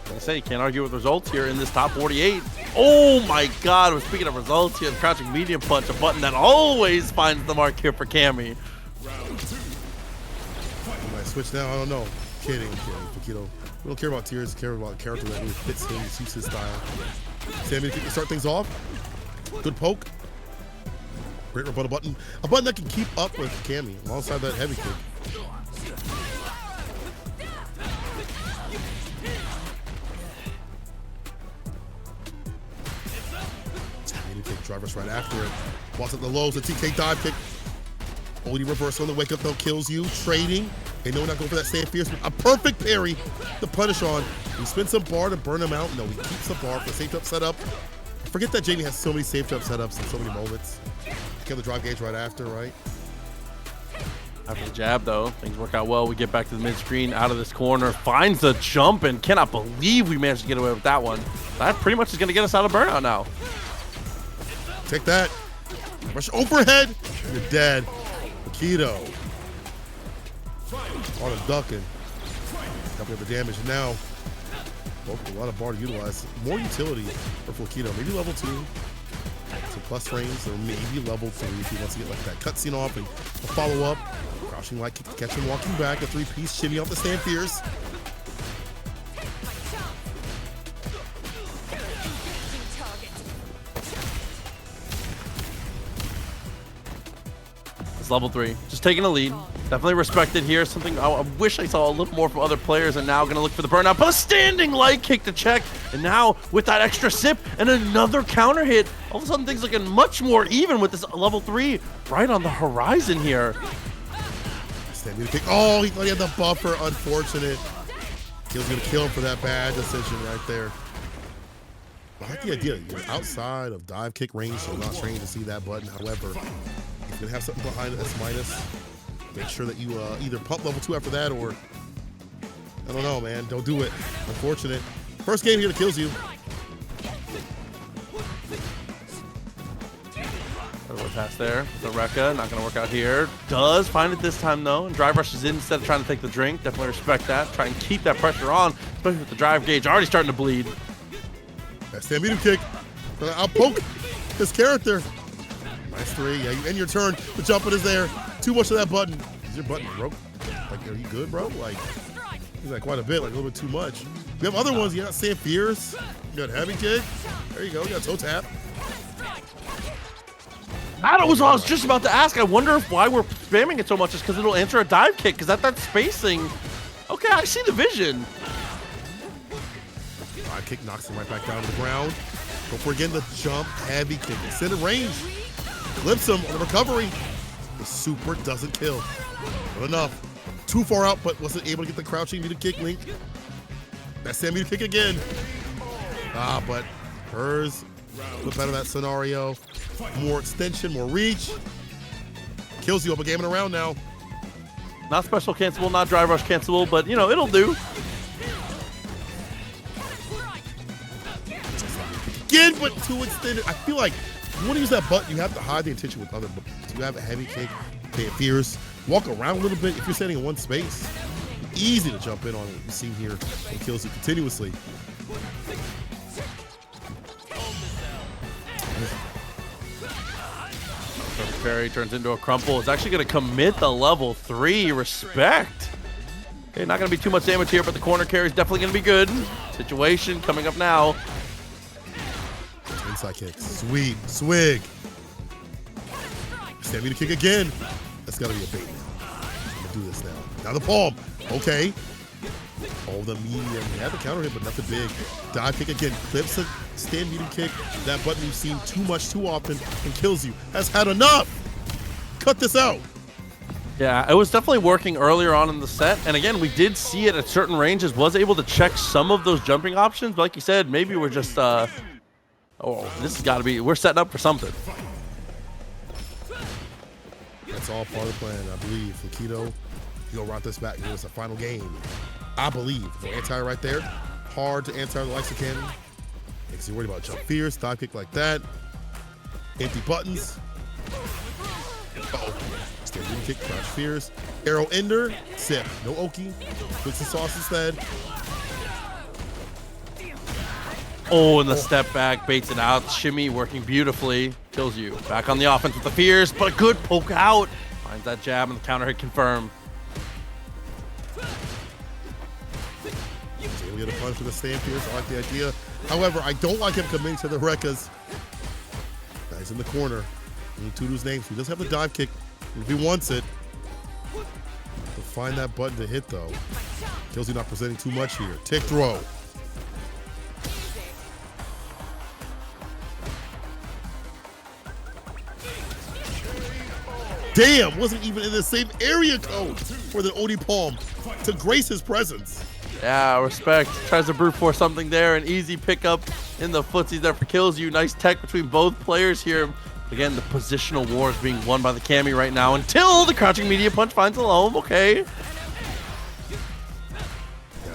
Like I say, you can't argue with results here in this top 48. Oh my God! We're speaking of results here. The crouching medium punch, a button that always finds the mark here for Cammy. Might switch now. I don't know. Kidding. Flaquito. We don't care about tiers. We care about a character that really fits him, suits his style. Sammy to start things off. Good poke. Great rebuttal button. A button that can keep up with Cammy alongside that heavy kick. Sammy to kick, drivers right after it. Walks up the lows, a TK dive kick. OD reverse on the wake up though, Kilzyou, trading. They know we're not going for that stand fierce. A perfect parry to punish on. He spins some bar to burn him out. No, he keeps the bar for the safe up setup. Forget that Jamie has so many safe jump setups in so many moments. Kill the drop gauge right after, right? After the jab, though, things work out well. We get back to the mid-screen, out of this corner, finds the jump, and cannot believe we managed to get away with that one. That pretty much is going to get us out of burnout now. Take that. Rush overhead. You're dead. Flaquito. On a ducking. Up with the damage now. Both a lot of bar to utilize. More utility for Flaquito. Maybe level 2. Some plus frames, or maybe level 3 if he wants to get like that cutscene off and a follow-up. Crouching like kick to catch him walking back. A 3-piece shimmy off the stand fierce. It's level 3. Just taking a lead. Definitely respected here. Something I wish I saw a little more from other players, and now going to look for the burnout. But a standing light kick to check. And now with that extra sip and another counter hit, all of a sudden things looking much more even with this level 3 right on the horizon here. Standing kick. Oh, he thought he had the buffer. Unfortunate. Kill's going to kill him for that bad decision right there. I like the idea. You're outside of dive kick range, so not trained to see that button. However, you're going to have something behind S-. Make sure that you either pump level 2 after that, or I don't know, man. Don't do it. Unfortunate. First game here to Kilzyou. Pass there. The Rekka, not going to work out here. Does find it this time, though. And drive rushes in instead of trying to take the drink. Definitely respect that. Try and keep that pressure on, especially with the drive gauge already starting to bleed. That's that medium kick. I'll poke his character. Nice 3. Yeah, you end your turn. The jump is there. Too much of that button. Is your button broke? Like, are you good, bro? Like, he's like quite a bit, like a little bit too much. We have other ones. You got Sam Fierce. You got heavy kick. There you go. You got toe tap. That was what I was just about to ask. I wonder if why we're spamming it so much is because it'll answer a dive kick. Because that spacing. Okay, I see the vision. Dive kick knocks him right back down to the ground. Go for again the jump. Heavy kick. Extended range. Clips him on the recovery. The super doesn't kill. Not enough. Too far out, but wasn't able to get the crouching medium kick link. That's Sam medium kick again. But hers a little better that scenario. More extension, more reach. Kills you up a game and around now. Not special cancelable, not drive rush cancelable, but you know, it'll do. again, but too extended. I feel like you want to use that button, you have to hide the intention with other buttons. You have a heavy kick, play it fierce, walk around a little bit. If you're standing in one space, easy to jump in on what we've seen here and kills you continuously. Parry turns into a crumple. It's actually going to commit the level 3. Respect. Okay, not going to be too much damage here, but the corner carry is definitely going to be good. Situation coming up now. Inside kick. Sweep. Swig. Stand me to kick again. That's got to be a bait now. I'm going to do this now. Now the palm. Okay. Oh, the medium. He had the counter hit, but nothing big. Dive kick again. Clips a stand medium kick. That button you've seen too much, too often, and Kilzyou has had enough. Cut this out. Yeah, it was definitely working earlier on in the set. And again, we did see it at certain ranges, was able to check some of those jumping options. But like you said, maybe we're just, oh, this has got to be, we're setting up for something. That's all part of the plan, I believe. Flaquito, he'll route this back. It's a final game. I believe. No anti right there. Hard to anti the likes of Cammy. Makes you worried about jump fierce, dive kick like that. Empty buttons. Uh-oh. Stand medium kick, crouch fierce. Arrow ender, sip. No Oki. Puts the sauce instead. Oh, and the step back baits it out. Shimmy working beautifully. Kilzyou back on the offense with the fierce, but a good poke out. Finds that jab and the counter hit confirmed. He'll get a punch for the stand fierce. I like the idea. However, I don't like him committing to the Rekkas. Guy's in the corner. Need Tudu's name. He does have the dive kick if he wants it. To find that button to hit though. Kilzyou not presenting too much here. Tick throw. Damn, wasn't even in the same area code for the OD Palm to grace his presence. Yeah, respect. Tries to brute force something there. An easy pickup in the footsies there for Kilzyou. Nice tech between both players here. Again, the positional war is being won by the Cammy right now until the crouching media punch finds a home. Okay. Yeah,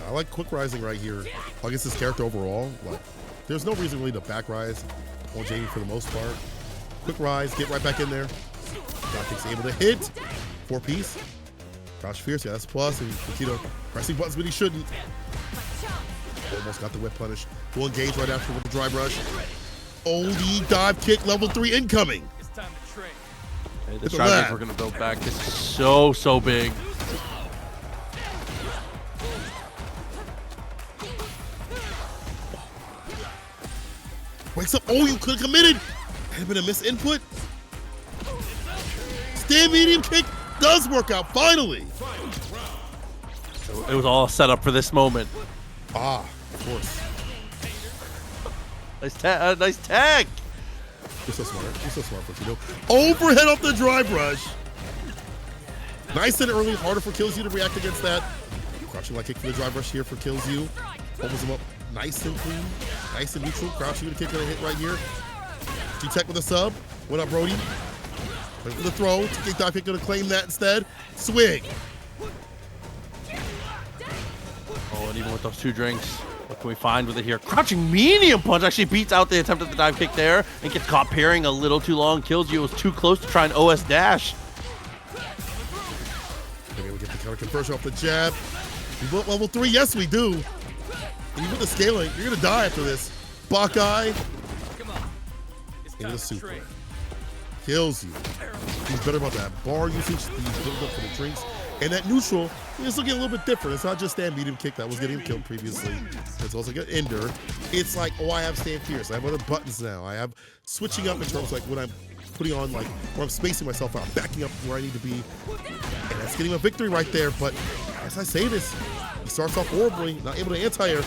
I like quick rising right here. Against this character overall, like, there's no reason really to back rise on Jamie for the most part. Quick rise, get right back in there. Docking's able to hit. 4-piece. Crouch fierce, yeah, that's plus. And Flaquito pressing buttons, but he shouldn't. Almost got the whip punish. Will engage right after with the dry brush. OD dive kick, level 3 incoming. It's time to trade. Okay, the strategies we're going to build back. This is so big. Wakes up. Oh, you could have committed. Had been a missed input. Stand medium kick does work out finally. So it was all set up for this moment. Ah, of course. Nice tag. You're so smart. You're so smart, Flaquito. Overhead off the dry brush. Nice and early. Harder for Kilzyou to react against that. Crouching like kick for the dry brush here for Kilzyou. Opens him up nice and clean. Nice and neutral. Crouching with a kick and a hit right here. G-Tech with a sub. What up, Brody? Wait for the throw. Teque dive kick gonna claim that instead. Swig. Oh, and even with those 2 drinks, what can we find with it here? Crouching medium punch actually beats out the attempt at the dive kick there and gets caught parrying a little too long. Kilzyou was too close to try and OS dash. Okay, we get the counter conversion off the jab. We built level 3. Yes, we do. And even with the scaling, you're gonna die after this. Buckeye. Come on. It's Into time the to super. trade. Kilzyou. He's better about that bar usage. He's built up for the drinks. And that neutral is looking a little bit different. It's not just stand medium kick that was getting killed previously. It's also got ender. It's like, oh, I have stand fierce. I have other buttons now. I have switching up in terms of like when I'm putting on, like, where I'm spacing myself out, backing up where I need to be. And that's getting a victory right there. But as I say this, he starts off horribly, not able to anti-air.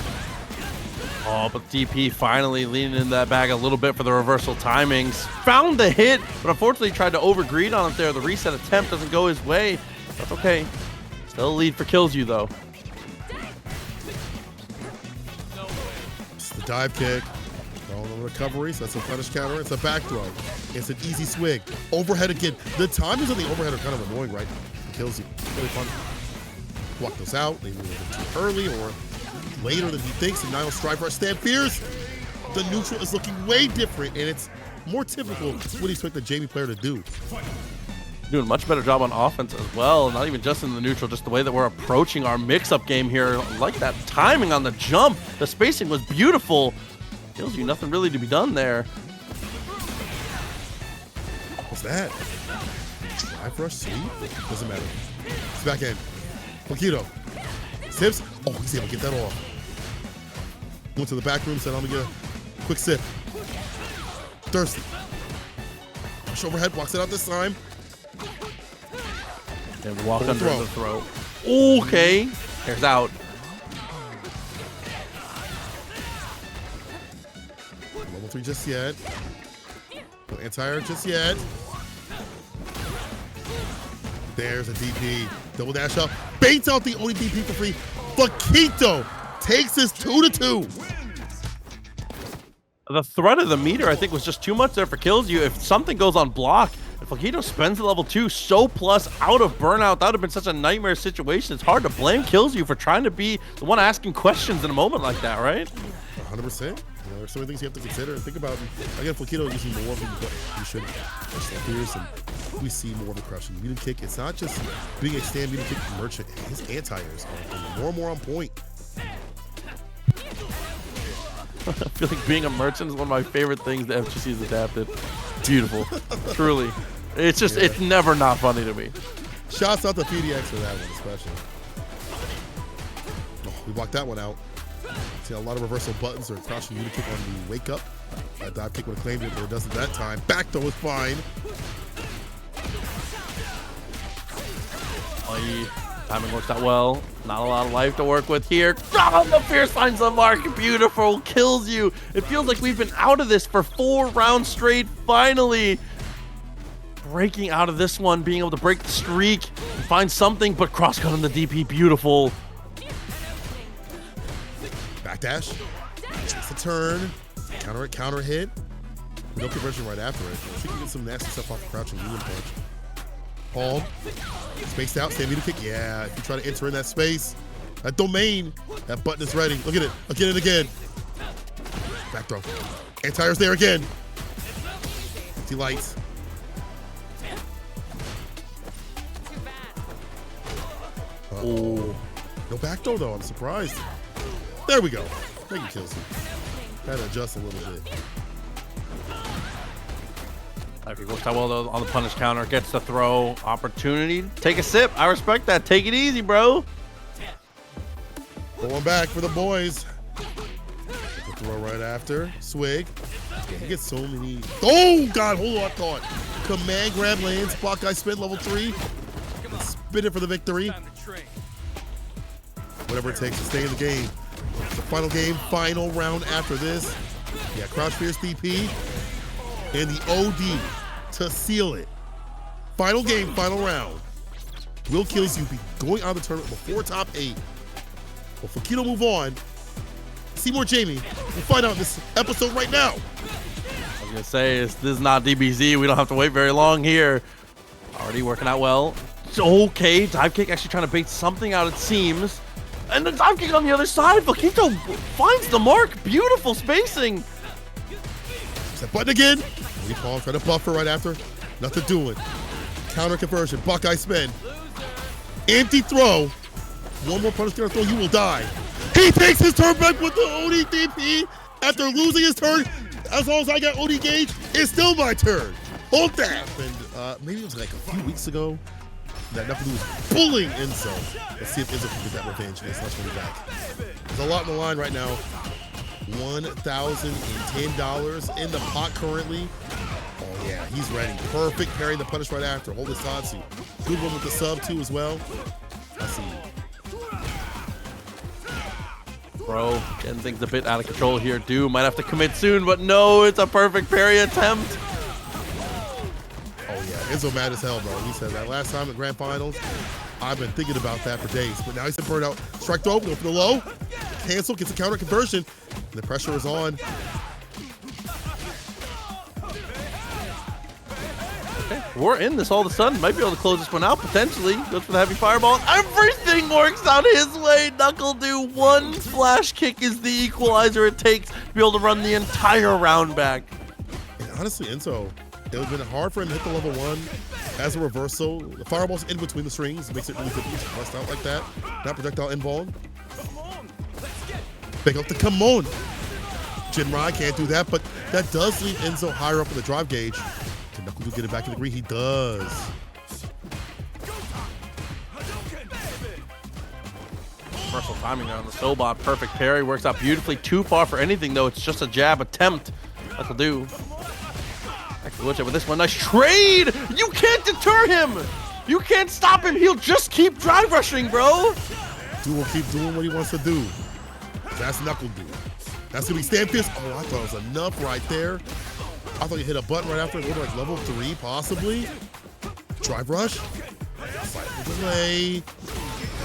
Oh, but DP finally leaning in that bag a little bit for the reversal timings. Found the hit, but unfortunately tried to overgreed on it there. The reset attempt doesn't go his way. That's okay. Still a lead for Kilzyou though. It's the dive kick. All the recoveries. That's a punish counter. It's a back throw. It's an easy swig. Overhead again. The timings on the overhead are kind of annoying, right? Kilzyou. Really fun. Block those out. They move a bit too early or later than he thinks. And now strike rush stand fierce. the neutral is looking way different, and it's more typical what you expect the Jamie player to do. Doing a much better job on offense as well, not even just in the neutral, just the way that we're approaching our mix-up game here. Like that timing on the jump, the spacing was beautiful. Kilzyou, nothing really to be done there. What's that? Live rush sweep? Doesn't matter. It's back in. Flaquito. Sips. Oh, he's able to get that off. Went to the back room, said, I'm going to get a quick sip. Thirsty. Push overhead, walks it out this time. And walk under the throw. Okay. There's out. Level 3 just yet. No anti-air just yet. There's a DP. Double dash up. Baits out the only DP for free. Flaquito takes this 2-2. The threat of the meter, I think, was just too much there for Kilzyou. If something goes on block, if Flaquito spends the level 2 so plus out of burnout, that would have been such a nightmare situation. It's hard to blame Kilzyou for trying to be the one asking questions in a moment like that, right? 100%. You know, there's so many things you have to consider and think about. Again, Flaquito using more of them, but you should. Here's and we see more of the crushing. Medium kick, it's not just being a stand medium kick merchant. His anti-airs are more and more on point. I feel like being a merchant is one of my favorite things that FGC's adapted. Beautiful. Truly. It's just, it's never not funny to me. Shouts out to PDX for that one, especially. Oh, we blocked that one out. See a lot of reversal buttons or crouching unit kick on the wake up. Dive kick would have claimed it, but it doesn't that time. Back throw is fine. Timing works out well. Not a lot of life to work with here. Oh, the Fierce finds the mark. Beautiful. Kilzyou. It feels like we've been out of this for 4 rounds straight. Finally breaking out of this one, being able to break the streak and find something, but cross-cut on the DP. Beautiful. Backdash. It's a turn. Counter hit. No conversion right after it. She can get some nasty stuff off the crouching medium punch. Palm. Spaced out. Stand meter kick. Yeah, if you try to enter in that space, that domain, that button is ready. Look at it. Again and again. Back throw. Anti-air's there again. See lights. Oh. No back throw though. I'm surprised. There we go. Thank you, Kilzyou. Had to adjust a little bit. He works out well though on the punish counter, gets the throw opportunity. Take a sip. I respect that. Take it easy, bro. Going back for the boys. The throw right after. Swig. Yeah, he gets so many. Oh, God. Hold on. I thought. Command grab lands. Block guy spin level 3. And spin it for the victory. Whatever it takes to stay in the game. The final game, final round after this. Yeah, crouch fierce DP. And the OD to seal it. Final game, final round. Will Kilzyou be going out of the tournament before top 8? Will Flaquito move on? See more Jamie. We'll find out in this episode right now. I was gonna say, this is not DBZ. We don't have to wait very long here. Already working out well. It's okay, dive kick actually trying to bait something out, it seems. And the dive kick on the other side. Flaquito finds the mark. Beautiful spacing. That button again. Recall, try to buffer right after. Nothing doing. Counter conversion. Buckeye spin. Empty throw. One more punish counter throw, you will die. He takes his turn back with the OD DP after losing his turn. As long as I got OD gauge, it's still my turn. Hold that. And maybe it was like a few weeks ago that Nuckledu was bullying Enzo. Let's see if Enzo can get that revenge against Let's Run It Back. There's a lot on the line right now. $1,010 in the pot currently. Oh yeah, he's ready. Perfect parry the punish right after. Hold his Tatsu. Good one with the sub too as well. I see. Bro, getting things a bit out of control here. Dude might have to commit soon, but no, it's a perfect parry attempt. Oh yeah, Enzo mad as hell, bro. He said that last time at Grand Finals, I've been thinking about that for days. But now he's been burned out. Strike throw, go for the low. Cancel, gets a counter conversion. And the pressure is on. Okay, we're in this all of a sudden. Might be able to close this one out, potentially. Goes for the heavy fireball. Everything works out his way. Nuckledu, one flash kick is the equalizer it takes to be able to run the entire round back. And honestly, Enzo, it would have been hard for him to hit the level 1 as a reversal. The fireball's in between the strings. Makes it really difficult to bust out like that. Not projectile involved. Pick up the come on. Jinrai can't do that, but that does leave Enzo higher up in the drive gauge. Can Nuckledu get it back in the green? He does. Reversal timing there on the Sobot. Perfect parry. Works out beautifully. Too far for anything, though. It's just a jab attempt. That'll do. Back to Lucha with this one. Nice trade! You can't deter him! You can't stop him. He'll just keep drive rushing, bro. Dude will keep doing what he wants to do. That's Nuckledu. That's gonna be stand fist. Oh, I thought it was enough right there. I thought you hit a button right after it. Go to like level 3, possibly. Drive rush. Cycle delay.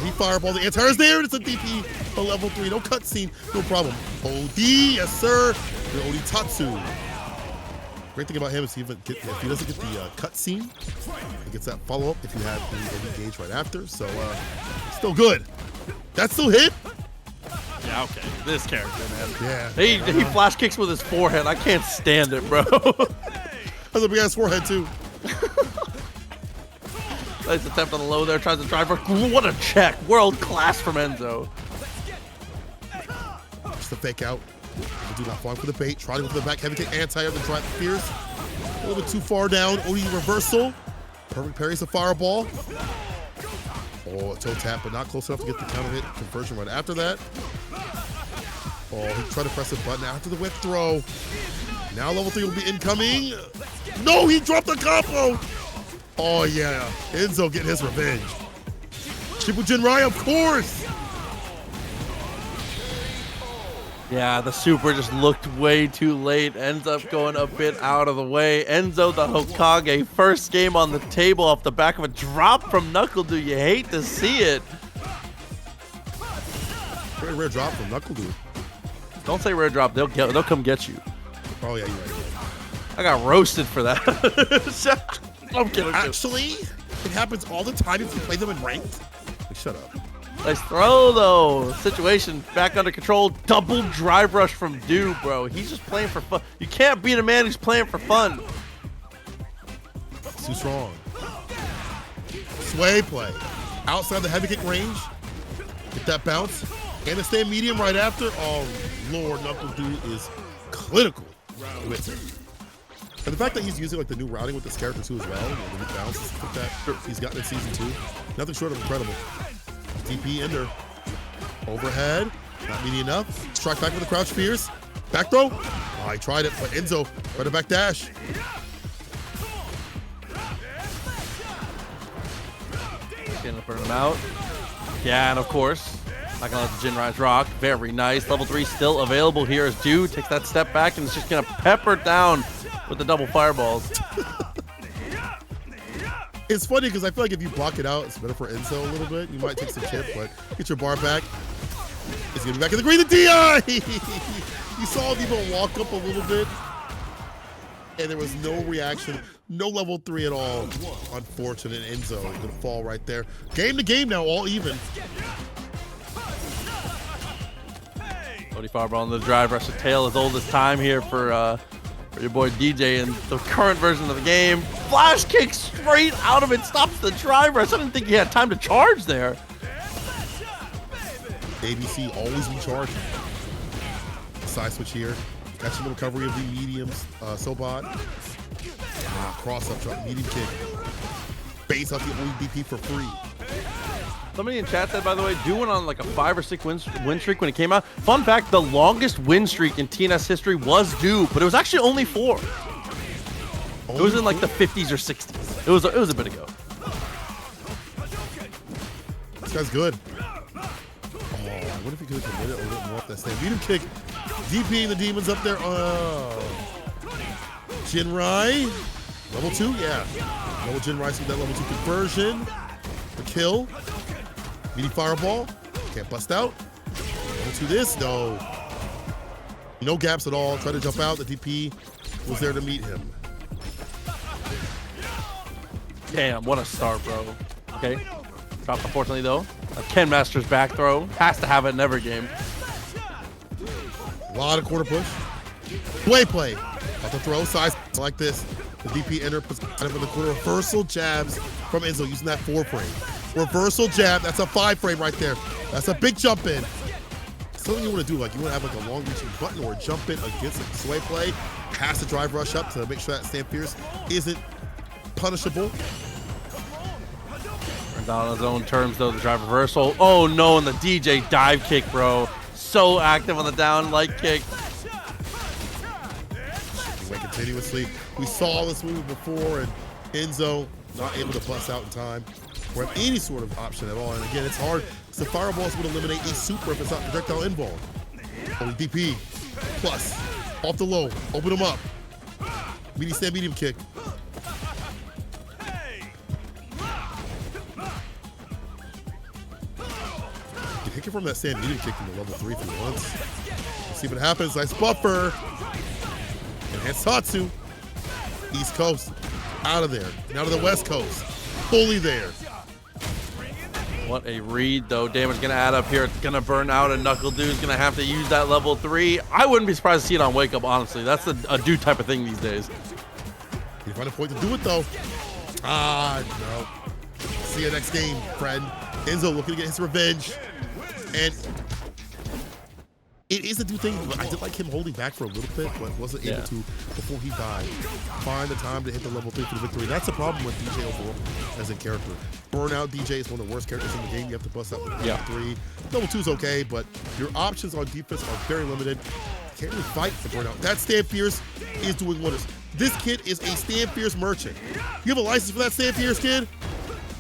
He fireball. The anti-air is there. It's a DP for level 3. No cutscene. No problem. OD, yes sir. The OD Tatsu. Great thing about him is if he doesn't get the cutscene, he gets that follow up if you have the OD gauge right after. So still good. That still hit. Yeah, okay. This character, man. Yeah. He flash kicks with his forehead. I can't stand it, bro. That's a big ass forehead too. Nice attempt on the low there. Tries to drive. What a check. World class from Enzo. Just a fake out. Do not fall for the bait. Try to go for the back. Heavy kick anti-air. The drive fierce. A little bit too far down. OD reversal. Perfect parries the fireball. Oh, a toe tap, but not close enough to get the counter hit conversion right after that. Oh, he tried to press the button after the whip throw. Now level 3 will be incoming. No, he dropped the combo. Oh, yeah. Enzo getting his revenge. Triple Jinrai, of course. Yeah, the super just looked way too late. Ends up going a bit out of the way. Enzo the Hokage, first game on the table off the back of a drop from Nuckledu. You hate to see it. Very rare drop from Nuckledu. Don't say rare drop. They'll come get you. Oh, yeah, you're right. I got roasted for that. I'm kidding. Actually, it happens all the time if you play them in ranked. Shut up. Nice throw, though. Situation back under control. Double drive rush from Du, bro. He's just playing for fun. You can't beat a man who's playing for fun. It's too strong. Sway play. Outside the heavy kick range. Get that bounce. And the stand medium right after. Oh, Lord, Nuckledu is clinical with it. And the fact that he's using like the new routing with this character too as well, the new bounces like that he's gotten in season 2. Nothing short of incredible. DP ender. Overhead. Not meaty enough. Strike back with the crouch fierce. Back throw. Oh, he tried it, but Enzo right a back dash. Gonna burn him out. Yeah, and of course, not gonna let the Jinrais rock. Very nice. Level 3 still available here as Du takes that step back and is just gonna pepper down with the double fireballs. It's funny because I feel like if you block it out, it's better for Enzo a little bit. You might take some chip, but get your bar back. It's gonna be back in the green. The DI! You saw him even walk up a little bit, and there was no reaction, no level 3 at all. Unfortunate. Enzo gonna fall right there. Game to game now, all even. Cody fireball on the drive rush. The tail as old as time here for your boy Deejay in the current version of the game. Flash kick straight out of it, stops the drive rush. I didn't think he had time to charge there. ABC always be charging. Side switch here. Catching the recovery of the medium Sobot. Cross up drop, medium kick. Base out the only DP for free. Somebody in chat said, by the way, Du went on like a 5 or 6 win streak when it came out. Fun fact, the longest win streak in TNS history was Du, but it was actually only 4. It was in like the 50s or 60s. It was a bit ago. This guy's good. Oh, what if he could have committed a little bit more off that stand? Medium kick. DPing the demons up there. Jinrai. Level 2, yeah. Level Jinrai see that level 2 conversion. The kill. Meaty fireball. Can't bust out. Level 2 this. No. No gaps at all. Try to jump out. The DP was there to meet him. Damn, what a start, bro. Okay. Dropped unfortunately, though. A Ken Master's back throw. Has to have it in every game. A lot of quarter push. Play. About to throw size like this. The DP enter puts it in the corner. Reversal jabs from Enzo using that 4 frame. Reversal jab. That's a 5 frame right there. That's a big jump in. Something you want to do, like you want to have like a long reaching button or a jump in against a sway play. Has to drive rush up to make sure that stand fierce isn't punishable. On his own terms, though, the drive reversal. Oh, no, and the Deejay dive kick, bro. So active on the down light kick. He went continuously. We saw this move before, and Enzo not able to bust out in time or have any sort of option at all. And again, it's hard because the fireballs would eliminate a super if it's not projectile involved. Only DP plus off the low, open him up. Medium stand, medium kick. Kick it from that stand medium kick in the level 3 through once. Let's see what happens. Nice buffer. And Hansatsu. East Coast. Out of there. Now to the West Coast. Fully there. What a read, though. Damage going to add up here. It's going to burn out, and Nuckledu is going to have to use that level 3. I wouldn't be surprised to see it on Wake Up, honestly. That's a dude type of thing these days. Can you find a point to do it, though? Ah, no. See you next game, friend. Enzo looking to get his revenge. And it is a dude thing. I did like him holding back for a little bit, but wasn't able to before he died. Find the time to hit the level 3 for the victory. That's the problem with Deejay overall as a character. Burnout Deejay is one of the worst characters in the game. You have to bust out with level 3. Level 2 is okay, but your options on defense are very limited. Can't really fight for Burnout. That Stand Fierce is doing wonders. This kid is a Stand Fierce merchant. You have a license for that Stand Fierce, kid?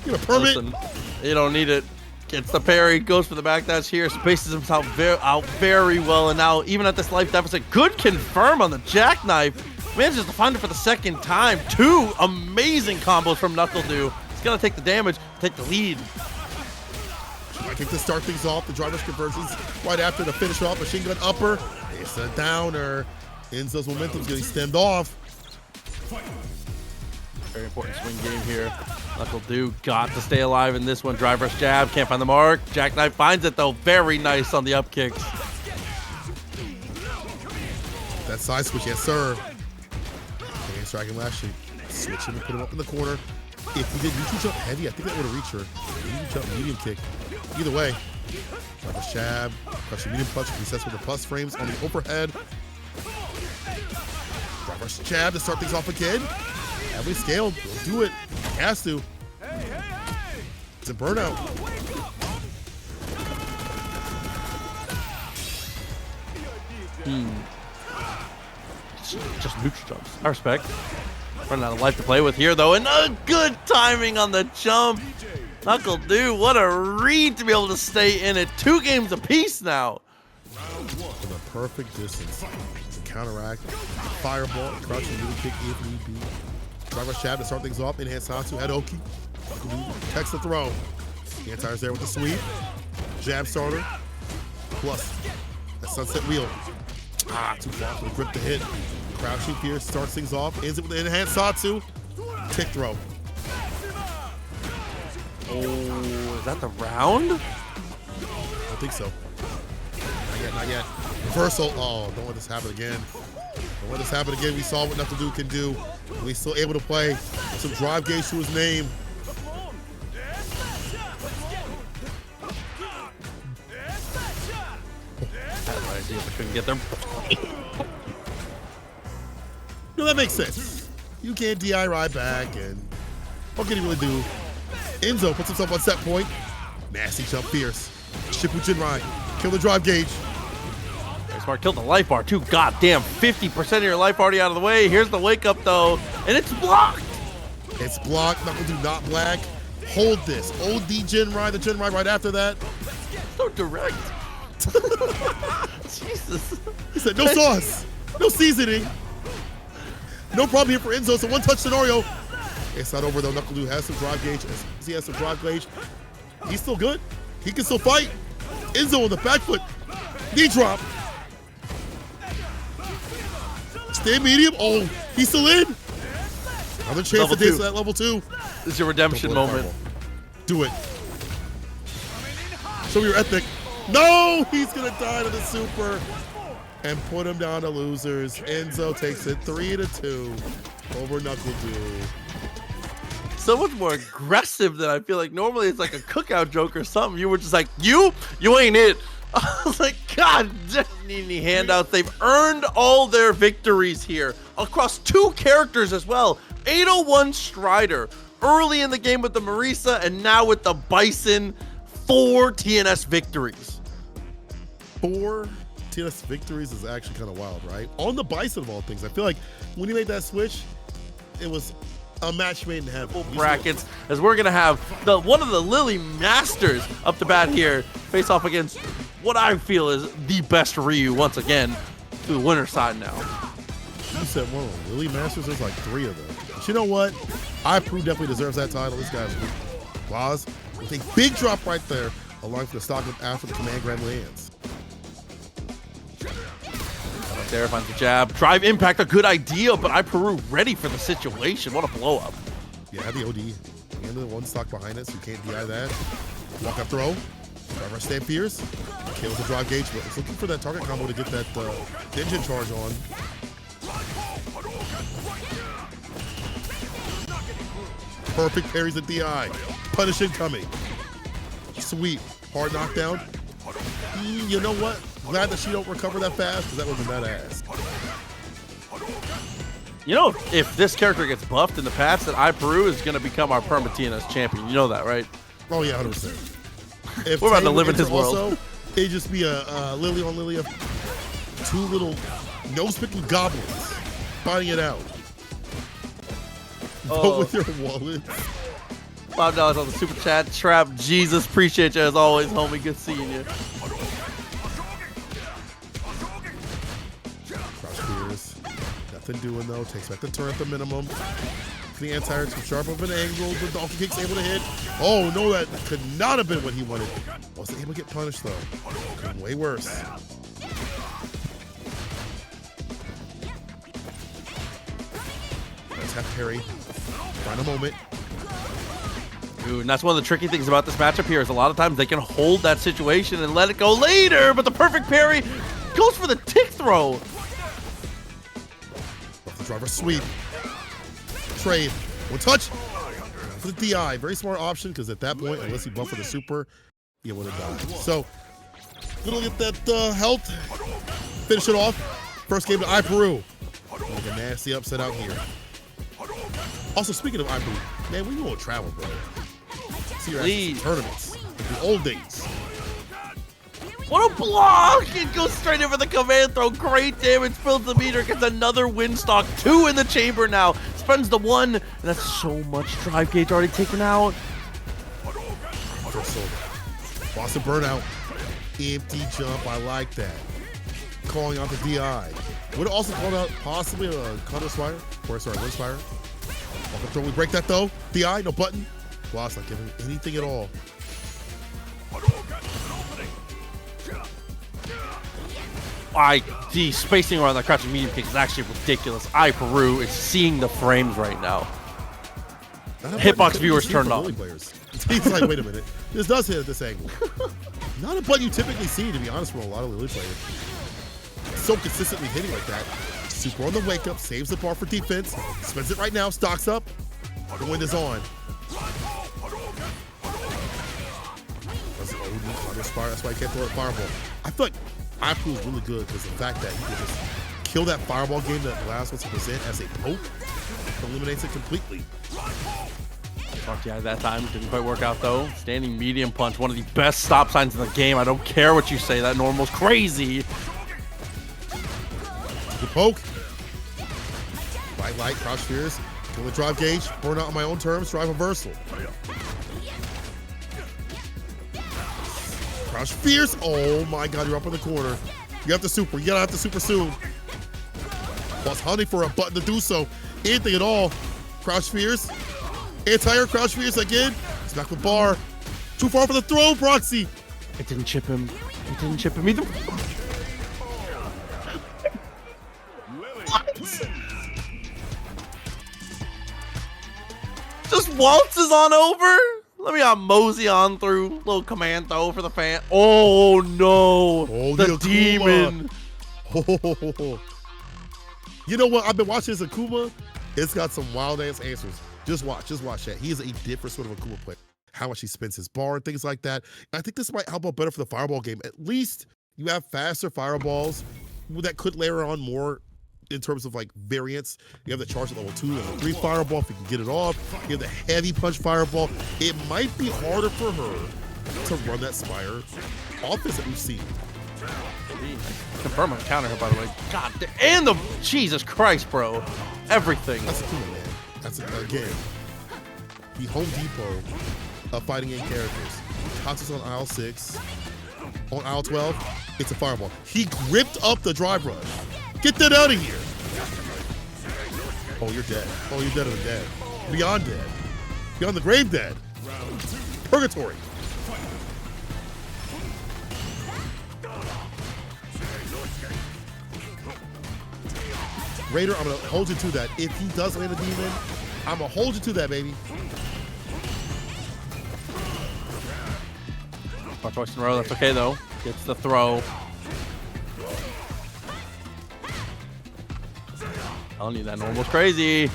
You have a permit? Listen, you don't need it. Gets the parry, goes for the backdash here, spaces himself out very well, and now even at this life deficit, good confirm on the jackknife. Manages to find it for the second time. 2 amazing combos from Nuckledu. He's gonna take the damage, take the lead. I think to start things off, the driver's conversions right after the finish off, machine gun upper. It's a downer. Enzo's momentum's getting stemmed off. Very important swing game here. Nuckledu got to stay alive in this one. Drive rush jab, can't find the mark. Jackknife finds it though. Very nice on the up kicks. That side switch, yes sir. Okay, striking last sheet. Switch him and put him up in the corner. If he did neutral jump heavy, I think that would have reached her. Neutral jump medium kick. Either way. Drive rush jab, crush your medium punch, resets with the plus frames on the overhead. Drive rush jab to start things off again. Heavily scaled. He'll do it. He has to. It's a burnout. Just neutral jumps. I respect. Running out of life to play with here, though, and good timing on the jump. Nuckledu, what a read to be able to stay in it. 2 games apiece now. For the perfect distance to counteract. Fireball, crouching middle kick if need be. Driver jab to start things off. In Hansatsu, Hadoki. Text the throw. Anti-is there with the sweep. Jab starter. Plus a sunset wheel. Too far for the grip to hit. Crouching Fierce starts things off. Ends it with the enhanced Satsu. Tick throw. Oh, is that the round? I don't think so. Not yet. Reversal. Oh, don't let this happen again. Don't let this happen again. We saw what Nuckledu can do. He's still able to play some drive gauge to his name. See if I couldn't get them. No, that makes sense. You can't DI ride back, and what can he really do? Enzo puts himself on set point. Nasty jump fierce. Shippu Jinrai. Kill the drive gauge. Very smart. Killed the life bar, too. God damn, 50% of your life already out of the way. Here's the wake up, though, and it's blocked. It's blocked. Nuckledu not black. Hold this. OD Jinrai, the Jinrai right after that. So direct. Jesus. He said, no sauce, no seasoning. No problem here for Enzo. It's a one-touch scenario. It's not over, though. Nuckledu has some drive gauge. He has some drive gauge. He's still good. He can still fight. Enzo on the back foot. Knee drop. Stay medium. Oh, he's still in. Another chance to dance to that level 2. This is your redemption moment. Do it. Show me your ethic. No, he's gonna die to the super and put him down to losers. Enzo takes it 3-2 over Nuckledu. So much more aggressive than I feel like normally it's like a cookout joke or something. You were just like, you ain't it. I was like, God, just need any handouts. They've earned all their victories here across 2 characters as well. 801 Strider early in the game with the Marisa, and now with the Bison, 4 TNS victories. 4 TNS victories is actually kind of wild, right? On the Bison of all things. I feel like when he made that switch, it was a match made in heaven. Brackets, as we're gonna have one of the Lily Masters up to bat here, face off against what I feel is the best Ryu once again to the winner's side now. You said one of the Lily Masters, there's like 3 of them. But you know what? iPeru definitely deserves that title. This guy's Blaz with a big drop right there, allowing for the stock after the command grab lands. Right there, finds the jab. Drive impact, a good idea, but iPeru ready for the situation. What a blow up. Yeah, the OD. And the 1 stock behind it, so you can't DI that. Walk up throw. Driver stand Fierce. Kills the drive gauge, but it's looking for that target combo to get that engine charge on. Perfect parries the DI. Punish incoming. Sweet. Hard knockdown. You know what? Glad that she don't recover that fast, because that would have been badass. You know, if this character gets buffed in the patch, that iPeru is going to become our perma TNS champion. You know that, right? Oh, yeah, 100%. If we're about to live in his world. Also, it'd just be a Lily on Lily of 2 little nose-picking goblins fighting it out. Vote with your wallet. $5 on the super chat. Trap Jesus, appreciate you as always, homie. Good seeing you. Crouch Fierce. Nothing doing though. Takes back the turn at the minimum. The anti-air too sharp of an angle. The donkey kick's able to hit. Oh no, that could not have been what he wanted. Wasn't able to get punished though. Could be way worse. Let's have parry. Find a moment. Dude, and that's one of the tricky things about this matchup here is a lot of times they can hold that situation and let it go later, but the perfect parry goes for the tick throw. Off the driver sweep. Trade. 1 touch for the DI. Very smart option, because at that point, unless you buff for the super, you would have died. So, gonna get that health. Finish it off. First game to iPeru. Like a nasty upset out here. Also, speaking of iPeru, man, we won't travel, bro. See your ass in tournaments. Like the old days. What a block! It goes straight in for the command throw. Great damage, fills the meter, gets another win stock. 2 in the chamber now. Spends the 1, and that's so much drive gauge already taken out. Boston burnout. Empty jump, I like that. Calling out the DI. Would have also called out possibly a counter spire. Or sorry, wind spire. Throw, we break that though. DI, no button. Wow, it's not giving anything at all. The spacing around that crouching medium kick is actually ridiculous. iPeru is seeing the frames right now. Hitbox viewers turned on. He's like, wait a minute. This does hit at this angle. Not a button you typically see, to be honest, from a lot of Lily players. So consistently hitting like that. Super on the wake up, saves the bar for defense, spends it right now, stocks up. The wind is on. That's an OD counter-spire, that's why I can't throw a fireball. I feel like iPeru is really good because the fact that he can just kill that fireball game that Blaz wants to present as a poke, eliminates it completely. Yeah, that time didn't quite work out though. Standing medium punch, one of the best stop signs in the game. I don't care what you say, that normal's crazy. Good poke. Light, crouch fierce. Kill the drive gauge. Burn out on my own terms. Drive reversal. Crouch fierce. Oh my god, you're up in the corner. You have the super. You gotta have the super soon. Whilst hunting for a button to do so. Anything at all. Crouch fierce. Anti-air crouch fierce again. Smack the bar. Too far for the throw, Proxy. It didn't chip him. It didn't chip him either. What? Just waltzes on over. Let me mosey on through. Little command throw for the fan. Oh no. Oh, the demon. Oh. You know what? I've been watching this Akuma. It's got some wild ass answers. Just watch that. He is a different sort of Akuma player. How much he spends his bar and things like that. And I think this might help out better for the fireball game. At least you have faster fireballs that could layer on more in terms of like variants. You have the charge at level 2 and level 3 fireball if you can get it off. You have the heavy punch fireball. It might be harder for her to run that Spire offense that we've seen. Confirm on counter here, by the way. God, and the Jesus Christ, bro. Everything. That's cool, man. That's again the Home Depot of fighting game characters. Toxic's on aisle 6. On aisle 12, it's a fireball. He gripped up the drive rush. Get that out of here. Oh, you're dead. Oh, you're dead of the dead. Beyond dead. Beyond the grave dead. Purgatory. Raider, I'm going to hold you to that. If he does land a demon, I'm going to hold you to that, baby. Twice in a row, that's okay though. Gets the throw. I don't need that normal's crazy.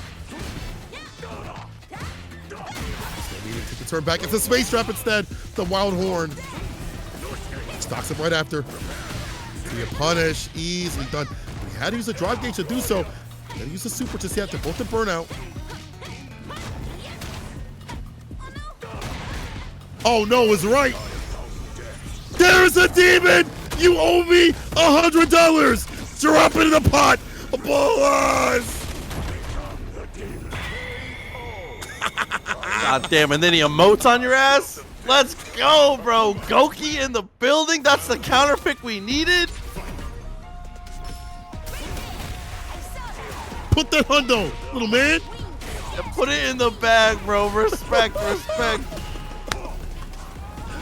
Take the turn back. It's a space trap instead. The wild horn. Stocks him right after. Be a punish. Easily done. He had to use a drive gauge to do so. Then use the super to see after both the burnout. Oh no, was right. There's a demon! You owe me $100! Drop it in the pot! Blaz! God damn, and then he emotes on your ass? Let's go, bro. Goki in the building? That's the counter pick we needed? Put that hundo, little man! And put it in the bag, bro. Respect, respect.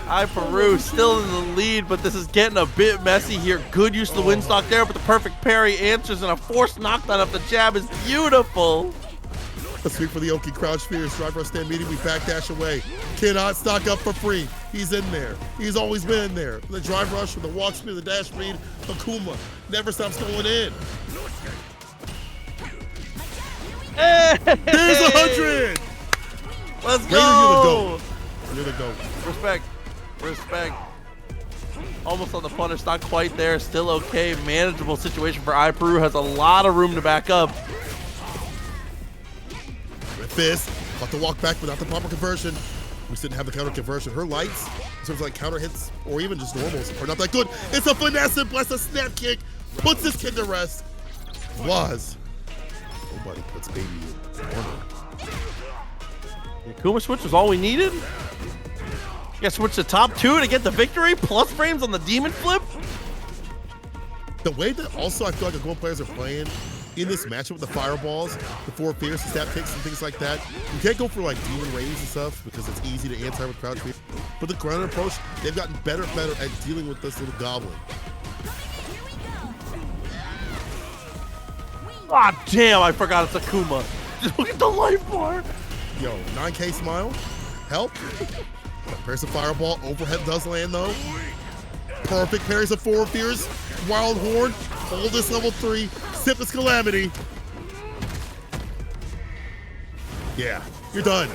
iPeru still in the lead, but this is getting a bit messy here. Good use of the windstock there, but the perfect parry answers, and a forced knockdown of the jab is beautiful. Let's speak for the Oki crouch fears. Drive rush stand immediately, backdash away. Cannot stock up for free. He's in there. He's always been in there. The drive rush with the walk speed, the dash speed, Akuma never stops going in. Hey! There's 100! Let's Raider, go! You're the GOAT. Respect. Respect. Almost on the punish, not quite there. Still okay. Manageable situation for iPeru. Has a lot of room to back up. Red fist. Got the walk back without the proper conversion. We didn't have the counter conversion. Her lights, in terms of like counter hits or even just normals, are not that good. It's a finesse and bless a snap kick. Puts this kid to rest. Blaz. Nobody puts baby in corner. The Akuma switch was all we needed. Yeah, switch to top 2 to get the victory. Plus frames on the demon flip. The way that also I feel like Akuma players are playing in this matchup with the fireballs, the 4 fierce, the stab kicks and things like that, you can't go for like demon rays and stuff because it's easy to anti with crouch fear. But the ground approach, they've gotten better and better at dealing with this little goblin. Ah, damn, I forgot it's Akuma. Just look at the life bar. Yo, 9K smile. Help. Parries a fireball. Overhead does land though. Perfect parries a 4 fierce. Wild horn. Hold this level 3. Sip this calamity. Yeah, you're done.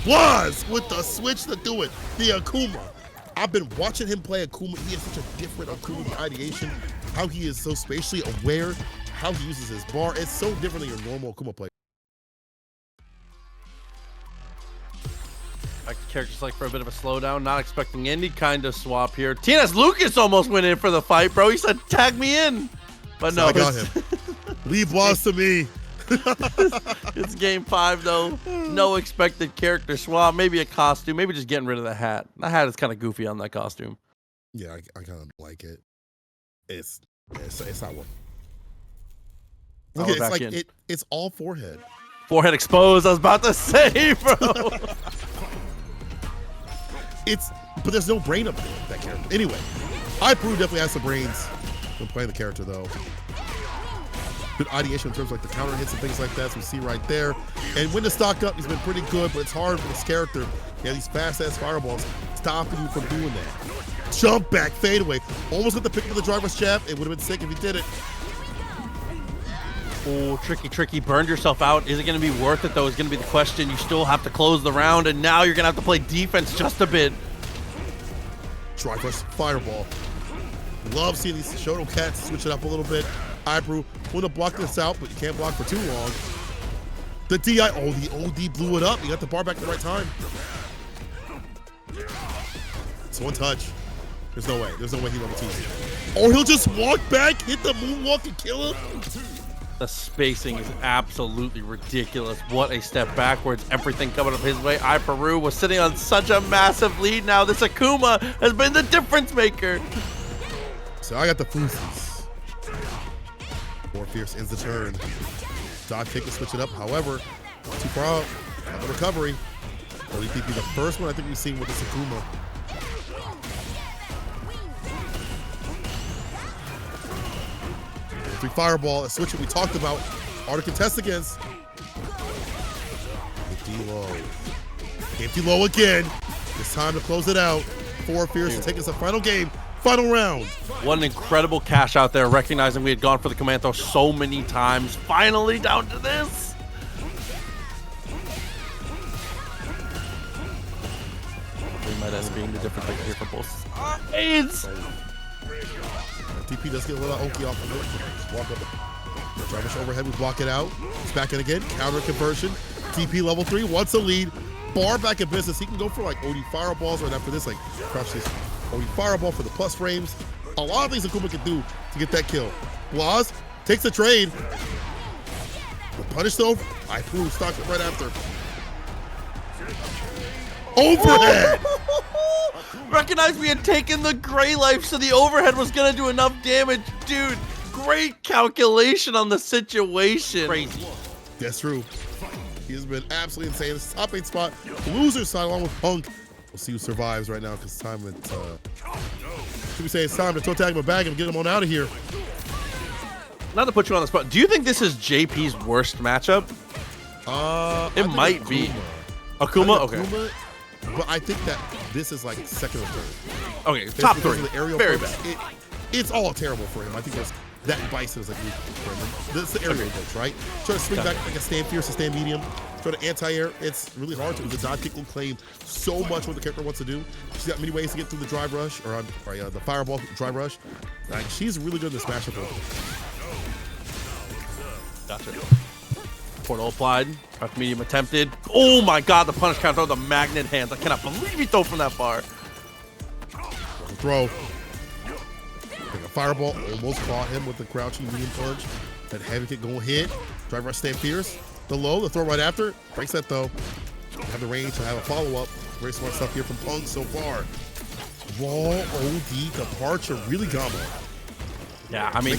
Blaz with the switch to do it. The Akuma. I've been watching him play Akuma. He has such a different Akuma ideation. How he is so spatially aware. How he uses his bar. It's so different than your normal Akuma play. Back to characters like for a bit of a slowdown. Not expecting any kind of swap here. TNS Lucas almost went in for the fight, bro. He said, tag me in. But So no. I got him. Leave Blaz to me. It's game 5, though. No expected character swap. Maybe a costume. Maybe just getting rid of the hat. The hat is kind of goofy on that costume. Yeah, I kind of like it. It's not one. Look, it's like it's all forehead. Forehead exposed. I was about to say, bro. But there's no brain up there, that character. Anyway, iPeru definitely has some brains when playing the character, though. good ideation in terms of like the counter hits and things like that. So we see right there. And when the stock up, he's been pretty good, but it's hard for this character. Yeah, these fast-ass fireballs stopping you from doing that. Jump back, fade away. Almost got the pick of the driver's jab. It would have been sick if he did it. Oh, tricky. Burned yourself out. Is it going to be worth it, though, is going to be the question. You still have to close the round, and now you're going to have to play defense just a bit. Driver's fireball. Love seeing these Shoto cats switch it up a little bit. iPeru want to block this out, but you can't block for too long. The DI, oh, the OD blew it up. He got the bar back at the right time. It's one touch. There's no way he level 2s. Or he'll just walk back, hit the moonwalk, and kill him. The spacing is absolutely ridiculous. What a step backwards. Everything coming up his way. iPeru was sitting on such a massive lead now. This Akuma has been the difference maker. So I got the Fusies. More Fierce ends the turn. Teque to switch it up. However, too far out. Not the recovery. Early TP, the first one I think we've seen with this Akuma. Three fireball, a switch that we talked about. Hard to contest against. Empty low. Empty low again. It's time to close it out. 4 Fierce to take us a final game. Final round. What an incredible cash out there, recognizing we had gone for the command throw so many times. Finally down to this. We might end up being the difference maker here for both sides. TP does get a little okie off of it. Just walk up. Driver's overhead, we block it out. He's back in again. Counter conversion. TP level 3 wants a lead. Bar back in business. He can go for like OD fireballs right after this. Like perhaps this OD fireball for the plus frames. A lot of things Akuma can do to get that kill. Blaz takes the trade. The punish though. iPeru stocks it right after. Overhead! Recognized we had taken the gray life, so the overhead was gonna do enough damage. Dude, great calculation on the situation. Crazy. That's true. He has been absolutely insane. This is top 8 spot. Loser side along with Punk. We'll see who survives right now because time it's should we say it's time to toe tag him a bag and get him on out of here. Not to put you on the spot, do you think this is JP's worst matchup? It might be. Akuma? Okay. Akuma, but I think that this is like second or third. Okay, top 3. The aerial very approach, bad. It's all terrible for him. I think that Bison is like weak for him. This is the aerial approach, right? Try to swing back like a stand fierce, a stand medium. Try to anti-air. It's really hard to. The dodge kick will claim so much what the character wants to do. She's got many ways to get through the drive rush, or the fireball drive rush. Like, she's really good in this matchup. Gotcha. Portal applied. Crouch medium attempted. Oh my god, the punish counter, the magnet hands. I cannot believe he threw from that far. Throw. A fireball almost caught him with the crouching medium punch. That heavy kick going hit. Drive rush stand fierce. The low, the throw right after. Breaks that though. Have the range to have a follow-up. Very smart stuff here from Punk so far. Raw OD departure really got him. Yeah, I mean,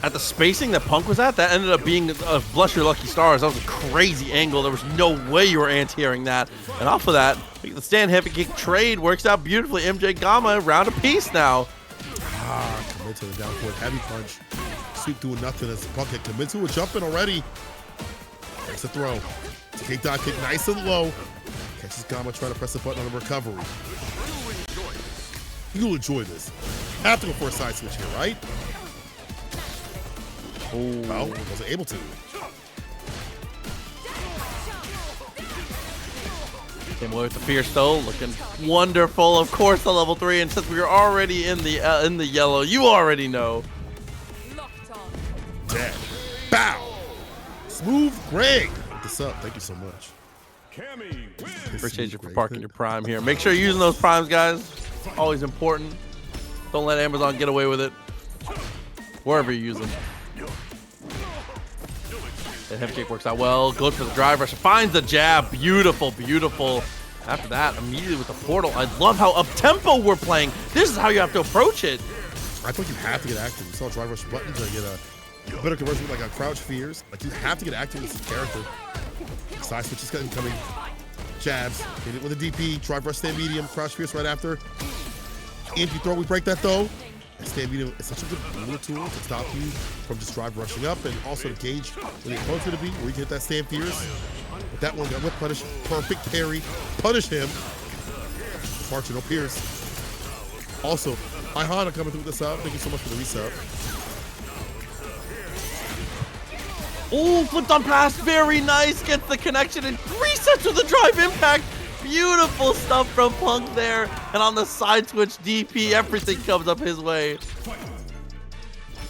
at the spacing that Punk was at, that ended up being bless your lucky stars. That was a crazy angle. There was no way you were anti-airing that. And off of that, the stand heavy kick trade works out beautifully. MJ Gamma round apiece now. Commit to the down forward heavy punch. Sweep doing nothing as Punk hit. Commit to a jumping already. Takes a throw. Kick dot kick nice and low. Catches Gamma trying to press the button on the recovery. You'll enjoy this. Have to go for a side switch here, right? Oh, well, wasn't able to. Came away with the fierce though, looking wonderful. Of course, the level 3, and since we were already in the yellow, you already know. Dead. Bow. Smooth Greg. Pick this up. Thank you so much. Cammy Appreciate you for parking your prime here. Make sure you're using those primes, guys. Always important. Don't let Amazon get away with it. Wherever you use them. That heavy kick works out well. Goes for the drive rush. Finds the jab. Beautiful, beautiful. After that, immediately with the portal. I love how up-tempo we're playing. This is how you have to approach it. I think you have to get active. You saw drive rush button to get a better conversion with like a crouch fears. Like you have to get active with this character. Side switch is coming. Jabs. Hit it with a DP. Drive rush stand medium. Crouch fierce right after. Empty throw. We break that though. Stand medium is such a good little tool to stop you from just drive rushing up and also to gauge where the opponent's gonna be, where you can hit that stand fierce. But that one got whip punish, perfect parry, punish him. Marcher, no pierce. Also, hi Hado coming through with the sub. Thank you so much for the resub. Oh, flipped on pass, very nice. Gets the connection and resets with the drive impact. Beautiful stuff from Punk there. And on the side switch DP, everything comes up his way.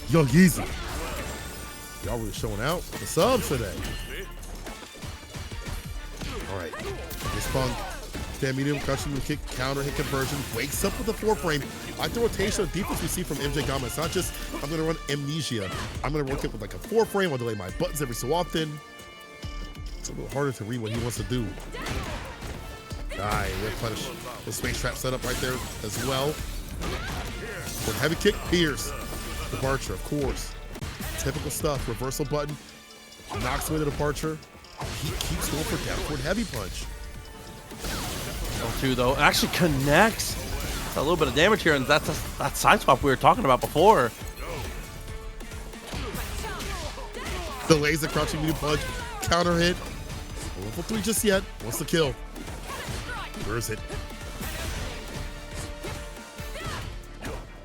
Yo, Yeezy. Y'all really showing out the subs today. All right, this Punk. Stand medium, crushing the kick, counter hit conversion, wakes up with the 4-frame. I like the rotation of defense we see from MJ Gama. It's not just, I'm gonna run amnesia. I'm gonna work it with like a 4-frame. I'll delay my buttons every so often. It's a little harder to read what he wants to do. Whip punish. The space trap setup right there as well. With heavy kick, Pierce. Departure, of course. Typical stuff, reversal button. Knocks away the departure. He keeps going for downward heavy punch. Two though, it actually connects. A little bit of damage here, and that's that side swap we were talking about before. Delays the crouching medium punch, counter hit. Level 3 just yet. Wants the kill. Where is it?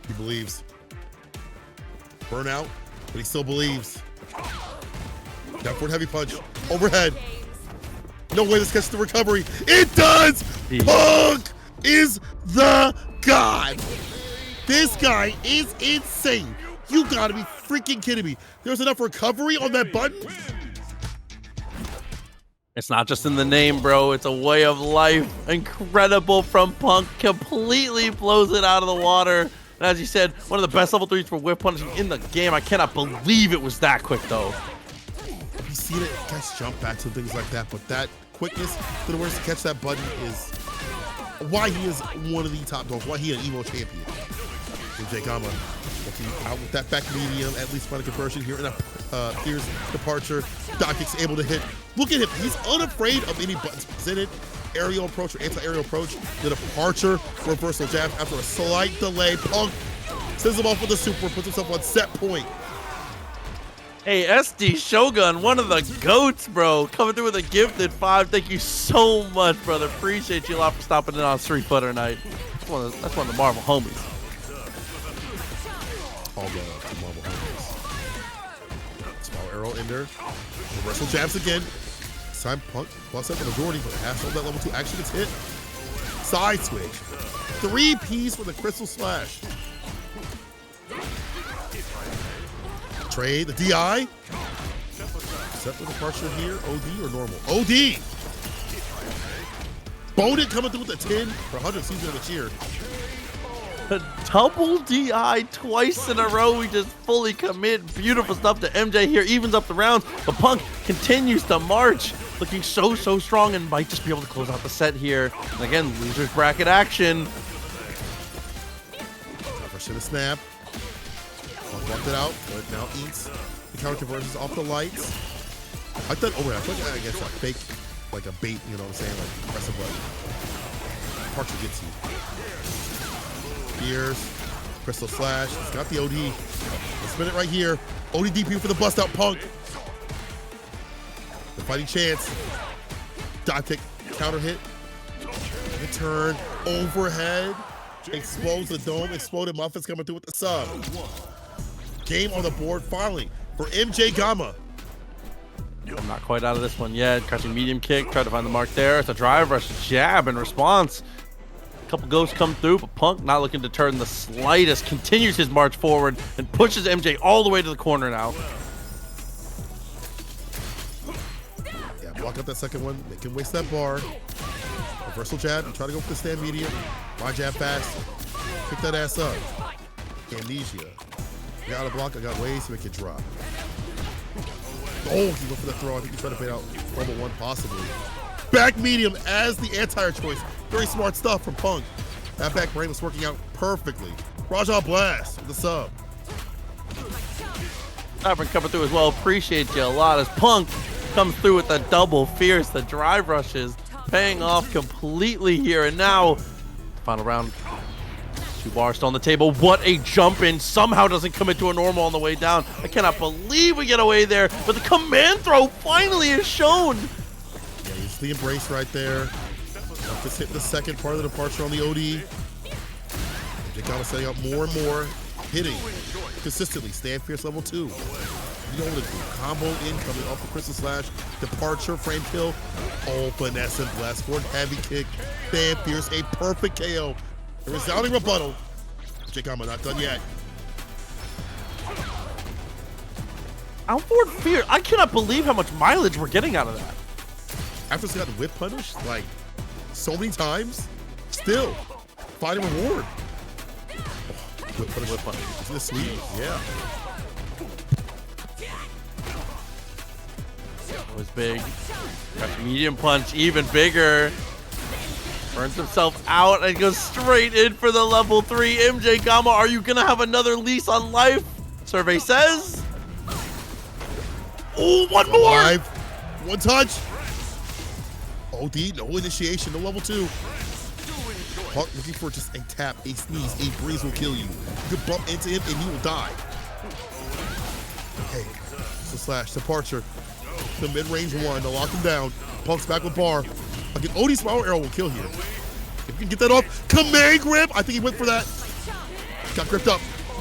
He believes. Burnout, but he still believes. Downward heavy punch, overhead. No way this gets the recovery. It does! Punk is the god. This guy is insane. You gotta be freaking kidding me. There's enough recovery on that button? It's not just in the name, bro. It's a way of life. Incredible from Punk. Completely blows it out of the water. And as you said, one of the best level 3s for whip punishing in the game. I cannot believe it was that quick, though. You see it, guys jump back to things like that, but that quickness to the words to catch that button is why he is one of the top dogs, why he an Evo champion. MJ Gama looking out with that back medium, at least find a conversion here, and a Pierce departure. Doc is able to hit. Look at him, he's unafraid of any buttons presented. Aerial approach or anti-aerial approach. The departure, reversal jab after a slight delay. Punk sends him off with a super, puts himself on set point. Hey, SD Shogun, one of the GOATs, bro. Coming through with a gifted 5. Thank you so much, brother. Appreciate you a lot for stopping in on Street Fighter Night. That's one of the Marvel homies. All love to Marvel homies. Small arrow in there. Reversal jabs again. This time Punk plus up the majority, but has hold that level 2 actually gets hit. Side switch. 3-piece with a crystal slash. Trade the DI. Except for the departure here. OD or normal? OD! Bowden coming through with the 10 for 100 season of the cheer. A double DI twice in a row. We just fully commit. Beautiful stuff to MJ here. Evens up the rounds. But Punk continues to march. Looking so strong and might just be able to close out the set here. And again, losers bracket action. Rush in a snap. Walked it out, but now eats the counter conversions off the lights. I thought overhead. I thought I guess a fake, like a bait, you know what I'm saying? Like press a button. Departure gets you. Gears, crystal slash. He's got the OD. Let's spin it right here. OD DP for the bust out Punk. The fighting chance. Dive kick, counter hit. Return, overhead. Explodes the dome. Exploded muffins coming through with the sub. Game on the board finally for MJ Gama. I'm not quite out of this one yet. Crouching medium kick, try to find the mark there. It's a drive rush, jab in response. A couple ghosts come through, but Punk not looking to turn the slightest. Continues his march forward and pushes MJ all the way to the corner now. Yeah, block up that second one. Make him waste that bar. Reversal jab. Try to go for the stand medium. My jab fast. Pick that ass up. Amnesia. I got a block. I got ways to make it drop. Oh, he went for the throw. I think he tried to bait out level 1 possibly. Back medium as the anti-air choice. Very smart stuff from Punk. That back brain was working out perfectly. Blaz with the sub. Tavern coming through as well. Appreciate you a lot as Punk comes through with the double fierce. The drive rushes paying off completely here. And now, final round. 2 bars still on the table. What a jump in. Somehow doesn't commit to a normal on the way down. I cannot believe we get away there. But the command throw finally is shown. Yeah, it's the embrace right there. Just hitting the second part of the departure on the OD. Akuma setting up more and more. Hitting consistently. Stand fierce level 2. You know what to do. Combo incoming off the Crystal Slash. Departure, frame kill. All finesse and blast forward. Heavy kick. Stand fierce. A perfect KO. A resounding rebuttal. Akuma not done yet. Outboard fear. I cannot believe how much mileage we're getting out of that. After he got whip punished, like, so many times, still, fighting reward. Oh, whip punish. Whip punish. Isn't this sweet? Yeah. That was big. Got medium punch, even bigger. Burns himself out and goes straight in for the level 3. MJ Gama, are you gonna have another lease on life? Survey says. Oh, one more! Live. One touch. OD, no initiation, no level 2. Hawk looking for just a tap, a sneeze, a breeze will kill you. You can bump into him and he will die. Okay, so slash, departure. The mid-range one to lock him down. Punk's back with bar. Like an OD Spiral Arrow will kill here. If you can get that off, command grip. I think he went for that. Got gripped up.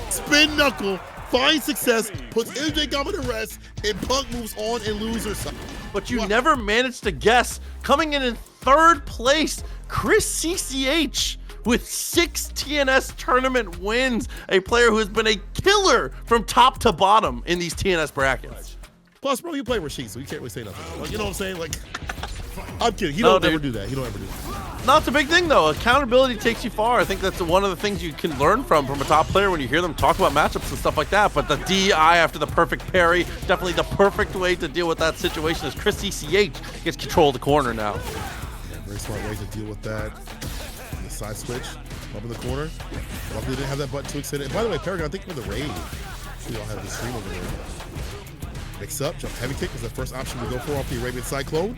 Spin knuckle. Finds success. Puts MJ Gama to rest. And Punk moves on and loses. But you never managed to guess. Coming in 3rd place, ChrisCCH with 6 TNS tournament wins. A player who has been a killer from top to bottom in these TNS brackets. Plus, bro, you play Rashid, so you can't really say nothing. Like, you know what I'm saying? Like, I'm kidding. He No, don't ever dude. do that. He don't ever do that. No, it's a big thing though. Accountability takes you far. I think that's one of the things you can learn from a top player when you hear them talk about matchups and stuff like that. But the DI after the perfect parry, definitely the perfect way to deal with that situation as ChrisCCH gets control of the corner now. Yeah, very smart way to deal with that. The side switch up in the corner. Luckily, didn't have that button too extended. And by the way, Paragon, I think for the raid, we all have the stream over there. Mix up, jump heavy kick is the first option we go for off the Arabian Cyclone.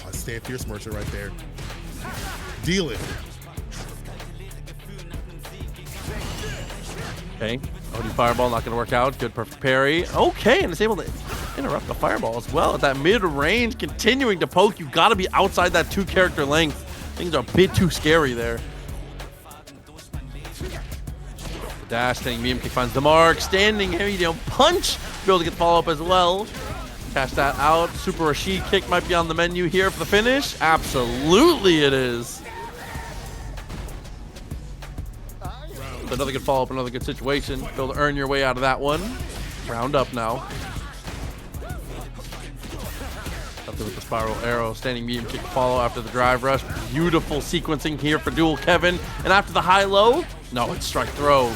Oh, stand fierce merchant right there. Deal it. Okay, OD fireball not gonna work out. Good perfect parry. Okay, and it's able to interrupt the fireball as well. At that mid-range, continuing to poke, you gotta be outside that 2-character length. Things are a bit too scary there. Dash, standing medium kick finds the mark. Standing medium punch. Be able to get the follow-up as well. Cash that out. Super Rashid kick might be on the menu here for the finish. Absolutely it is. Another good follow-up, another good situation. Be able to earn your way out of that one. Round up now. Up there with the spiral arrow. Standing medium kick follow after the drive rush. Beautiful sequencing here for dual Kevin. And after the high-low, no, it's strike throw.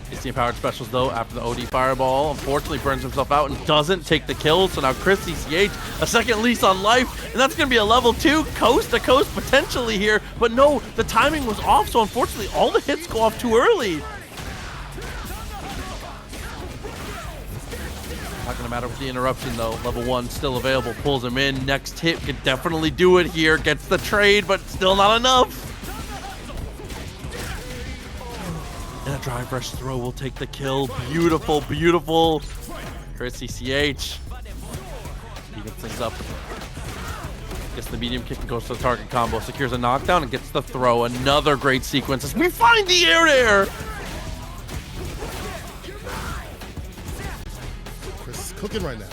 It's the empowered specials though after the OD fireball. Unfortunately burns himself out and doesn't take the kill. So now ChrisCCH, a second lease on life. And that's going to be a level 2 coast to coast potentially here. But no, the timing was off. So unfortunately all the hits go off too early. Not going to matter with the interruption though. Level 1 still available. Pulls him in. Next hit could definitely do it here. Gets the trade, but still not enough. And a drive rush throw will take the kill. Beautiful, beautiful. ChrisCCH. He gets things up. Gets the medium kick and goes to the target combo. Secures a knockdown and gets the throw. Another great sequence as we find the air to air. Chris is cooking right now.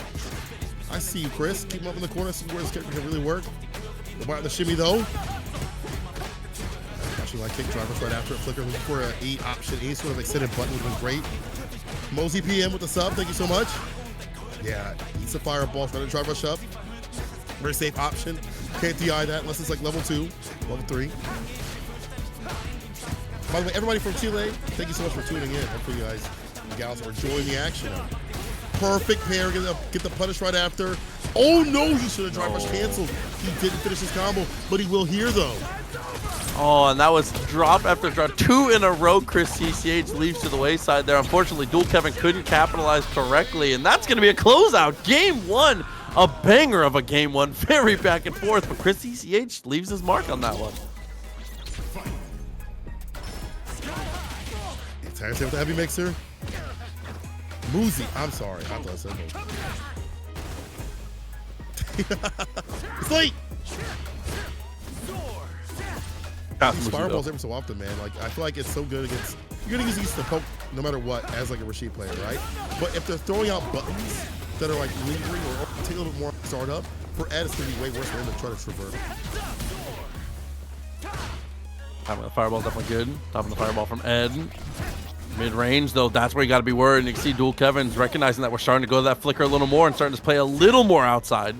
I see you, Chris. Keep him up in the corner. See where this character can really work. About the shimmy though. Like kick drivers right after it. Flicker looking for an E option. A sort of extended button would have been great. Mosey PM with the sub. Thank you so much. Yeah, eats a fireball. Trying to drive rush up. Very safe option. Can't DI that unless it's like level 2, level 3. By the way, everybody from Chile, thank you so much for tuning in. Hopefully you guys and gals are enjoying the action. Perfect pair. Get the punish right after. Oh no, he should have drive rush canceled. He didn't finish his combo, but he will here though. Oh, and that was drop after drop. 2 in a row. ChrisCCH leaves to the wayside there. Unfortunately, Dual Kevin couldn't capitalize correctly, and that's going to be a closeout. Game 1 A banger of a game one. Very back and forth, but ChrisCCH leaves his mark on that one. Time with the heavy mixer. Moozy. I'm sorry. I thought I said no. It's late. These fireballs every so often, man. Like, I feel like it's so good against. You're gonna use these to poke no matter what as like a Rashid player, right? But if they're throwing out buttons that are like lingering or take a little bit more startup, for Ed it's gonna be way worse for him to try to traverse. Top of the fireball definitely good. Top of the fireball from Ed. Mid-range, though, that's where you got to be worried. And you can see Dual Kevin's recognizing that we're starting to go to that flicker a little more and starting to play a little more outside.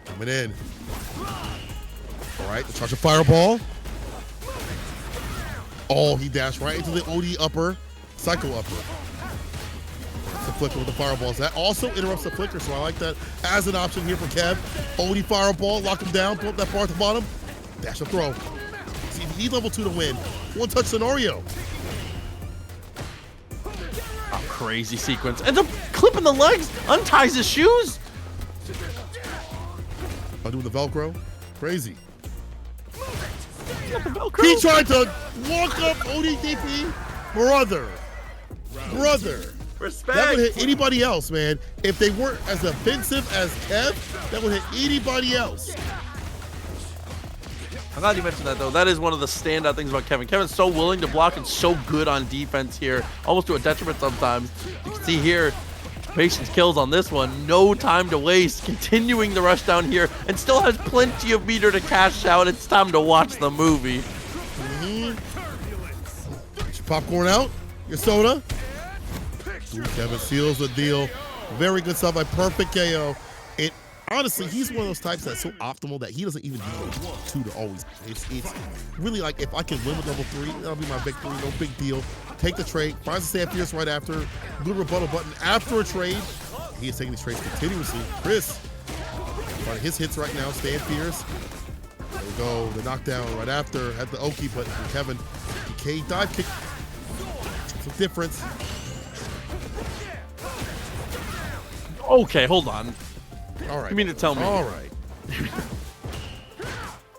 Coming in. All right, the charge of fireball. Oh, he dashed right into the OD upper, Psycho upper. The flicker with the fireballs. That also interrupts the flicker, so I like that as an option here for Kev. OD fireball, lock him down, pull up that bar at the bottom, dash a throw. See, you need level 2 to win. One touch scenario. Oh, crazy sequence. Ends up clipping the legs, unties his shoes. I'm doing the Velcro. Crazy. Velcro. He tried to walk up ODTP. Brother. Respect. That would hit anybody else, man. If they weren't as offensive as Kev, that would hit anybody else. I'm glad you mentioned that, though. That is one of the standout things about Kevin. Kevin's so willing to block and so good on defense here, almost to a detriment sometimes. You can see here, patience kills on this one. No time to waste. Continuing the rush down here and still has plenty of meter to cash out. It's time to watch the movie. Get your popcorn out, your soda. Ooh, Kevin seals the deal. Very good stuff. A perfect KO. It honestly, he's one of those types that's so optimal that he doesn't even need level 2 to always. It's really like, if I can win with level 3, that'll be my big 3. No big deal. Take the trade. Finds the stand fierce right after. Blue rebuttal button after a trade. He is taking these trades continuously. Chris, on his hits right now. Stand fierce. There we go. The knockdown right after. Had the Oki, but Kevin, DK dive kick. It's a difference. Okay, hold on. All right. You mean to tell me? All right.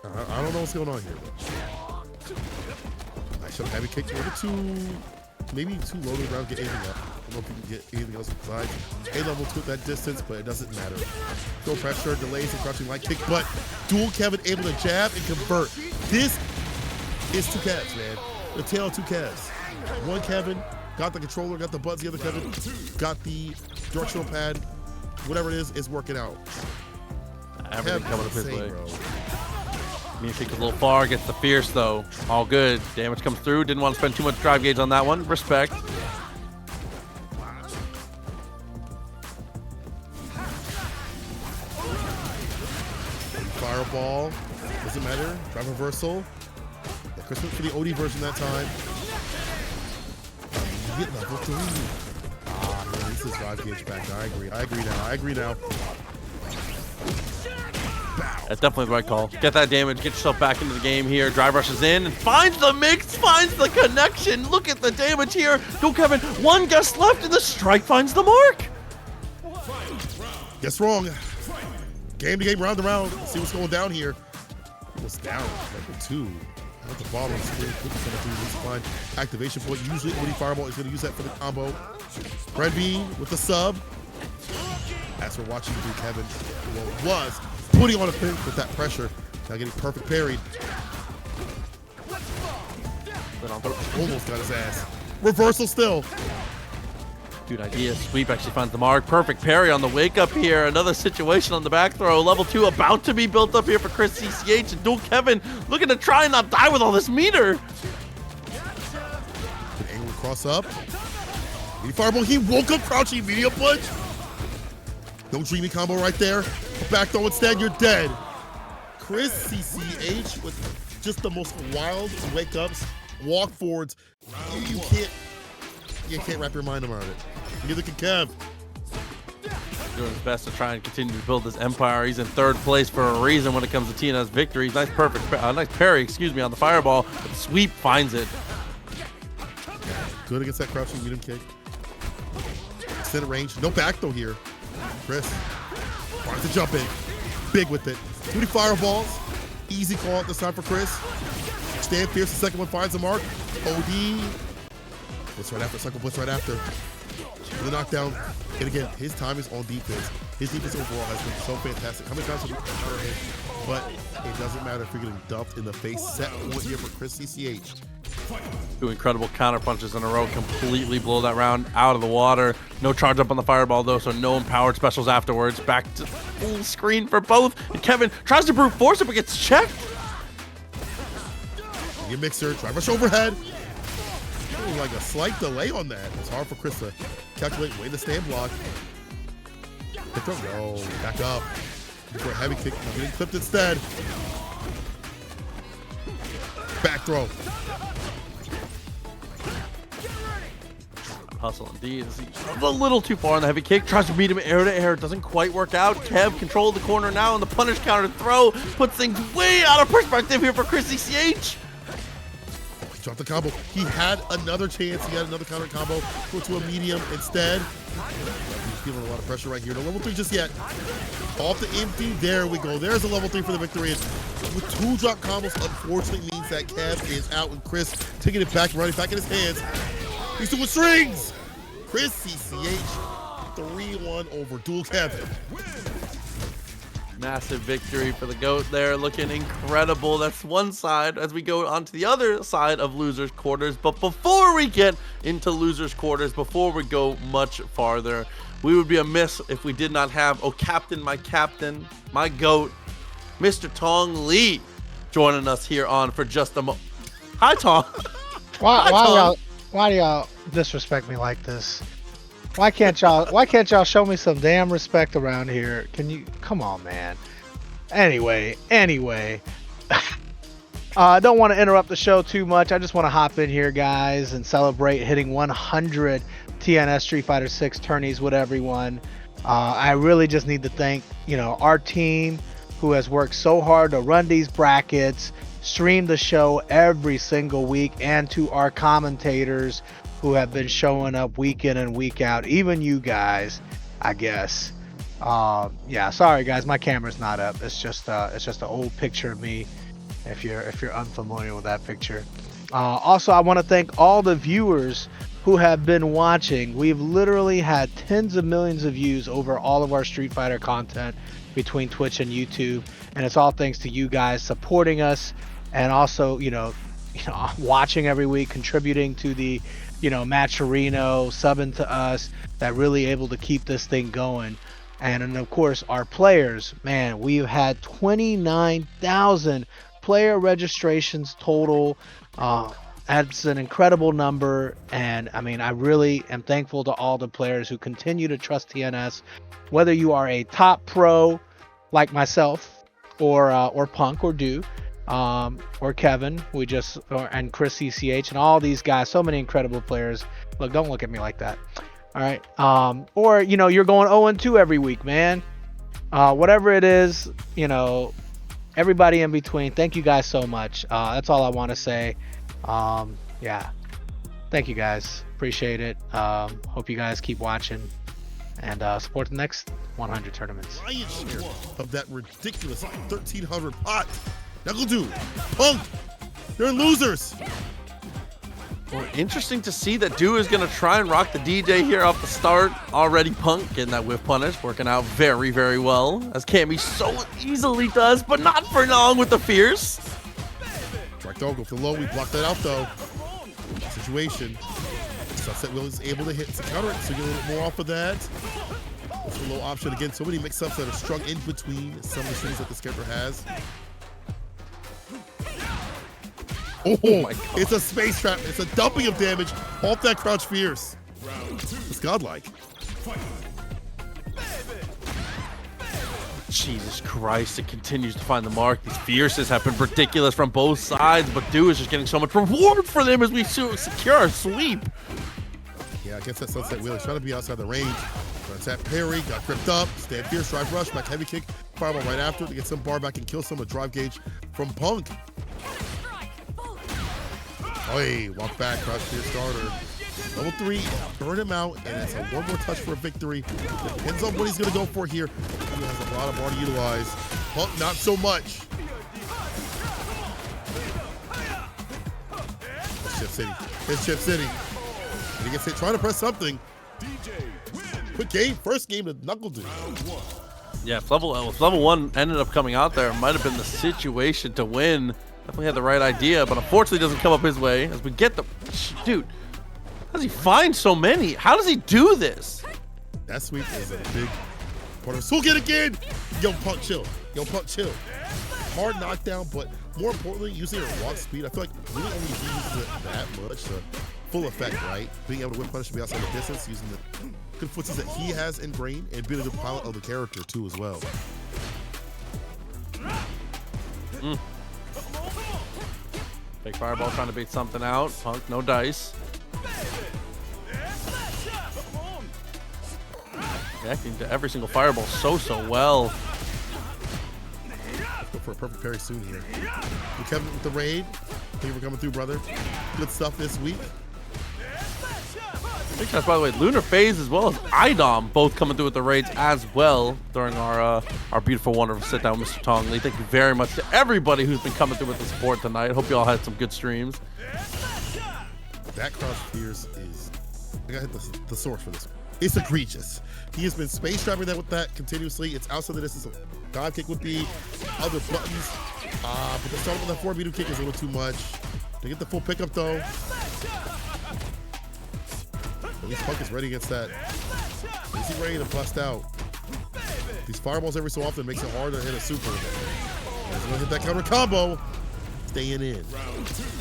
I don't know what's going on here. I should have heavy kicked over 2, maybe 2 low to the ground, get anything up. I don't know if you can get anything else besides a level 2 at that distance, but it doesn't matter. Throw pressure, delays, and crouching light kick, but dual Kevin able to jab and convert. This is 2 Kevs, man. The tail of 2 Kevs. One Kevin got the controller, got the buttons. The other Kevin got the directional pad. Whatever it is, it's working out. Everything coming up his insane, way. bro. Me kick a little far, gets the fierce though. All good. Damage comes through. Didn't want to spend too much drive gauge on that one. Respect. Fireball. Doesn't matter. Drive reversal. The Christmas for the OD version that time. Get level 3. He needs his drive gauge back. I agree now. That's definitely the right call. Get that damage, get yourself back into the game here. Drive rushes in and finds the mix, finds the connection. Look at the damage here. Go Kevin, 1 guess left and the strike finds the mark. Guess wrong. Game to game, round to round. Let's see what's going down here. What's down? Level 2. At the bottom of the screen, fine. Activation point. Usually OD Fireball is going to use that for the combo. Red Bean with the sub. As we're watching do Kevin, who was putting on a pin with that pressure. Now getting perfect parried. Almost got his ass. Reversal still. Good idea. Sweep actually finds the mark. Perfect parry on the wake up here. Another situation on the back throw. Level 2 about to be built up here for ChrisCCH. And Dual Kevin looking to try and not die with all this meter. Good angle cross up. Fireball. He woke up crouching medium punch. No dreamy combo right there. Back throw instead. You're dead. ChrisCCH with just the most wild wake ups, walk forwards. You can't wrap your mind around it. Neither can Kev. Doing his best to try and continue to build this empire. He's in 3rd place for a reason when it comes to TNS victories. Nice parry, on the fireball. But Sweep finds it. Good against that crouching medium kick. Extended range. No back though here. Chris finds the jump in. Big with it. Too many fireballs. Easy call out this time for Chris. Stand fierce, the second one finds the mark. OD. Blitz right after, second blitz right after. The knockdown. And again, his time is on defense. His defense overall has been so fantastic. How many times have we heard him? But it doesn't matter if you're getting dumped in the face. Set point here for ChrisCCH. 2 incredible counter punches in a row, completely blow that round out of the water. No charge up on the fireball though, so no empowered specials afterwards. Back to full screen for both. And Kevin tries to brute force it, but gets checked. Your mixer, try rush overhead. Ooh, like a slight delay on that. It's hard for Chris to calculate, way to stand block. No, back up. For a heavy kick, getting clipped instead. Back throw. Hustle indeed. A little too far on the heavy kick. Tries to beat him air to air. Doesn't quite work out. Kev control the corner now, and the punish counter throw puts things way out of perspective here for ChrisCCH. He dropped the combo. He had another chance. He had another counter combo. Go to a medium instead. He's feeling a lot of pressure right here. No level 3 just yet. Off the empty. There we go. There's a level 3 for the victory. And with 2 drop combos, unfortunately means that Kev is out, and Chris taking it back, running back in his hands. He's doing strings. ChrisCCH 3-1 over Dual Kevin. Massive victory for the GOAT there, looking incredible. That's one side as we go on to the other side of losers quarters. But before we get into losers quarters, before we go much farther, we would be amiss if we did not have my captain, my GOAT, Mr. Tong Lee, joining us here on for just a moment. Hi, Tong. Why do y'all disrespect me like this? Why can't y'all show me some damn respect around here? Can you come on, man? Anyway. I don't want to interrupt the show too much. I just want to hop in here, guys, and celebrate hitting 100 TNS Street Fighter 6 tourneys with everyone. I really just need to thank, our team who has worked so hard to run these brackets, stream the show every single week, and to our commentators who have been showing up week in and week out. Even you guys, I guess. Yeah, sorry guys, my camera's not up. It's just an old picture of me. If you're unfamiliar with that picture. Also, I want to thank all the viewers who have been watching. We've literally had tens of millions of views over all of our Street Fighter content between Twitch and YouTube, and it's all thanks to you guys supporting us, and also watching every week, contributing to the Matcherino, subbing to us, that really able to keep this thing going. And of course our players, man, we've had 29,000 player registrations total. That's an incredible number, and I mean, I really am thankful to all the players who continue to trust TNS, whether you are a top pro like myself, or Punk, or Do, or Kevin, and ChrisCCH, and all these guys, so many incredible players. Look, don't look at me like that. All right. Or you're going 0-2 every week, man. Whatever it is, everybody in between. Thank you guys so much. That's all I want to say. Yeah. Thank you guys. Appreciate it. Hope you guys keep watching and support the next 100 tournaments. Lion's share of that ridiculous 1,300 pot. Nuckledu, Punk, they're losers. Well, interesting to see that Do is going to try and rock the Deejay here off the start. Already Punk getting that whiff punish, working out very, very well, as Cammy so easily does, but not for long with the fierce. Direct dog, go for the low. We blocked that out, though. Situation. Sunset Will is able to hit to counter it, so get a little bit more off of that. It's a low option. Again, so many mix-ups that are strung in between some of the things that this character has. Oh my God. It's a space trap. It's a dumping of damage off that crouch fierce. It's godlike. Jesus Christ, it continues to find the mark. These fierces have been ridiculous from both sides, but Do is just getting so much reward for them as we secure our sweep. Yeah, I guess that Sunset Wheel is trying to be outside the range. Runs that parry, got gripped up, stand fierce, drive rush, back heavy kick, fireball right after to get some bar back and kill some with drive gauge from Punk. Oh, hey, walk back, crouch fierce starter. Level 3, burn him out, and it's a one more touch for a victory. Depends on what he's going to go for here. He has a lot of bar to utilize. Punk, not so much. It's Chip City. It's Chip City. And he gets hit trying to press something. Quick game. First game to Nuckledu. Yeah, if level 1 ended up coming out there, it might have been the situation to win. Definitely had the right idea, but unfortunately doesn't come up his way. As we get the... Dude, how does he find so many? How does he do this? That sweep is a big part of Soul get again. Yo, Punk, chill. Yo, Punk, chill. Hard knockdown, but more importantly, using her walk speed. I feel like really only he uses it that much to full effect, right? Being able to whip punish from outside the distance, using the good footsies that he has ingrained, and being a good pilot of the character too as well. Big fireball trying to bait something out. Punk, no dice. Reacting to every single fireball so well. Let's go for a perfect parry soon here. We Kevin with the raid. Thank you for coming through, brother. Good stuff this week. Big shots, by the way, Lunar Phase as well as IDOM both coming through with the raids as well during our beautiful, wonderful sit down with Mr. Tong Lee. Thank you very much to everybody who's been coming through with the support tonight. Hope you all had some good streams. That cross fierce is, I gotta hit the source for this one. It's egregious. He has been space driving that with that continuously. It's outside the distance. Dive kick would be other buttons. But the start with that 4 medium kick is a little too much. To get the full pickup though. At least Punk is ready against that. Is he ready to bust out? These fireballs every so often makes it hard to hit a super. He's gonna hit that counter combo. Staying in. It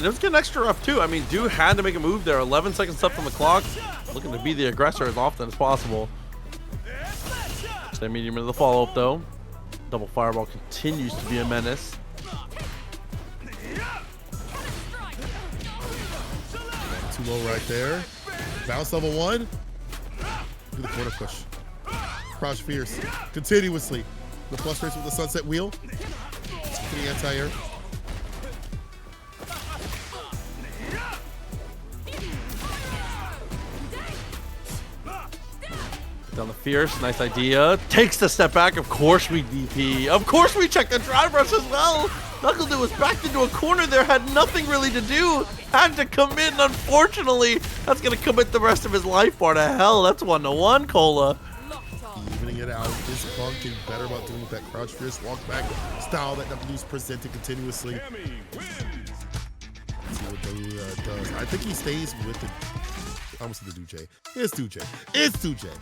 was getting extra rough too. I mean, dude had to make a move there. 11 seconds left on the clock. Looking to be the aggressor as often as possible. Stay medium into the follow-up though. Double fireball continues to be a menace. Too low right there. Bounce level 1. Do the corner push. Crouch fierce. Continuously. The plus race with the sunset wheel. To the anti-air. Down the fierce, nice idea. Takes the step back. Of course we DP. Of course we check the drive rush as well. Nuckledu was backed into a corner there, had nothing really to do. Had to come in, unfortunately. That's gonna commit the rest of his life bar to hell. That's 1-1, Cola. Evening it out. This Punk getting better about doing with that crouch fierce walk back style that Nuckledu's presented continuously. Let's see what does. I think he stays with the. I almost said the Deejay. It's Deejay. It's Deejay.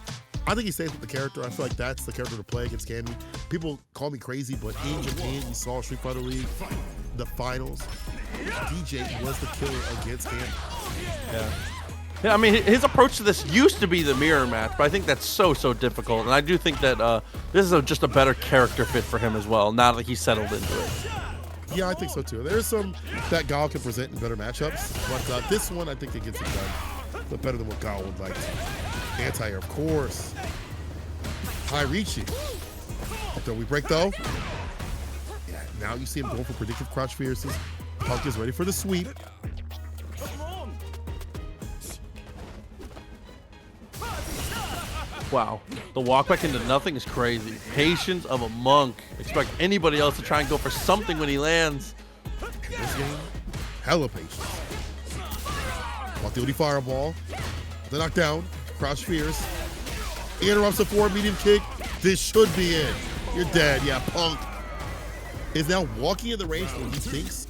I think he stays with the character. I feel like that's the character to play against Cammy. People call me crazy, but in Japan, you saw Street Fighter League, the finals. Deejay was the killer against Cammy. Yeah, I mean, his approach to this used to be the mirror match, but I think that's so difficult. And I do think that this is just a better character fit for him as well, now that he's settled into it. Yeah, I think so too. There's some that Gal can present in better matchups, but this one, I think it gets it done. But better than what Gal would like to. Anti-air, of course. High reaching. Throw we break though. Yeah, now you see him going for predictive crouch fierces. Punk is ready for the sweep. Wow, the walk back into nothing is crazy. Patience of a monk. Expect anybody else to try and go for something when he lands. In this game, hella patience. Walk the OD fireball. The knockdown. Crouch fierce. He interrupts the 4 medium kick. This should be it. You're dead. Yeah, Punk is now walking in the range where he thinks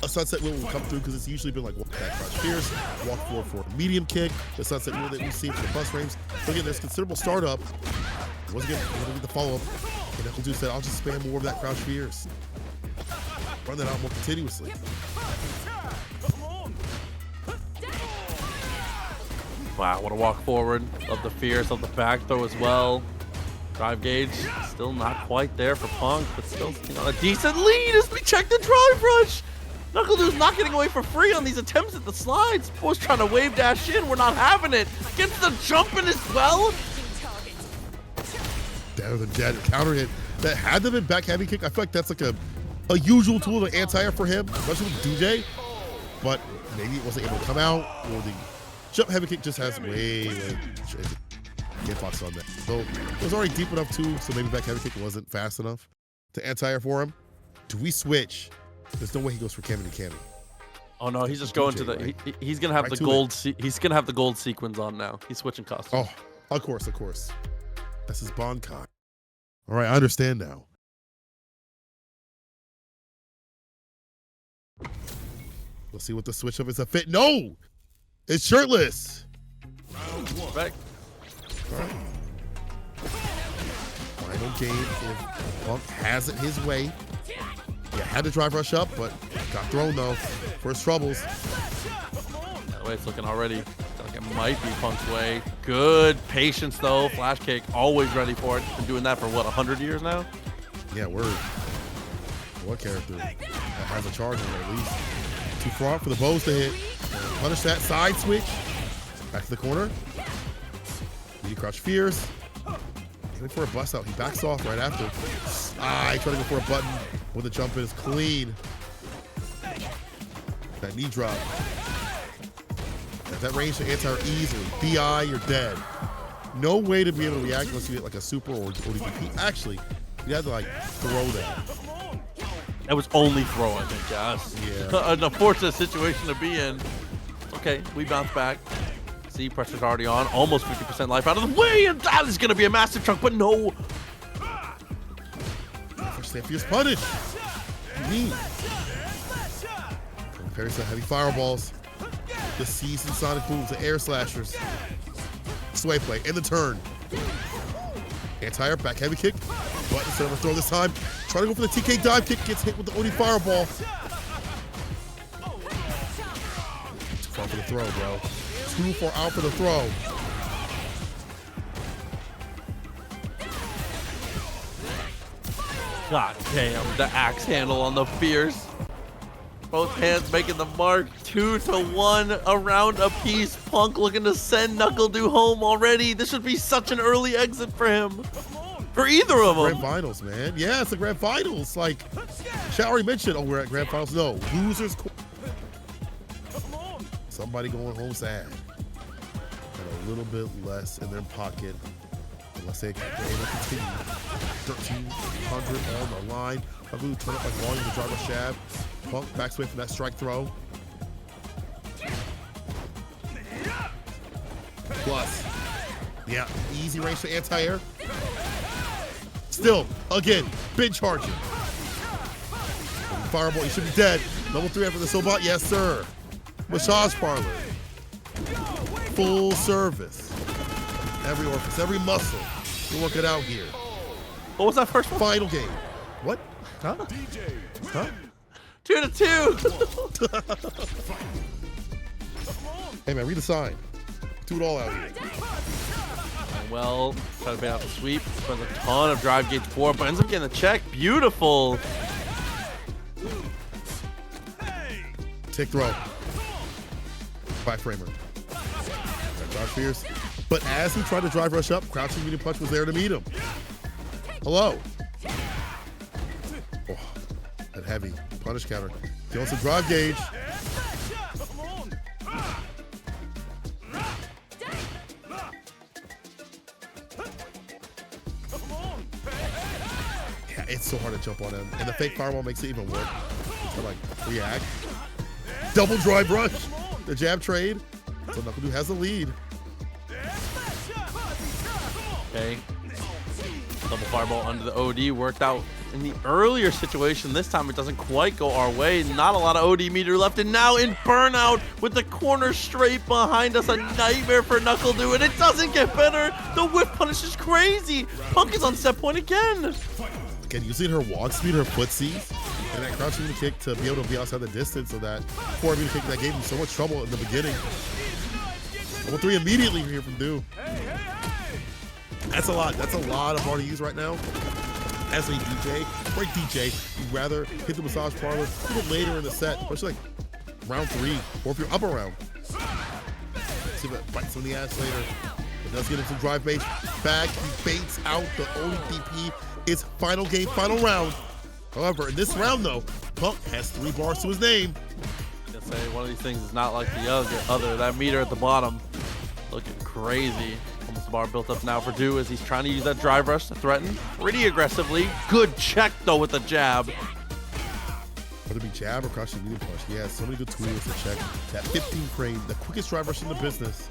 a sunset wheel will come through, because it's usually been like walk back, crouch fierce, walk forward for a medium kick, the sunset wheel that we've seen for the plus frames. But again, there's considerable startup. Once again, we're gonna get the follow-up. And Nuckledu said, I'll just spam more of that crouch fierce. Run that out more continuously. Wow, what a walk forward. Love the fierce, love the back throw as well. Drive gauge, still not quite there for Punk, but still a decent lead as we check the drive rush. Nuckledu's not getting away for free on these attempts at the slides. Boy's trying to wave dash in, we're not having it. Gets the jump in as well. Down the jet, counter hit. That had to have been back heavy kick. I feel like that's like a usual tool to anti-air for him, especially with Deejay. But maybe it wasn't able to come out, or the Jump heavy kick just has way hitbox on that. So it was already deep enough too, so maybe back heavy kick wasn't fast enough to anti-air for him. Do we switch? There's no way he goes for Cammy to Cammy. Oh no, he's just going to the. Right? He's gonna have Right the to gold. He's gonna have the gold sequins on now. He's switching costumes. Oh, of course. That's his Bankai. All right, I understand now. Let's see what the switch up is. A fit. No, it's shirtless. Back. All right. Final game. If Punk has it his way. Yeah, had to drive rush up, but got thrown though. First troubles. That way it's looking already. Like it might be Punk's way. Good patience though. Flash kick, always ready for it. Been doing that for what, 100 years now? Yeah, word. What character that has a charge on it at least? Too far out for the bows to hit. Punish that side switch. Back to the corner. Meaty crouch fears. Aiming for a bust out. He backs off right after. He tried to go for a button when the jump in is clean. That knee drop. At that range to anti-air easily. BI, you're dead. No way to be able to react unless you get like a super or ODP. Actually, you had to like throw that. That was only throw, I think, yes. Yeah. An unfortunate situation to be in. Okay, we bounce back. See, pressure's already on. Almost 50% life out of the way, and that is going to be a massive chunk, but no. First fierce punish. Neat. Parries the heavy fireballs. The seasoned sonic booms, the air slashers. Sway play in the turn. Anti-air, back heavy kick. But instead of a throw this time, trying to go for the TK dive kick, gets hit with the OD fireball. Too far for the throw, bro. Too far out for the throw. God damn, the axe handle on the fierce. Both hands making the mark. 2-1, a round apiece. Punk looking to send Nuckledu home already. This should be such an early exit for him. For either of them. Grand finals, man. Yeah, it's the grand finals. Like, Shaq already mentioned, oh, we're at grand finals. No, losers. Somebody going home sad. And a little bit less in their pocket. Unless they can continue. 1,300 on the line. Nuckledu turn up like volume to drive a shab. Punk backs away from that strike throw. Plus, yeah, easy range to anti-air. Still, again, big charging. Fireball, you should be dead. Level 3 after the Sobot, yes sir. Massage parlor. Full service. Every orifice, every muscle. You work it out here. What was that first one? Final game. What? Huh? Deejay. Huh? 2-2. Hey man, read the sign. Do it all out here. Well, try to pay out the sweep. Spends a ton of drive gauge for it, but ends up getting the check. Beautiful. Tick throw. Five framer. That drive fierce. But as he tried to drive rush up, crouching medium punch was there to meet him. Hello. Oh, that heavy punish counter. He wants a drive gauge. Yeah, it's so hard to jump on him. And the fake fireball makes it even worse. To like react. Double drive rush. The jab trade. So Nuckledu has the lead. Okay. Double fireball under the OD worked out in the earlier situation. This time it doesn't quite go our way. Not a lot of OD meter left. And now in burnout with the corner straight behind us. A nightmare for Nuckledu. And it doesn't get better. The whip punish is crazy. Punk is on set point again. Again, using her walk speed, her footsies, and that crouching kick to be able to be outside the distance of that forward kick that gave him so much trouble in the beginning. Level 3 immediately here from Do. That's a lot. That's a lot of bar to use right now. As a DJ, great DJ, you'd rather hit the massage parlor a little later in the set, especially like round 3, or if you're up a round. See if it bites on the ass later. It does get him some drive bait back. He baits out the ODP. It's final game, final round. However, in this round though, Punk has 3 bars to his name. Yes, say one of these things is not like the other. That meter at the bottom looking crazy. Almost a bar built up now for Dew as he's trying to use that drive rush to threaten pretty aggressively. Good check though with the jab. Whether it be jab or crouching medium punch, he has so many good tools to check that 15 frame, the quickest drive rush in the business.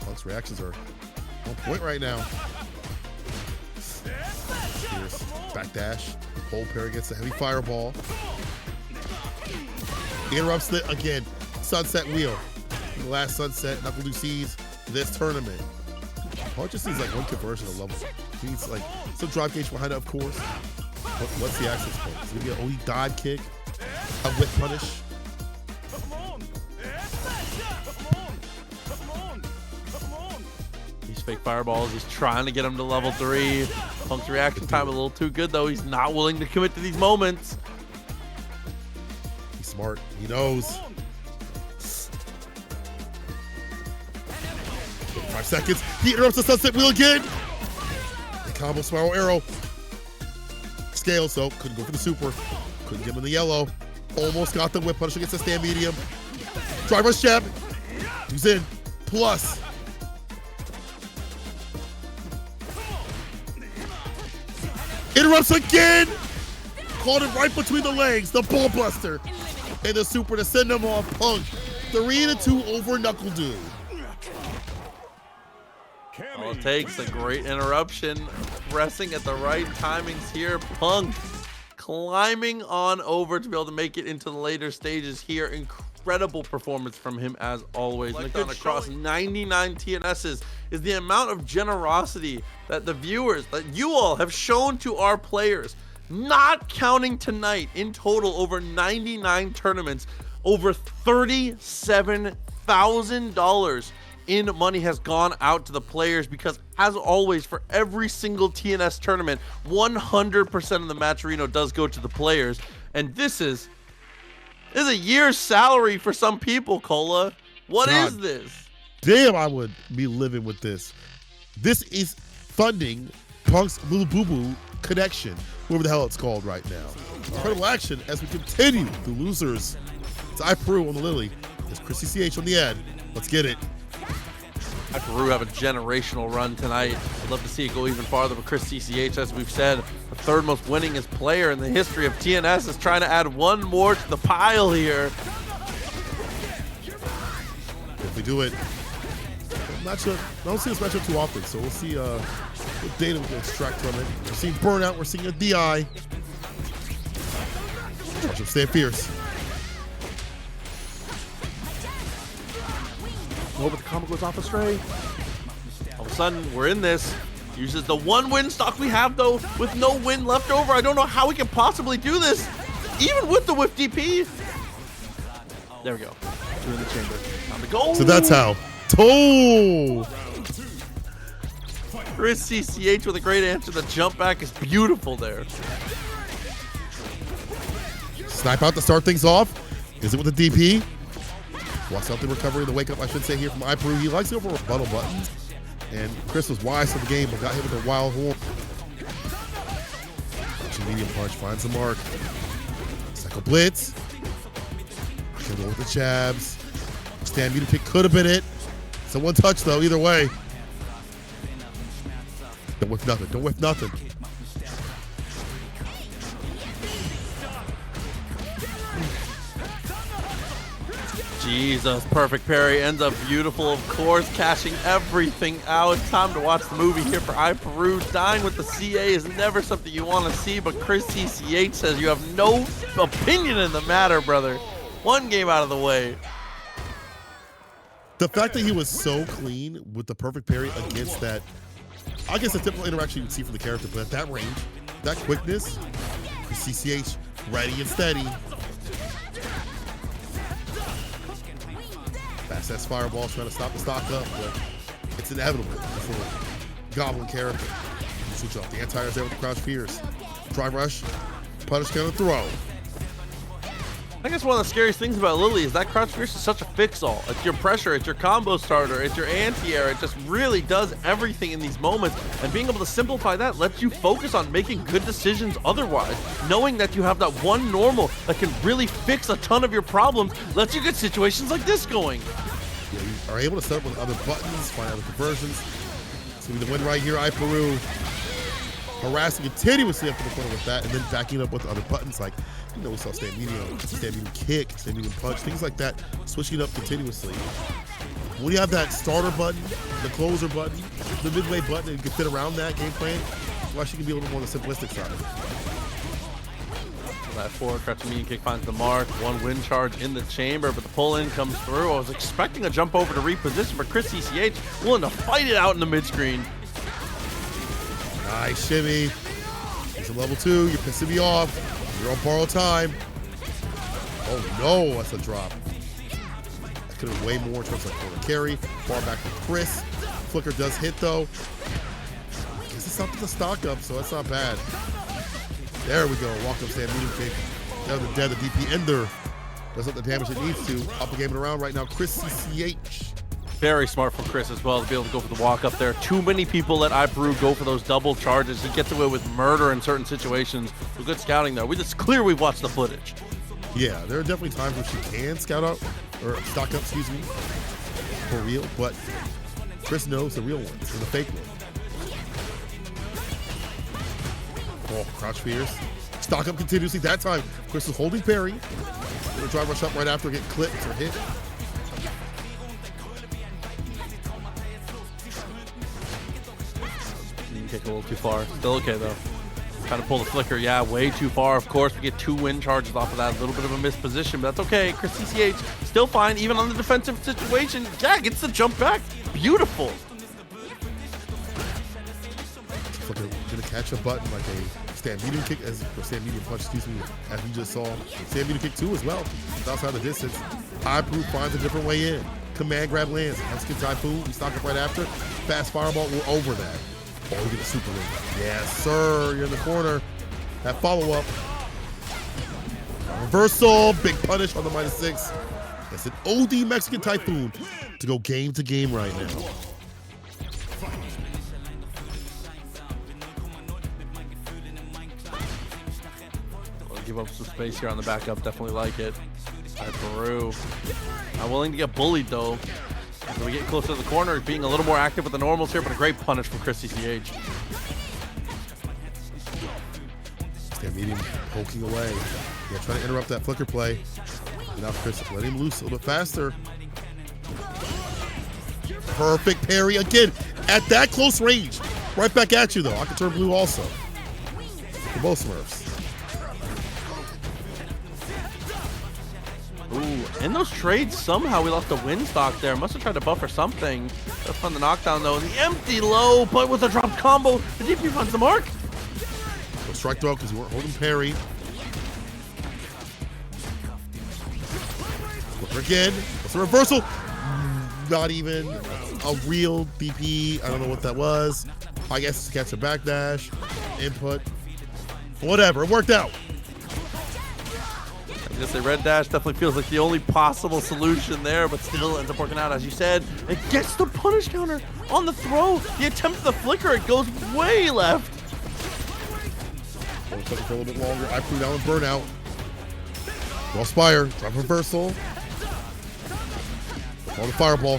Punk's reactions are on point right now. Here's backdash. Hold parry gets a heavy fireball. Interrupts it again. Sunset wheel. The last sunset, Nuckledu sees this tournament. Punch just needs like one conversion of level. He needs like some drive gauge behind it, of course. What's the access point? It's gonna be an only dive kick, a whip punish. These fake fireballs, he's trying to get him to level 3. Punk's reaction time a little too good though. He's not willing to commit to these moments. He's smart. He knows. 5 seconds. He interrupts the sunset wheel again. The combo spiral arrow. Scale, so couldn't go for the super. Couldn't get him in the yellow. Almost got the whip punish against the stand medium. Drive rush jab. Who's in? Plus. Interrupts again. Caught it right between the legs. The ball buster. And the super to send him off. Punk. 3-2 over Nuckledu. All it takes a great interruption, pressing at the right timings here. Punk climbing on over to be able to make it into the later stages here. Incredible performance from him as always. Like done across 99 TNSs is the amount of generosity that the viewers, that you all have shown to our players. Not counting tonight, in total over 99 tournaments, over $37,000 in money has gone out to the players, because as always for every single TNS tournament 100% of the matcherino does go to the players, and this is a year's salary for some people. Cola, what is this? Damn, I would be living with this. This is funding Punk's Little Boo Boo connection, whatever the hell it's called right now. Incredible action as we continue the losers. It's iPeru on the Lily. It's ChrisCCH on the end. Let's get it. iPeru have a generational run tonight. I'd love to see it go even farther, but ChrisCCH, as we've said, the third most winningest player in the history of TNS, is trying to add one more to the pile here. If we do it, I don't see this matchup too often, so we'll see what data we can extract from it. We're seeing burnout, we're seeing a DI. Watch him stay fierce. Oh, but the combo goes off astray. All of a sudden, we're in this. Uses the one win stock we have, though, with no win left over. I don't know how we can possibly do this, even with the whiff DP. There we go. 2 in the chamber. Time to go. So that's how. Oh! ChrisCCH with a great answer. The jump back is beautiful there. Snipe out to start things off. Is it with the DP? Walks out the recovery, the wake up, I should say, here from iPeru. He likes to go for rebuttal buttons. And Chris was wise to the game, but got hit with a wild horn. Medium punch, finds the mark. Cycle blitz. Can go with the jabs. Stand meter pick could have been it. It's a one touch though, either way. Don't whiff nothing, don't whiff nothing. Jesus, perfect parry, ends up beautiful, of course, cashing everything out. Time to watch the movie here for iPeru. Dying with the CA is never something you want to see, but ChrisCCH says you have no opinion in the matter, brother. One game out of the way. The fact that he was so clean with the perfect parry against that, I guess the typical interaction you'd see from the character, but at that range, that quickness, CCH ready and steady. Fast ass fireballs trying to stop the stock up, but it's inevitable for a goblin character. Switch off. The anti-air's there with the crouch fierce. Drive rush, punish, counter, throw. I guess one of the scariest things about Lily is that crouch fierce is such a fix-all. It's your pressure, it's your combo starter, it's your anti-air. It just really does everything in these moments. And being able to simplify that lets you focus on making good decisions otherwise. Knowing that you have that one normal that can really fix a ton of your problems lets you get situations like this going. Yeah, you are able to set up with other buttons, find other conversions. It's going to be the win right here. iPeru harassing continuously up to the corner with that, and then backing up with other buttons like, you know, we saw stand medium kick, stand medium punch, things like that, switching up continuously. When you have that starter button, the closer button, the midway button, and you can fit around that game plan, well, she can be a little more on the simplistic side. That forward crouch medium kick finds the mark. One wind charge in the chamber, but the pull-in comes through. I was expecting a jump over to reposition, but ChrisCCH willing to fight it out in the mid-screen. Nice shimmy. It's a level 2. You're pissing me off. You're on borrowed time. Oh no, that's a drop. That could have been way more in terms of corner carry. Far back from Chris. Flicker does hit though. This is something to stock up, so that's not bad. There we go. Walk up stand medium kick. Down the dead, the DP ender. Does not the damage it needs to. Up a game and around right now. ChrisCCH. Very smart from Chris as well to be able to go for the walk up there. Too many people let iPeru go for those double charges. He gets away with murder in certain situations. So good scouting though. It's clear we've watched the footage. Yeah, there are definitely times where she can scout out, or stock up, excuse me, for real, but Chris knows the real ones and the fake ones. Oh, crouch fierce. Stock up continuously. That time, Chris is holding parry. Gonna drive rush up right after, get clipped or hit. Kick a little too far. Still okay though. Trying to pull the flicker. Yeah, way too far. Of course, we get 2 wind charges off of that. A little bit of a missed position, but that's okay. ChrisCCH still fine, even on the defensive situation. Yeah, gets the jump back. Beautiful. Flicker gonna catch a button like a stand medium kick, or stand medium punch, excuse me, as we just saw. Stand medium kick 2 as well. It's outside the distance. iPeru finds a different way in. Command grab lands. Mexican Typhoon. We stock up right after. Fast fireball. We're over that. Oh, we get a super win. Yes, sir. You're in the corner. That follow-up. Reversal. Big punish on the -6. It's an OD Mexican Typhoon to go game to game right now. We'll give up some space here on the backup. Definitely like it. iPeru. Not willing to get bullied though. So we get closer to the corner, being a little more active with the normals here, but a great punish from ChrisCCH. Stand medium poking away. Yeah, trying to interrupt that flicker play. And now Chris, let him loose a little bit faster. Perfect parry again at that close range. Right back at you though. I can turn blue also. For both Smurfs. Ooh, in those trades, somehow we lost a wind stock there. Must have tried to buffer something. That's fun the knockdown though. The empty low, but with a drop combo, the DP finds the mark. So strike throw because you weren't holding parry. Flipper again. What's the reversal? Not even a real DP. I don't know what that was. I guess to catch a backdash. Input. Whatever. It worked out. I was gonna say red dash definitely feels like the only possible solution there, but still ends up working out as you said. It gets the punish counter on the throw. The attempt at the flicker, it goes way left. Flicker for a little bit longer. iPeru down with burnout. Well, Spire, drop reversal. On the fireball.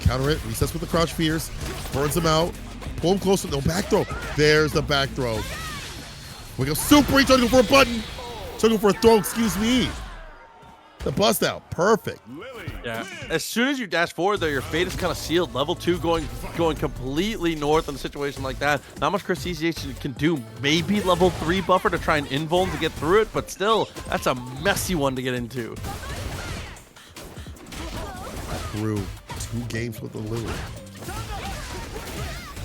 Counter it. Resets with the crouch fierce. Burns him out. Pull him closer. No back throw. There's the back throw. We go super. He's trying to go for a button. Trying to go for a throw. Excuse me. The bust out. Perfect. Yeah. As soon as you dash forward there, your fate is kind of sealed. Level 2 going completely north in a situation like that. Not much ChrisCCH can do. Maybe level 3 buffer to try and invuln to get through it, but still, that's a messy one to get into. Through 2 games with the Lily.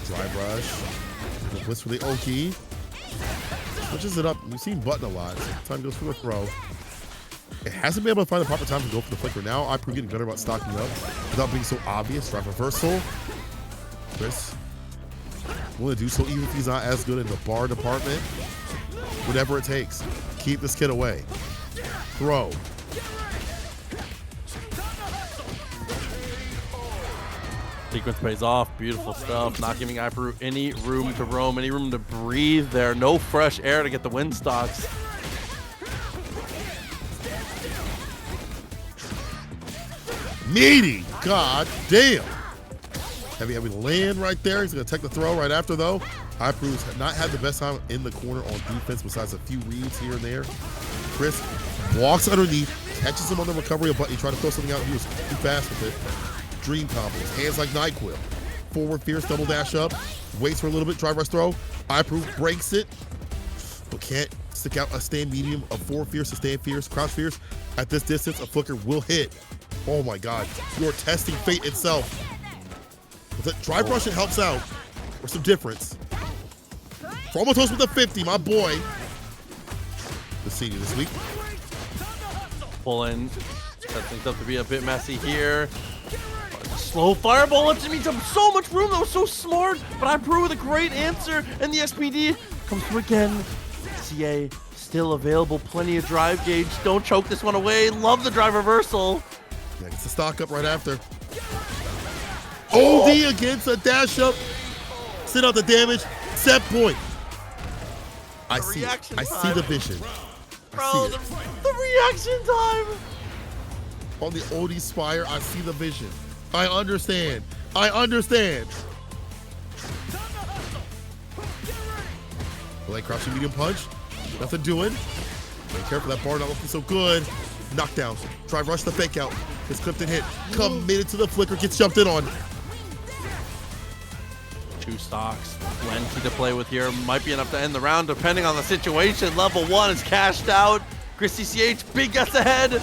Drive rush. The blitz for the Oki. Switches it up. We've seen button a lot. Time goes for a throw. It hasn't been able to find the proper time to go for the flicker. Now iPeru getting better about stocking up without being so obvious. Drive reversal. Chris willing to do so even if he's not as good in the bar department. Whatever it takes. Keep this kid away. Throw. Sequence pays off. Beautiful stuff. Not giving iPeru any room to roam, any room to breathe there. No fresh air to get the win stocks. Meaty. God damn. Heavy land right there. He's going to take the throw right after, though. iPeru's not had the best time in the corner on defense besides a few reads here and there. Chris walks underneath, catches him on the recovery, but he tried to throw something out. He was too fast with it. Dream combos. Hands like NyQuil. Forward fierce, double dash up. Waits for a little bit, drive rush throw. iPeru breaks it, but can't stick out a stand medium of forward fierce to stand fierce. Crouch fierce. At this distance, a flicker will hit. Oh my God. You're testing fate itself. With a drive rush, it helps out. For some difference. Promotos with a 50, my boy. The senior this week. Pull in. Set things up to be a bit messy here. Slow fireball lets him eat up so much room. That was so smart. But iPeru with a great answer. And the SPD comes through again. CA still available. Plenty of drive gauge. Don't choke this one away. Love the drive reversal. Yeah, gets the stock up right after. OD against a dash up. Sit out the damage. Set point. I see it. I see the vision. Bro, the reaction time. On the OD Spire, I see the vision. I understand. I understand. Like crouching medium punch. Nothing doing. Be careful, that bar not looking so good. Knockdown. Try rush the fake out. His clipped and hit. Committed to the flicker. Gets jumped in on. Two stocks. Plenty to play with here. Might be enough to end the round depending on the situation. Level 1 is cashed out. ChrisCCH, big guts ahead.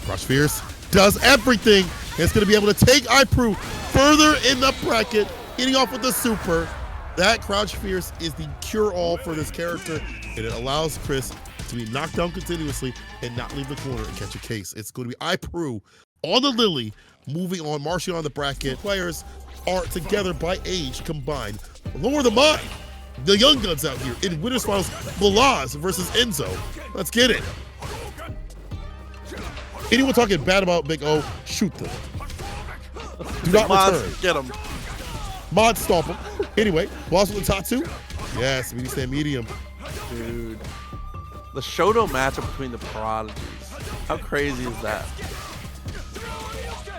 Crush Fierce does everything. And it's going to be able to take iPeru further in the bracket, getting off with the super. That Crouch Fierce is the cure-all for this character, and it allows Chris to be knocked down continuously and not leave the corner and catch a case. It's going to be iPeru on the Lily, moving on, marching on the bracket. Players are together by age combined. Lower the mind. The young guns out here in winners finals. Blaz versus Enzo. Let's get it. Anyone talking bad about Big O, shoot them. Do not return. Get him. Mod stomp him. Anyway, Blaz with the top two. Yes, we stand medium. Dude. The Shoto matchup between the prodigies. How crazy is that?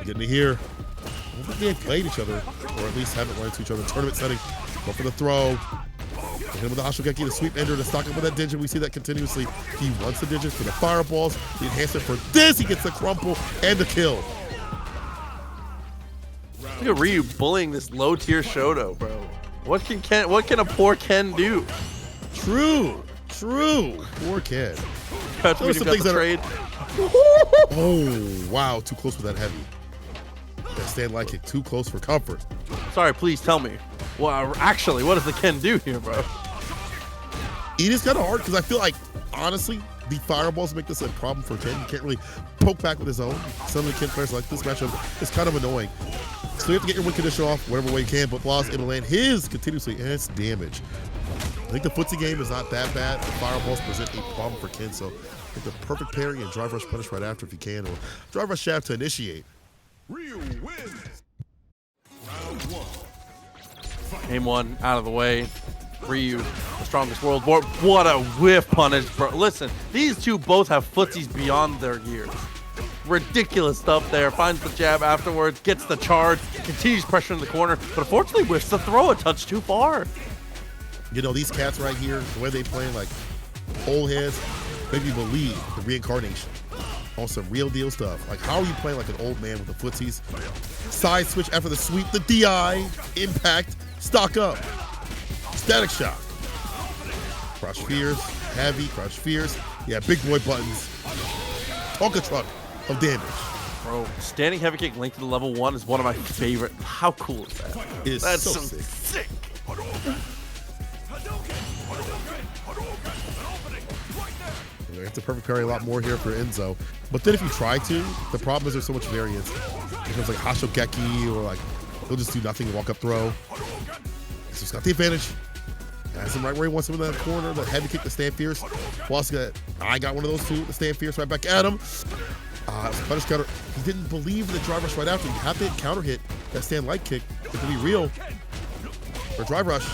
Getting to here. I don't think they have played each other, or at least haven't run into each other in tournament setting. Go for the throw. Hit him with the Hashogeki, the sweep ender to stock up with that Deejay. We see that continuously. He wants the Deejay for the fireballs. The enhancer for this. He gets the crumple and the kill. Look at Ryu bullying this low tier Shoto, bro. What can a poor Ken do? True. Poor Ken. Catch me some got things the that trade. Oh, wow. Too close with that heavy. That stand like it. Too close for comfort. Sorry, please tell me. Well, actually, what does the Ken do here, bro? It is kind of hard because I feel like, honestly, the fireballs make this a problem for Ken. He can't really poke back with his own. Some of the Ken players like this matchup. It's kind of annoying. So you have to get your win condition off whatever way you can, but Blaz able to land his continuously, and it's damage. I think the footsie game is not that bad. The fireballs present a problem for Ken, so I think the perfect pairing and drive rush punish right after if you can, or drive rush shaft to initiate. Ryu wins. Round 1. Game 1 out of the way. Ryu, the strongest world board. What a whiff punish, bro. Listen, these two both have footsies beyond their years. Ridiculous stuff there. Finds the jab afterwards, gets the charge, continues pressure in the corner, but unfortunately whiffs the throw a touch too far. You know, these cats right here, the way they play like old heads, make me believe the reincarnation on some real deal stuff. Like, how are you playing like an old man with the footsies? Side switch after the sweep, the DI, impact, stock up, static shock. Crouch Fierce, heavy, Crouch Fierce. Yeah, big boy buttons. Tonka truck of damage. Bro, standing heavy kick linked to the level 1 is one of my favorite. How cool is that? It's That's so some sick. You have to perfect parry a lot more here for Enzo. But then if you try to, the problem is there's so much variance. It becomes like Hashogeki, or like he'll just do nothing and walk up throw. So he's got the advantage. Has him right where he wants him in that corner. The heavy kick, the stand fierce. Plus, I got one of those two, the stand fierce right back at him. Punish counter. He didn't believe in the drive rush right after. You have to hit counter hit that stand light kick. It can be real. Or drive rush.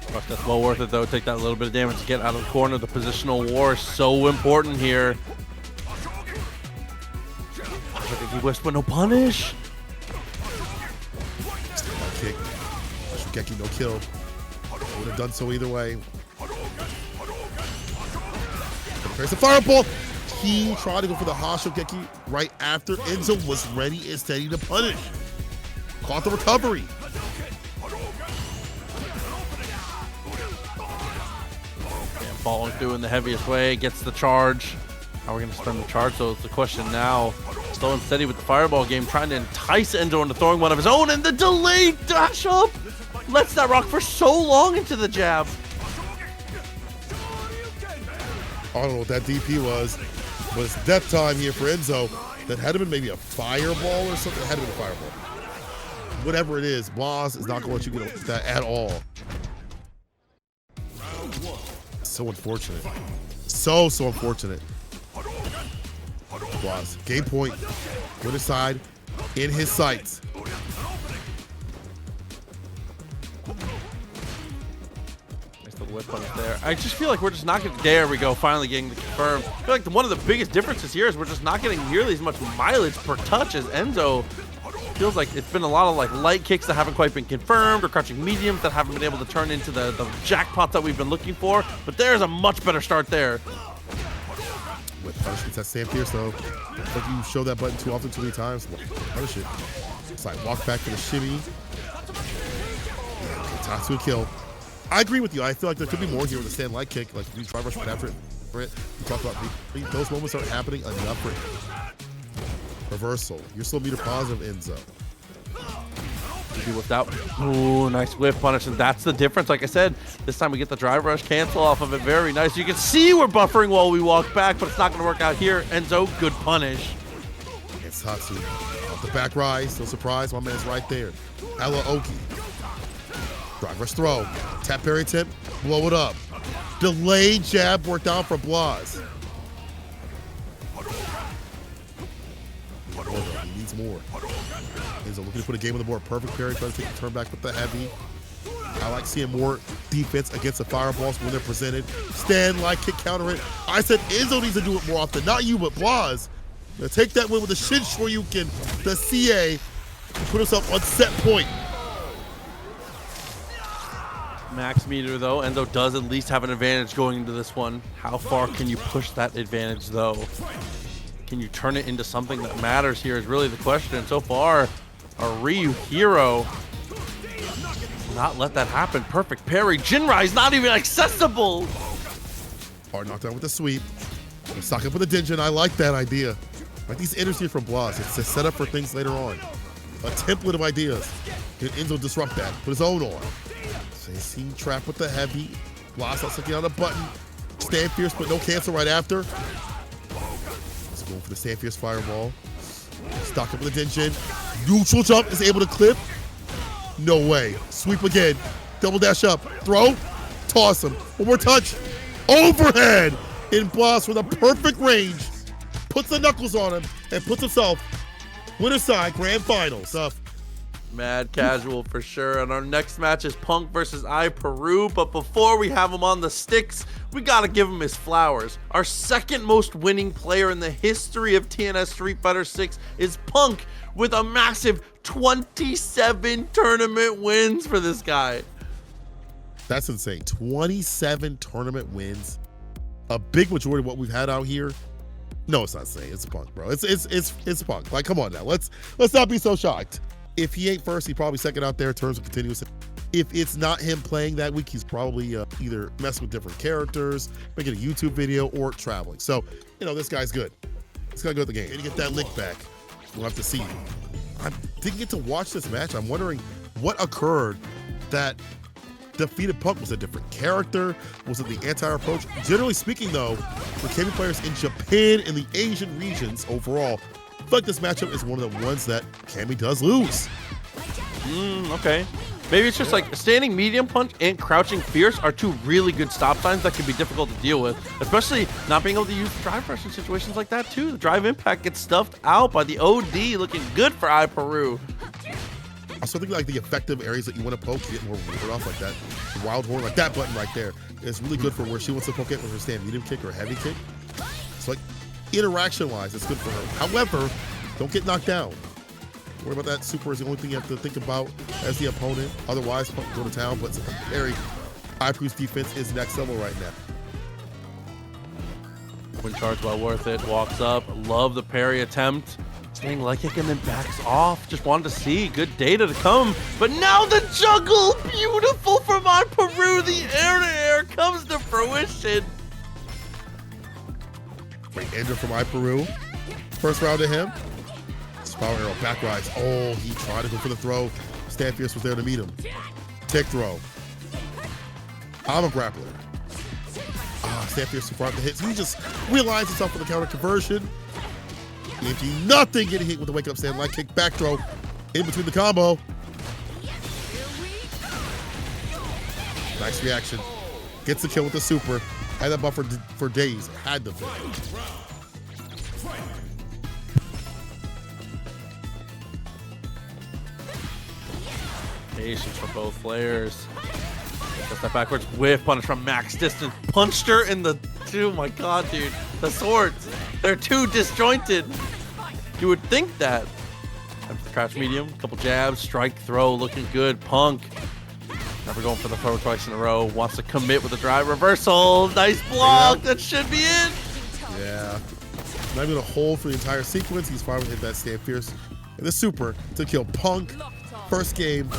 Fuck, that's well worth it though. Take that little bit of damage to get out of the corner. The positional war is so important here. I think he whiffs, but no punish. Stand light kick. Shugeki no kill. Would have done so either way. There's the fireball. He tried to go for the Shugeki right after Enzo was ready and steady to punish. Caught the recovery. And following through in the heaviest way, gets the charge. How are we going to spend the charge? So it's the question now. Slow and steady with the fireball game, trying to entice Enzo into throwing one of his own, and the delayed dash up lets that rock for so long into the jab. I don't know what that DP was. But it's death time here for Enzo. That had to been maybe a fireball or something. It had to been a fireball. Whatever it is, Blaz is not going to let you get that at all. So unfortunate. So unfortunate. Blaz, game point. Good side. In his sights. The whip on it there. I just feel like we're just not getting, there we go, finally getting the confirm. I feel like one of the biggest differences here is we're just not getting nearly as much mileage per touch as Enzo. Feels like it's been a lot of like light kicks that haven't quite been confirmed, or crouching mediums that haven't been able to turn into the jackpots that we've been looking for. But there's a much better start there. With punishments that stand fierce though. If you show that button too often, too many times, punish it. It's like walk back for the shimmy. Yeah, Tatsu kill. I agree with you. I feel like there could be more here with the stand light kick. Like if you try rush right after it, we talk about those moments aren't happening enough for it. Reversal. You're still meter positive, Enzo. He whipped out. Ooh, nice whiff punish, and that's the difference. Like I said, this time we get the drive rush cancel off of it. Very nice. You can see we're buffering while we walk back, but it's not going to work out here. Enzo, good punish. It's Tatsu. Off the back rise. No surprise. My man's right there. Ella Oki. Drive rush throw. Tap parry tip. Blow it up. Delayed jab worked out for Blaz. He needs more. Enzo looking to put a game on the board. Perfect parry. Trying to take the turn back with the heavy. I like seeing more defense against the fireballs when they're presented. Stand like kick counter it. I said Enzo needs to do it more often. Not you, but Blaz. Now take that win with the Shin Shoryuken. The CA. Put himself on set point. Max meter though, Enzo does at least have an advantage going into this one. How far can you push that advantage though? Can you turn it into something that matters here is really the question. And so far, a Ryu hero not let that happen. Perfect parry. Jinrai is not even accessible. Hard knockdown with the sweep. Stock up with the Dinjin. I like that idea. Like these enters here from Blaz. It's a setup for things later on. A template of ideas. Did Enzo disrupt that? Put his own on. Scene trap with the heavy. Blaz not sticking on the button. Stand fierce, but no cancel right after. Let's go for the stand fierce fireball. Stock up with the Dinjin. Neutral jump is able to clip. No way. Sweep again. Double dash up. Throw. Toss him. One more touch. Overhead. In Blaz with a perfect range. Puts the knuckles on him and puts himself winner side grand final stuff. Mad casual for sure. And our next match is Punk versus iPeru. But before we have him on the sticks, we got to give him his flowers. Our second most winning player in the history of TNS Street Fighter 6 is Punk, with a massive 27 tournament wins for this guy. That's insane. 27 tournament wins. A big majority of what we've had out here. No, it's not insane. It's Punk, bro. It's Punk. Like, come on now. Let's not be so shocked. If he ain't first, he's probably second out there in terms of continuous. If it's not him playing that week, he's probably either messing with different characters, making a YouTube video, or traveling. So, you know, this guy's good. He's got to go at the game. And get that lick back. We'll have to see. I didn't get to watch this match. I'm wondering what occurred that defeated Punk. Was it a different character? Was it the anti-approach? Generally speaking, though, for Cammy players in Japan and the Asian regions overall, I feel like this matchup is one of the ones that Cammy does lose. Okay. Maybe it's just like standing medium punch and crouching fierce are two really good stop signs that can be difficult to deal with, especially not being able to use the drive pressure in situations like that too. The drive impact gets stuffed out by the OD, looking good for iPeru. Also, I think like the effective areas that you want to poke, you get more reward off like that. The wild horn, like that button right there, is really good for where she wants to poke it with her stand medium kick or heavy kick. So like interaction-wise, it's good for her. However, don't get knocked down. Worry about that super is the only thing you have to think about as the opponent. Otherwise, go to town. But very iPeru's defense is next level right now. When charge, well worth it. Walks up. Love the parry attempt. Staying leg kick and then backs off. Just wanted to see good data to come. But now the juggle, beautiful from iPeru. The air-to-air comes to fruition. Great ender from iPeru. First round to him. Power arrow, back rise. Oh, he tried to go for the throw. Stand Fierce was there to meet him. Tick throw. I'm a grappler. Stand Fierce front the hits. He just realized himself for the counter conversion. Empty nothing, getting hit with the wake up stand light kick, back throw in between the combo. Nice reaction. Gets the kill with the super. Had that buffer for days. Had to be. Patience from both players. Just that backwards whiff punish from max distance. Punched her in the... Oh my god, dude. The swords. They're too disjointed. You would think that. Crouch medium. Couple jabs. Strike throw. Looking good. Punk. Never going for the throw twice in a row. Wants to commit with a drive reversal. Nice block. That should be it. Yeah. Not even a hold for the entire sequence. He's finally hit that stand fierce. And the super to kill Punk. First game.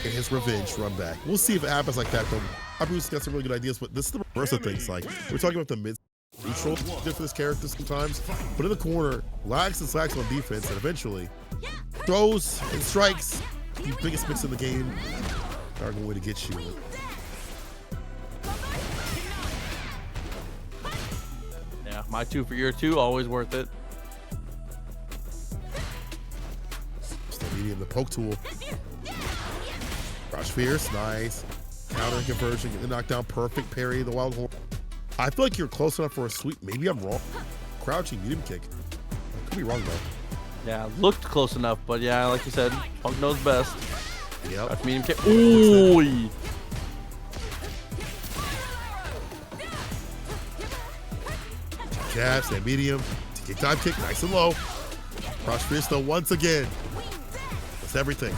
And his revenge run back. We'll see if it happens like that though. iPeru's got some really good ideas, but this is the reverse of things. Like we're talking about the mid neutral good for this character sometimes, but in the corner, lags and slacks on defense, and eventually throws and strikes. The biggest mix in the game are going to get you. Yeah, my 2 for your 2, always worth it. Still medium, the poke tool. Crouch fierce, nice. Counter conversion, get the knockdown, perfect parry, the wild horn. I feel like you're close enough for a sweep. Maybe I'm wrong. Crouching medium kick. Could be wrong though. Yeah, looked close enough, but yeah, like you said, Punk knows best. Yep. Crouch medium kick. Ooh. Jab, stand medium. Kick dive kick, nice and low. Crouch fierce though once again. That's everything.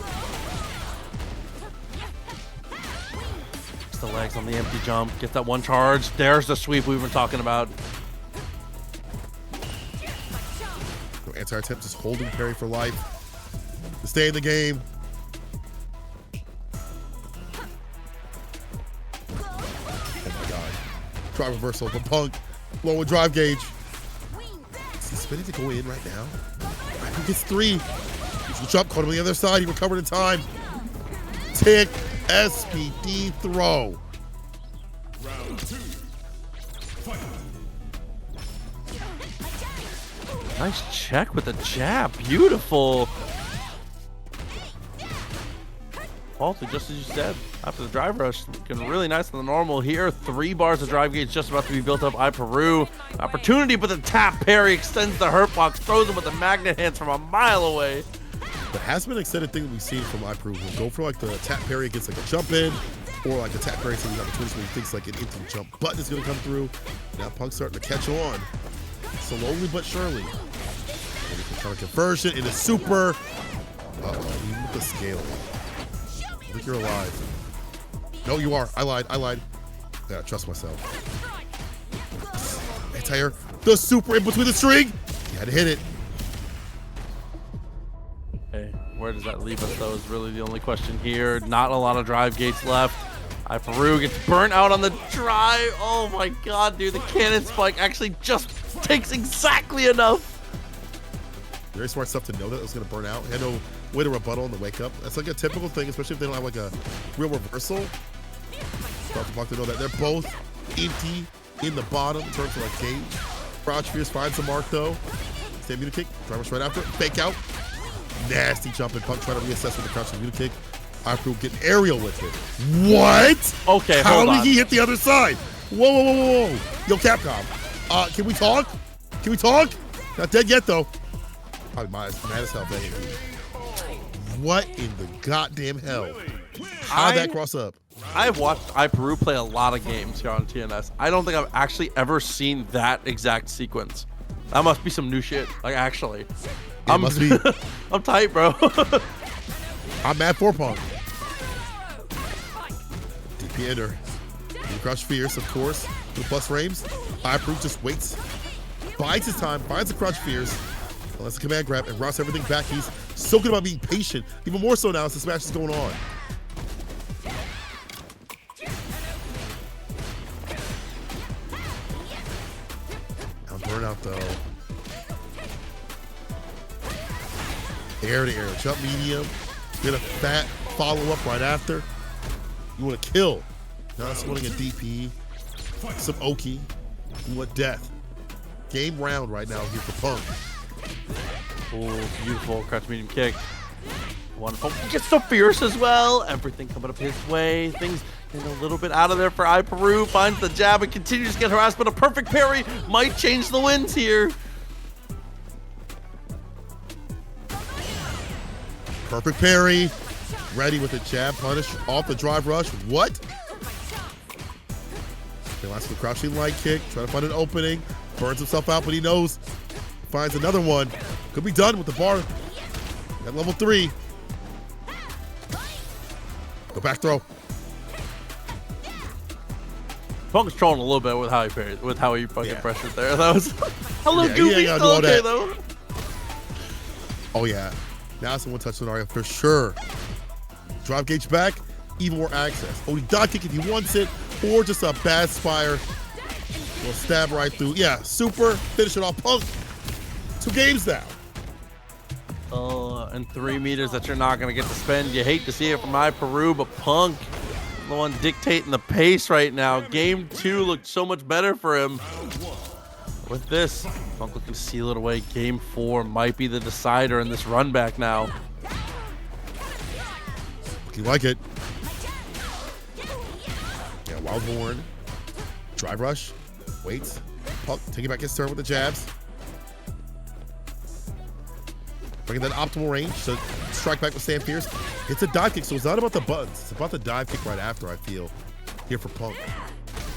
The legs on the empty jump. Get that one charge. There's the sweep we've been talking about. No anti-attempt, just holding parry for life. To stay in the game. Oh my god. Drive reversal from Punk. Low with drive gauge. Is he spinning to go in right now? He gets 3. He jump, caught him on the other side. He recovered in time. Tick. SPD throw. Round 2. Fight. Nice check with the jab. Beautiful. Halted, just as you said. After the drive rush, looking really nice on the normal here. 3 bars of drive gauge just about to be built up. iPeru. Opportunity, but the tap parry extends the hurt box. Throws him with the magnet hands from a mile away. There has been an extended thing that we've seen from iPeru. We'll go for like the tap parry against like a jump in, or like a tap parry to these opportunities where he thinks like an instant jump button is going to come through. Now Punk's starting to catch on, slowly but surely. Kind of conversion into super. Uh-oh, even with the scale. I think you're alive. No, you are. I lied. Yeah, trust myself. Anti-air. The super in between the string. You had to hit it. Hey, where does that leave us, though, is really the only question here. Not a lot of drive gates left. iPeru gets burnt out on the drive. Oh my god, dude. The cannon spike actually just takes exactly enough. Very smart stuff to know that it was going to burn out. Had no way to rebuttal in the wake up. That's like a typical thing, especially if they don't have like a real reversal. Tough for Buck to know that they're both empty in the bottom in terms of like gauge. Crouch fierce finds the mark though. Stand muta kick. Drive us right after it. Fake out. Nasty jump and Punk trying to reassess with the crouch and muta kick. iPeru getting aerial with it. What? Okay, How hold did on. he hit the other side? Whoa, whoa, whoa, whoa, whoa. Yo, Capcom. Can we talk? Can we talk? Not dead yet, though. Probably mad as hell. That hit me. What in the goddamn hell? How'd that cross up? I've watched iPeru play a lot of games here on TNS. I don't think I've actually ever seen that exact sequence. That must be some new shit. Like, actually. It must be. I'm tight, bro. I'm mad for Punk. DP enter. Crush Fierce, of course. With plus frames. iPeru just waits. Bides his time. Finds the Crush Fierce. Let's the command grab and routes everything back. He's so good about being patient. Even more so now as the smash is going on. Now burnout though. Air to air. Jump medium. Get a fat follow-up right after. You want to kill. Now it's wanting a DP. Some Oki. You want death. Game round right now here for Punk. Oh, beautiful crouch medium kick. Wonderful. Gets so fierce as well. Everything coming up his way. Things getting a little bit out of there for iPeru. Finds the jab and continues to get harassed, but a perfect parry might change the winds here. Perfect parry. Ready with a jab punish off the drive rush. What? He last the crouching light kick. Trying to find an opening. Burns himself out, but he knows. Finds another one. Could be done with the bar at level 3. Go back throw. Punk's trolling a little bit with how he parried, with how he fucking pressured there. That was a little Yeah, goofy. yeah, Still do all okay that. though. Oh yeah. Now it's a one-touch scenario for sure. Drive gauge back, even more access. Only dot kick if he wants it, or just a bad spire. Will stab right through. Yeah, super. Finish it off. Punk. 2 games now. And 3 meters that you're not going to get to spend. You hate to see it from iPeru, but Punk, the one dictating the pace right now. Game 2 looked so much better for him. With this, Punk looking to seal it away. Game 4 might be the decider in this run back now. You like it. Yeah, Wild Horn. Drive rush. Waits. Punk taking back his turn with the jabs. Bringing that optimal range to strike back with Sam Fierce. It's a dive kick, so it's not about the buttons. It's about the dive kick right after, I feel, here for Punk.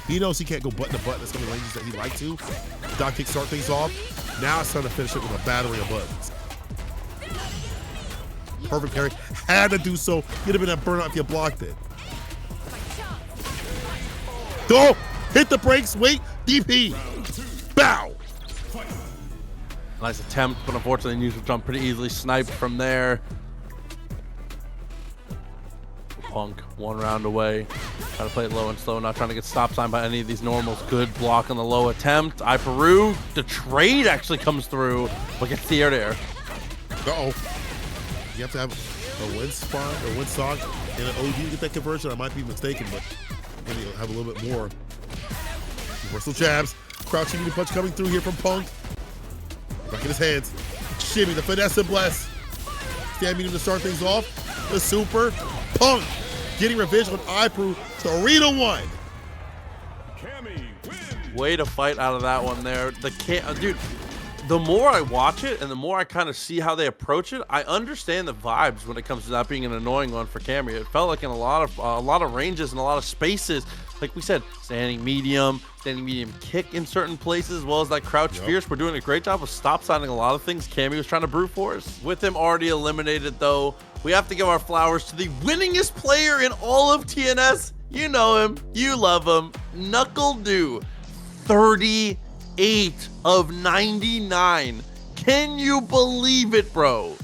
He knows he can't go button to button. That's some of the ranges that he like to. Dive kick start things off. Now it's time to finish it with a battery of buttons. Perfect parry. Had to do so. You'd have been at burnout if you blocked it. Go! Hit the brakes. Wait. DP. Bow. Nice attempt, but unfortunately, neutral jump pretty easily sniped from there. Punk, 1 round away. Trying to play it low and slow, not trying to get stop sign by any of these normals. Good block on the low attempt. iPeru, the trade actually comes through, but gets the air to air. Uh-oh. You have to have a wind spot or wind sock and an OD to get that conversion. I might be mistaken, but I'm going to have a little bit more. Reversal jabs. Crouching medium punch coming through here from Punk. Back in his hands. Shimmy, the finesse and bless. Stand medium to start things off. The super. Punk getting revenge on iPeru. 3-1. Cammy wins. Way to fight out of that one there. Dude, the more I watch it and the more I kind of see how they approach it, I understand the vibes when it comes to that being an annoying one for Cammy. It felt like in a lot of ranges and a lot of spaces, like we said, standing medium kick in certain places, as well as that crouch fierce. We're doing a great job of stop signing a lot of things Cammy was trying to brute force. With him already eliminated though, we have to give our flowers to the winningest player in all of TNS. You know him, you love him, Nuckledu. 38 of 99. Can you believe it, bro?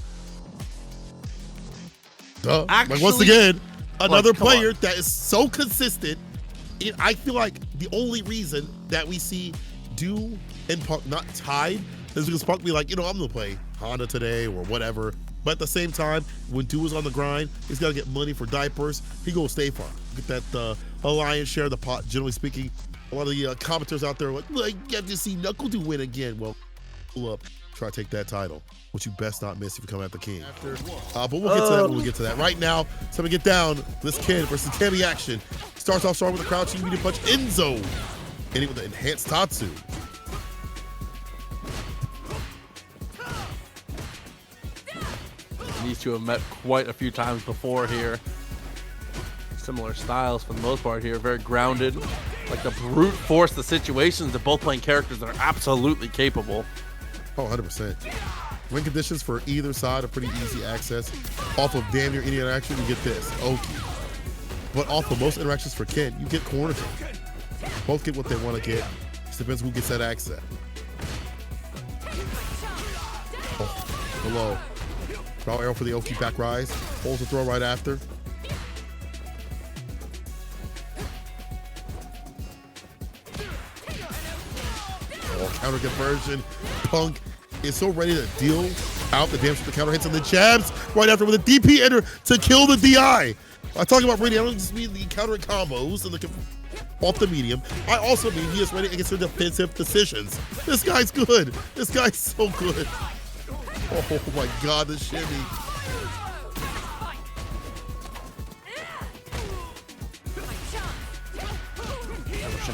Like once again, another come player on. that is so consistent. I feel like the only reason that we see Do and Punk not tied is because Punk be like, I'm gonna play Honda today or whatever. But at the same time, when Do is on the grind, he's gotta get money for diapers. He gonna stay farm. Get that a lion's share of the pot. Generally speaking, a lot of the commenters out there are like, you have to see Nuckledu win again. Well, pull up try to take that title, which you best not miss if you come at the king. But we'll get to that when we get to that. Right now, so we get down. This kid versus Cammy action. Starts off strong with a crouching medium punch. Enzo hitting with the enhanced Tatsu. These two have met quite a few times before here. Similar styles for the most part here, very grounded. Like to brute force the situations. They're both playing characters that are absolutely capable. Oh, 100%. Win conditions for either side are pretty easy access. Off of damn near any interaction, you get this, Oki. But off of most interactions for Ken, you get corner kick. Both get what they want to get. Just depends who gets that access. Oh, below. Draw arrow for the Oki back rise. Holds the throw right after. Oh, counter conversion. Punk is so ready to deal out the damage with the counter hits and the jabs right after with a DP enter to kill the DI. I talk about ready, I don't just mean the countering combos and the off the medium. I also mean he is ready against the defensive decisions. This guy's good. This guy's so good. Oh my God, the shimmy.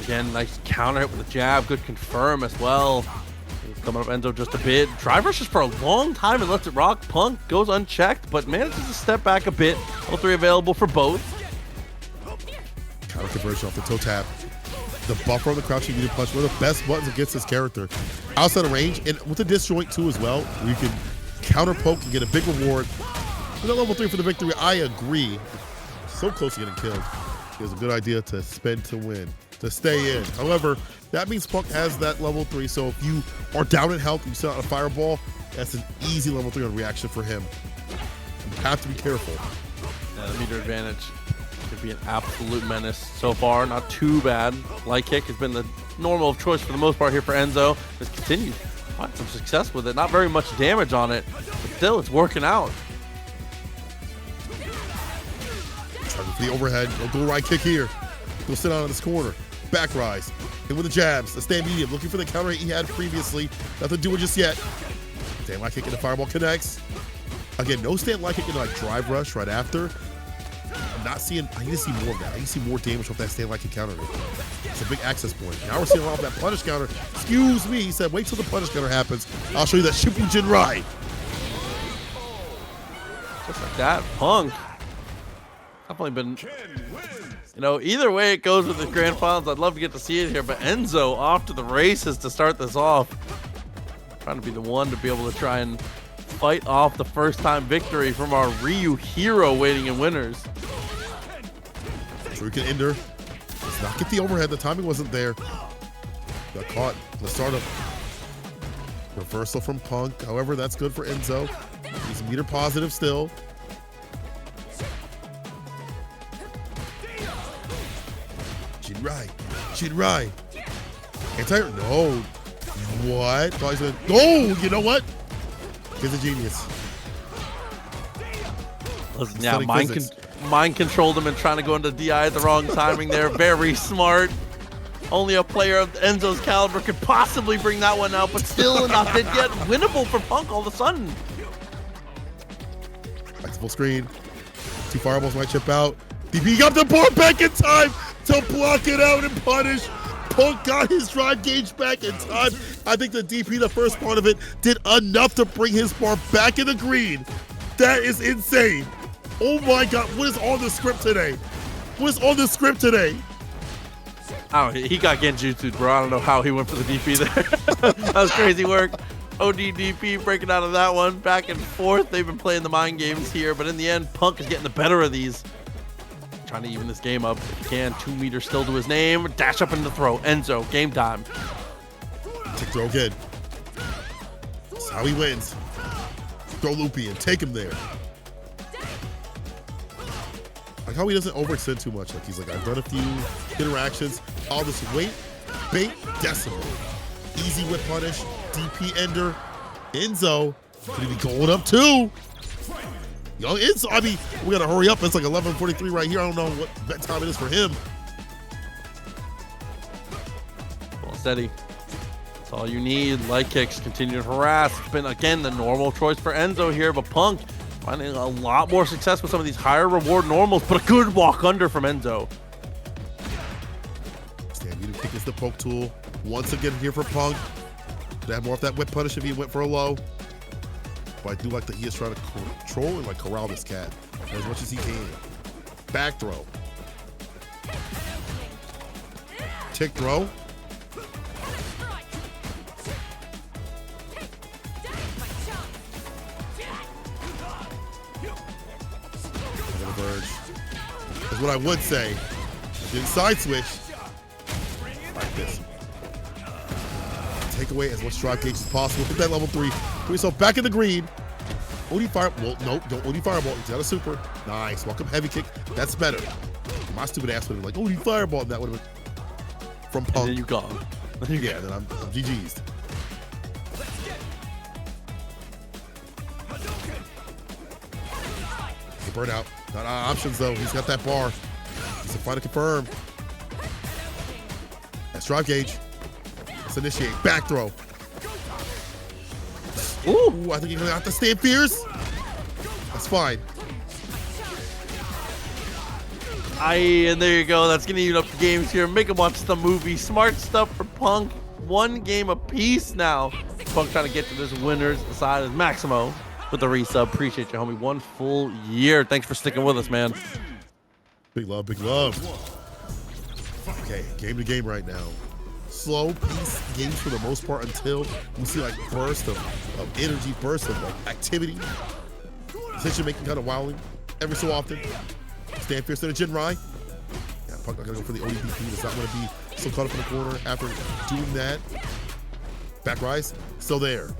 Again, nice counter hit with a jab. Good confirm as well. Coming up Enzo just a bit. Drive rushes for a long time and lets it rock. Punk goes unchecked, but manages to step back a bit. All three available for both. Counter conversion off the toe tap. The buffer on the crouching medium punch, one of the best buttons against this character. Outside of range, and with the disjoint too as well, where you can counter poke and get a big reward. And at level 3 for the victory, I agree. So close to getting killed. It was a good idea to spend to win, to stay in. However, that means Punk has that level 3, so if you are down in health, you send out a fireball, that's an easy level 3 on reaction for him. You have to be careful. Yeah, the meter advantage could be an absolute menace so far. Not too bad. Light kick has been the normal of choice for the most part here for Enzo. Just continued to find some success with it. Not very much damage on it, but still it's working out. Trying for the overhead. No dual right kick here. He'll sit out in this corner. Back rise. And with the jabs, the stand medium, looking for the counter he had previously. Nothing to do it just yet. Stand light kick and the fireball connects. Again, no stand light kick and like drive rush right after. I'm not seeing, I need to see more of that. I need to see more damage off that stand light kick counter. It's a big access point. Now we're seeing a lot of that punish counter. Excuse me, he said, wait till the punish counter happens. I'll show you that Shippuden Rai. Just like that, Punk. Definitely been, you know, either way it goes with the grand finals, I'd love to get to see it here, but Enzo off to the races to start this off. Trying to be the one to be able to try and fight off the first time victory from our Ryu hero waiting in winners. Shuriken ender. Does not get the overhead. The timing wasn't there. Got caught. The startup. Reversal from Punk. However, that's good for Enzo. He's meter positive still. Jinrai. Anti-air. No. What? Thought he's gonna. Oh, you know what? He's a genius. Listen, yeah, mind controlled him and trying to go into DI at the wrong timing there. Very smart. Only a player of Enzo's caliber could possibly bring that one out, but still not yet winnable for Punk all of a sudden. Back to full screen. 2 fireballs might chip out. DP got the board back in time to block it out and punish. Punk got his drive gauge back in time. I think the DP, the first part of it, did enough to bring his bar back in the green. That is insane. Oh my God, what is on the script today? What is on the script today? Oh, he got Genjutsu'd, bro. I don't know how he went for the DP there. That was crazy work. OD DP breaking out of that one. Back and forth. They've been playing the mind games here, but in the end, Punk is getting the better of these. Trying to even this game up if he can. 2 meters still to his name. Dash up into the throw. Enzo, game time. Tick throw again. That's how he wins. Throw loopy and take him there. Like how he doesn't overextend too much. Like he's like, I've done a few interactions. I'll just wait, bait, decimal. Easy whip punish, DP ender. Enzo, could he be going up too? Young Enzo, I mean, we gotta hurry up. It's like 11:43 right here. I don't know what bet time it is for him. Well, steady. all you need. Light kicks, continue to harass. It's been, again, the normal choice for Enzo here, but Punk finding a lot more success with some of these higher reward normals, but a good walk under from Enzo. Stand medium kick is the poke tool. Once again here for Punk. To have more of that whip punish if he went for a low. But I do like that he is trying to control and like corral this cat as much as he can. Back throw. Tick throw. Is what I would say. Didn't side switch. Like this. Take away as much drive gauge as possible. Hit that level 3. Put yourself back in the green. OD fire. Well, nope, don't OD fireball. He's got a super. Nice. Welcome heavy kick. That's better. My stupid ass would have been like OD fireball. And that would have been from Punk. And then you gone. Yeah, then I'm GG'd. Burnout. Not options though. He's got that bar. He's a fight to confirm. That's drive gauge. Let's initiate. Back throw. Ooh, I think he's gonna have to stand fierce. That's fine. And there you go. That's gonna even up the games here. Make him watch the movie. Smart stuff for Punk. 1 game apiece now. Punk trying to get to this winner's side is Maximo with the resub. Appreciate you, homie. 1 full year. Thanks for sticking with us, man. Big love, big love. Okay, game to game right now. Slow pace games for the most part until we see like burst of energy, burst of like activity. Decision making kind of wilding every so often. Stand fierce to the Jinrai. Yeah, Punk not gonna go for the ODPP. Does not want to be so caught up in the corner after doing that. Back rise, still there.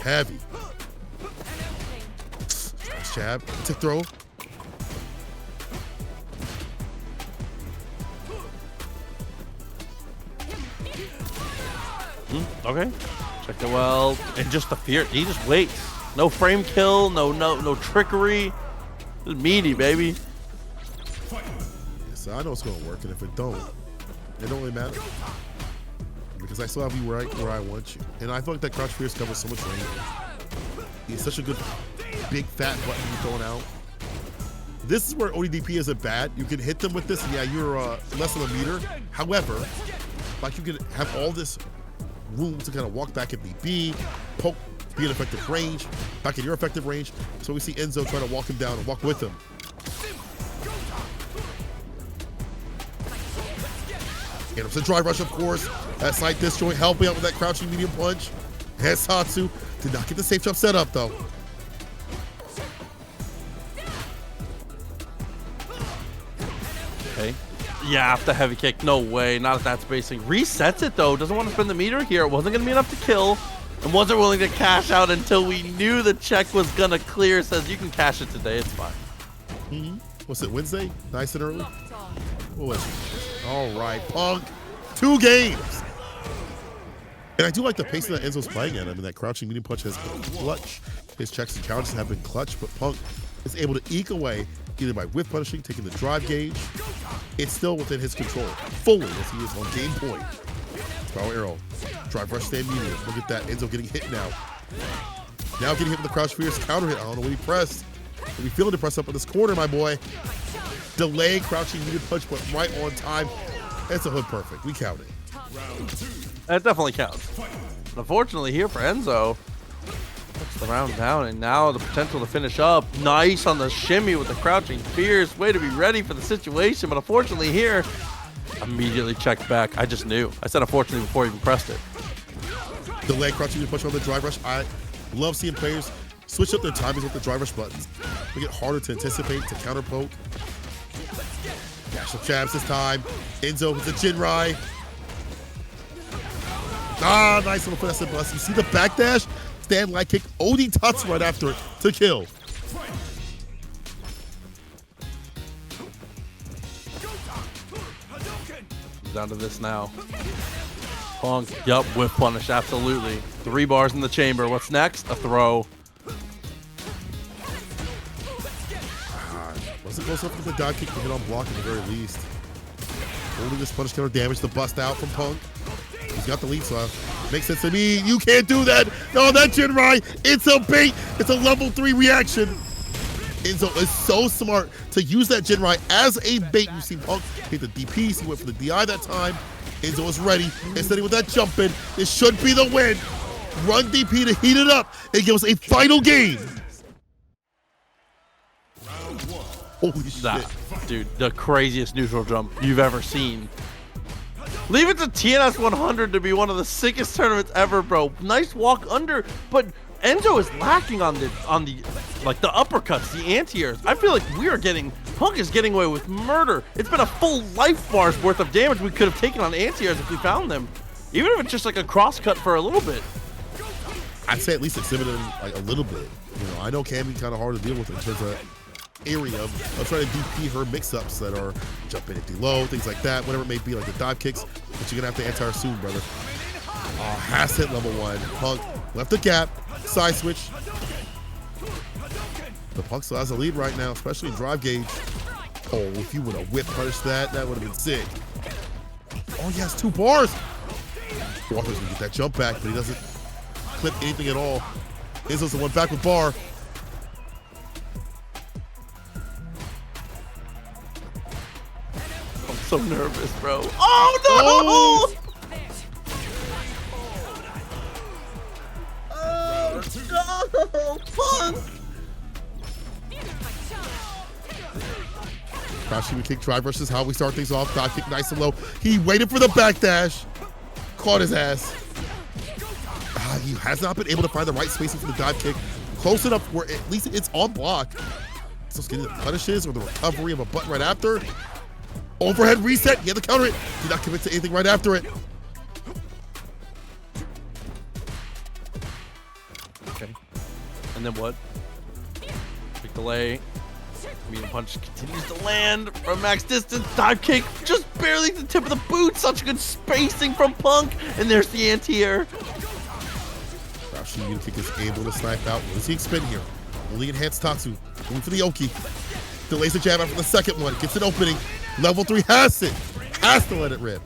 Heavy. Jab, tick throw. Okay. Check it well. And just the fear. He just waits. No frame kill. No trickery. Just meaty, baby. Yeah, so I know it's gonna work, and if it don't really matter. Because I still have you right where I want you. And I feel like that crouch fierce covers so much range. He's such a good big fat button you're throwing out. This is where ODDP isn't bad. You can hit them with this, and yeah, you're less than a meter. However, like you can have all this room to kind of walk back if need be, poke, be in effective range, back in your effective range. So we see Enzo trying to walk him down and walk with him. And it's a drive rush, of course. That side disjoint helping out with that crouching medium punch. And Satsu did not get the safe jump set up though. Okay. Yeah, after heavy kick. No way. Not at that spacing. Resets it though. Doesn't want to spend the meter here. It wasn't going to be enough to kill. And wasn't willing to cash out until we knew the check was going to clear. Says you can cash it today. It's fine. What's it, Wednesday? Nice and early? What was it? All right, Punk. 2 games. And I do like the pace that Enzo's playing at him, and that crouching medium punch has been clutch. His checks and counters have been clutch, but Punk is able to eke away either by whip punishing, taking the drive gauge. It's still within his control, fully as he is on game point. Power arrow, drive rush, stand medium. Look at that, Enzo getting hit now. Now getting hit with the crouch fierce counter hit. I don't know what he pressed. But we feeling to press up in this corner, my boy. Delay crouching medium punch, but right on time. It's a hood perfect. We count it. That definitely counts. Unfortunately here for Enzo, puts the round down, and now the potential to finish up. Nice on the shimmy with the crouching fierce. Way to be ready for the situation, but unfortunately here, immediately checked back. I just knew. I said unfortunately before I even pressed it. Delay crouching medium punch on the drive rush. I love seeing players switch up their timings with the drive rush buttons. Make it harder to anticipate, to counter poke. Dash up jabs this time. Enzo with the Jinrai. Ah, nice little finesse and bust. You see the backdash? Stand light kick. OD Tatsu right after it to kill. Down to this now. Punk, yup, whip punish, absolutely. 3 bars in the chamber. What's next? A throw. Wasn't close enough with the dog kick to hit on block at the very least. Holding this punish counter damage, the bust out from Punk. He's got the lead, so makes sense to me. You can't do that. No, that Jinrai, it's a bait. It's a level 3 reaction. Enzo is so smart to use that Jinrai as a bait. You see Punk hit the DPs. He went for the DI that time. Enzo is ready. Instead with that jump in, this should be the win. Run DP to heat it up and give us a final game. Holy shit. Dude, the craziest neutral jump you've ever seen. Leave it to TNS 100 to be one of the sickest tournaments ever, bro. Nice walk under, but Enzo is lacking on the like the uppercuts, the anti-airs. I feel like Punk is getting away with murder. It's been a full life bar's worth of damage we could have taken on anti-airs if we found them. Even if it's just like a cross cut for a little bit. I'd say at least exhibit him like a little bit. You know, I know Cammy kind of hard to deal with in terms of area of trying to DP her mix-ups that are jumping empty low, things like that, whatever it may be, like the dive kicks, but you're gonna have to anti-air soon, brother. Has hit level 1. Punk left the gap, side switch. The Punk still has a lead right now, especially in drive gauge. Oh, if you would have whip punished that would have been sick. Oh, he has 2 bars. Walker's gonna get that jump back, but he doesn't clip anything at all. Enzo's the one back with bar. I'm so nervous, bro. Oh no! Oh, no! Punk! Rashid kick drive versus how we start things off. Dive kick nice and low. He waited for the backdash. Caught his ass. He has not been able to find the right spacing for the dive kick. Close enough where at least it's on block. So it's getting the punishes or the recovery of a button right after. Overhead reset. He had to counter it. Did not commit to anything right after it. Okay. And then what? Big delay. Medium punch continues to land from max distance. Dive kick just barely the tip of the boot. Such good spacing from Punk. And there's the anti-air. Rashid kick is able to snipe out. What does he expend here? Only enhanced Tatsu. Going for the Oki. Delays the jab after the second one. Gets an opening. Level 3 has it. Has to let it rip.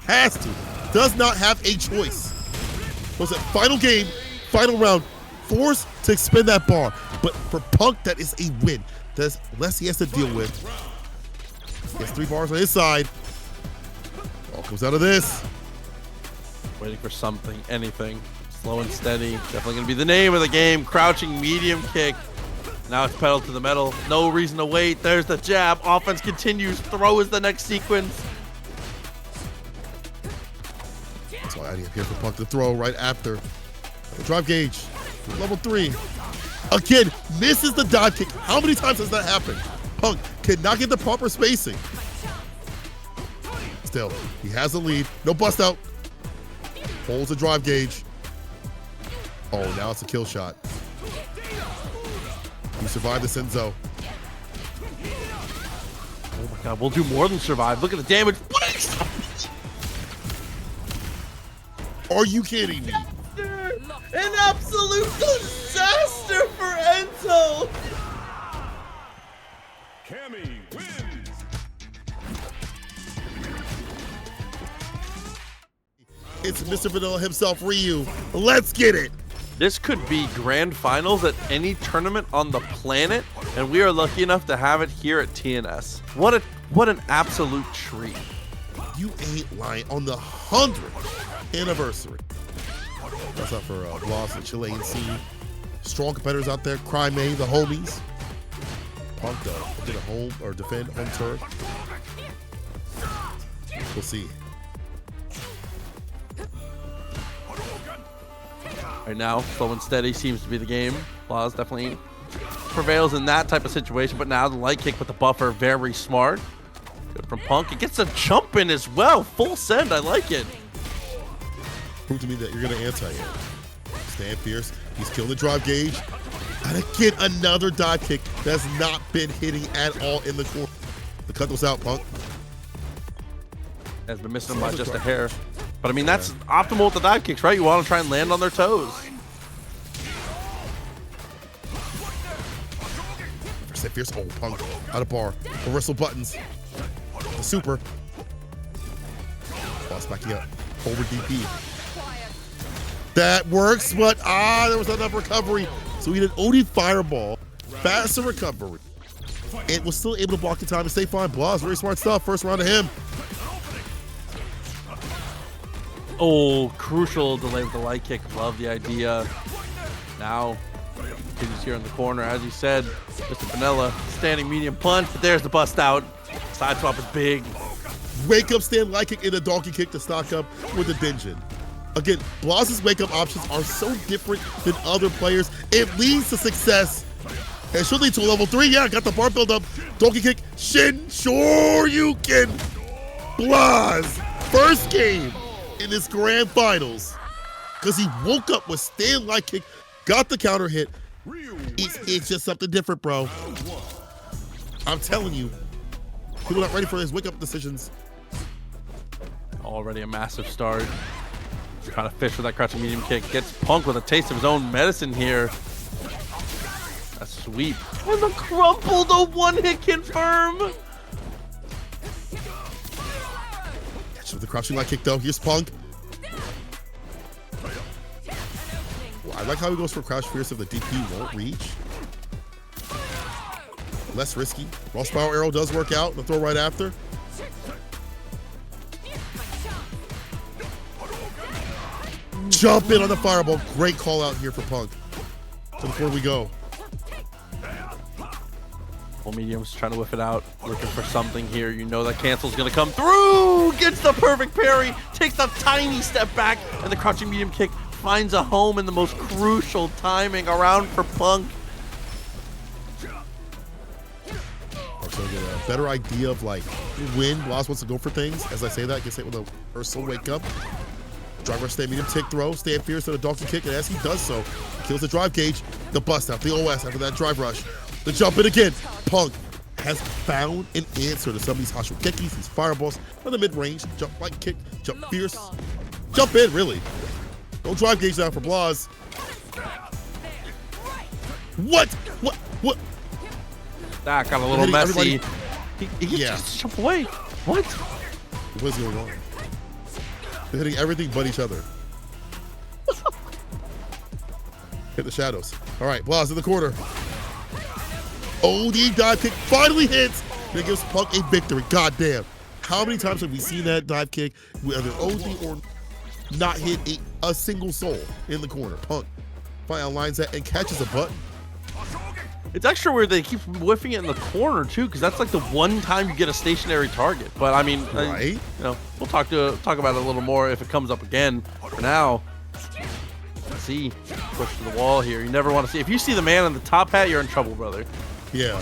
Has to. Does not have a choice. Was it final game, final round. Forced to expend that bar. But for Punk, that is a win. There's less he has to deal with. He has 3 bars on his side. All comes out of this. Waiting for something, anything. Slow and steady. Definitely going to be the name of the game. Crouching medium kick. Now it's pedal to the metal. No reason to wait. There's the jab. Offense continues. Throw is the next sequence. That's why I need here for Punk to throw right after. The drive gauge. Level 3. Again, misses the dive kick. How many times has that happened? Punk cannot get the proper spacing. Still, he has the lead. No bust out. Holds the drive gauge. Oh, now it's a kill shot. You survived this, Enzo. Oh my god, we'll do more than survive. Look at the damage. Are you kidding me? An absolute disaster for Enzo. Cammy wins. It's Mr. Vanilla himself, Ryu. Let's get it. This could be grand finals at any tournament on the planet, and we are lucky enough to have it here at TNS. What an absolute treat. You ain't lying. On the 100th anniversary. That's up for Blaz, the Chilean scene. Strong competitors out there. Crime A, the homies. Punk though, did a home or defend home turf. We'll see. Right now, slow and steady seems to be the game. Blaz definitely prevails in that type of situation, but now the light kick with the buffer, very smart. Good from Punk. It gets a jump in as well. Full send, I like it. Prove to me that you're going to anti-him. Stand fierce. He's killing the drive gauge. And again, another dive kick that's not been hitting at all in the corner. The cut was out, Punk. Has been missing by just a hair. But I mean, that's optimal with the dive kicks, right? You want to try and land on their toes. Stand fierce. Oh, Punk out of bar. Reversal buttons. The super. Blaz backing up. Over DP. That works, but there was not enough recovery. So he did an OD fireball, faster recovery, and was still able to block in time and stay fine. Blaz, very smart stuff. First round to him. Oh, crucial delay with the light kick. Love the idea. Now, he's here in the corner. As you said, Mr. Vanilla, standing medium punch, but there's the bust out. Side swap is big. Wake up stand light kick and a donkey kick to stock up with the Bingy. Again, Blaz's wake up options are so different than other players. It leads to success. And should lead to a level 3. Yeah, got the bar build up. Donkey kick. Shin. Sure you can. Blaz. First game in this grand finals. Because he woke up with stand light kick. Got the counter hit. It's just something different, bro. I'm telling you. People not ready for his wake up decisions. Already a massive start. Trying to fish with that crouching medium kick. Gets Punk with a taste of his own medicine here. A sweep. And the crumple, the one hit confirm. Catch with the crouching light kick though. Here's Punk. Well, I like how he goes for crouch fierce if the DP won't reach. Less risky. Ross power arrow does work out. The throw right after. Jump in on the fireball. Great call out here for Punk. So before we go. Full mediums trying to whip it out. Looking for something here. You know that cancel's going to come through. Gets the perfect parry. Takes a tiny step back. And the crouching medium kick finds a home in the most crucial timing around for Punk. So get a better idea of like when Blaz wants to go for things. As I say that, gets hit with a Ursula wake up. Drive rush, stand medium, tick throw, stand fierce to the donkey kick, and as he does so, kills the drive gauge, the bust out, the OS after that drive rush. The jump in again. Punk has found an answer to some of these Hashu Kekis, these fireballs, on the mid-range, jump light kick, jump fierce, jump in, really. No drive gauge down for Blaz. What? That got a little messy. He Yeah. just jump away. What? What's going on? They're hitting everything but each other. Hit the shadows. All right, Blaz in the corner. OD dive kick finally hits. And it gives Punk a victory. God damn. How many times have we seen that dive kick with either OD or not hit a single soul in the corner? Punk finally lines that and catches a button. It's extra weird they keep whiffing it in the corner too, because that's like the one time you get a stationary target. But I mean, Right. you know, we'll talk about it a little more if it comes up again. For now, let's see, push to the wall here. You never want to see. If you see the man in the top hat, you're in trouble, brother. Yeah.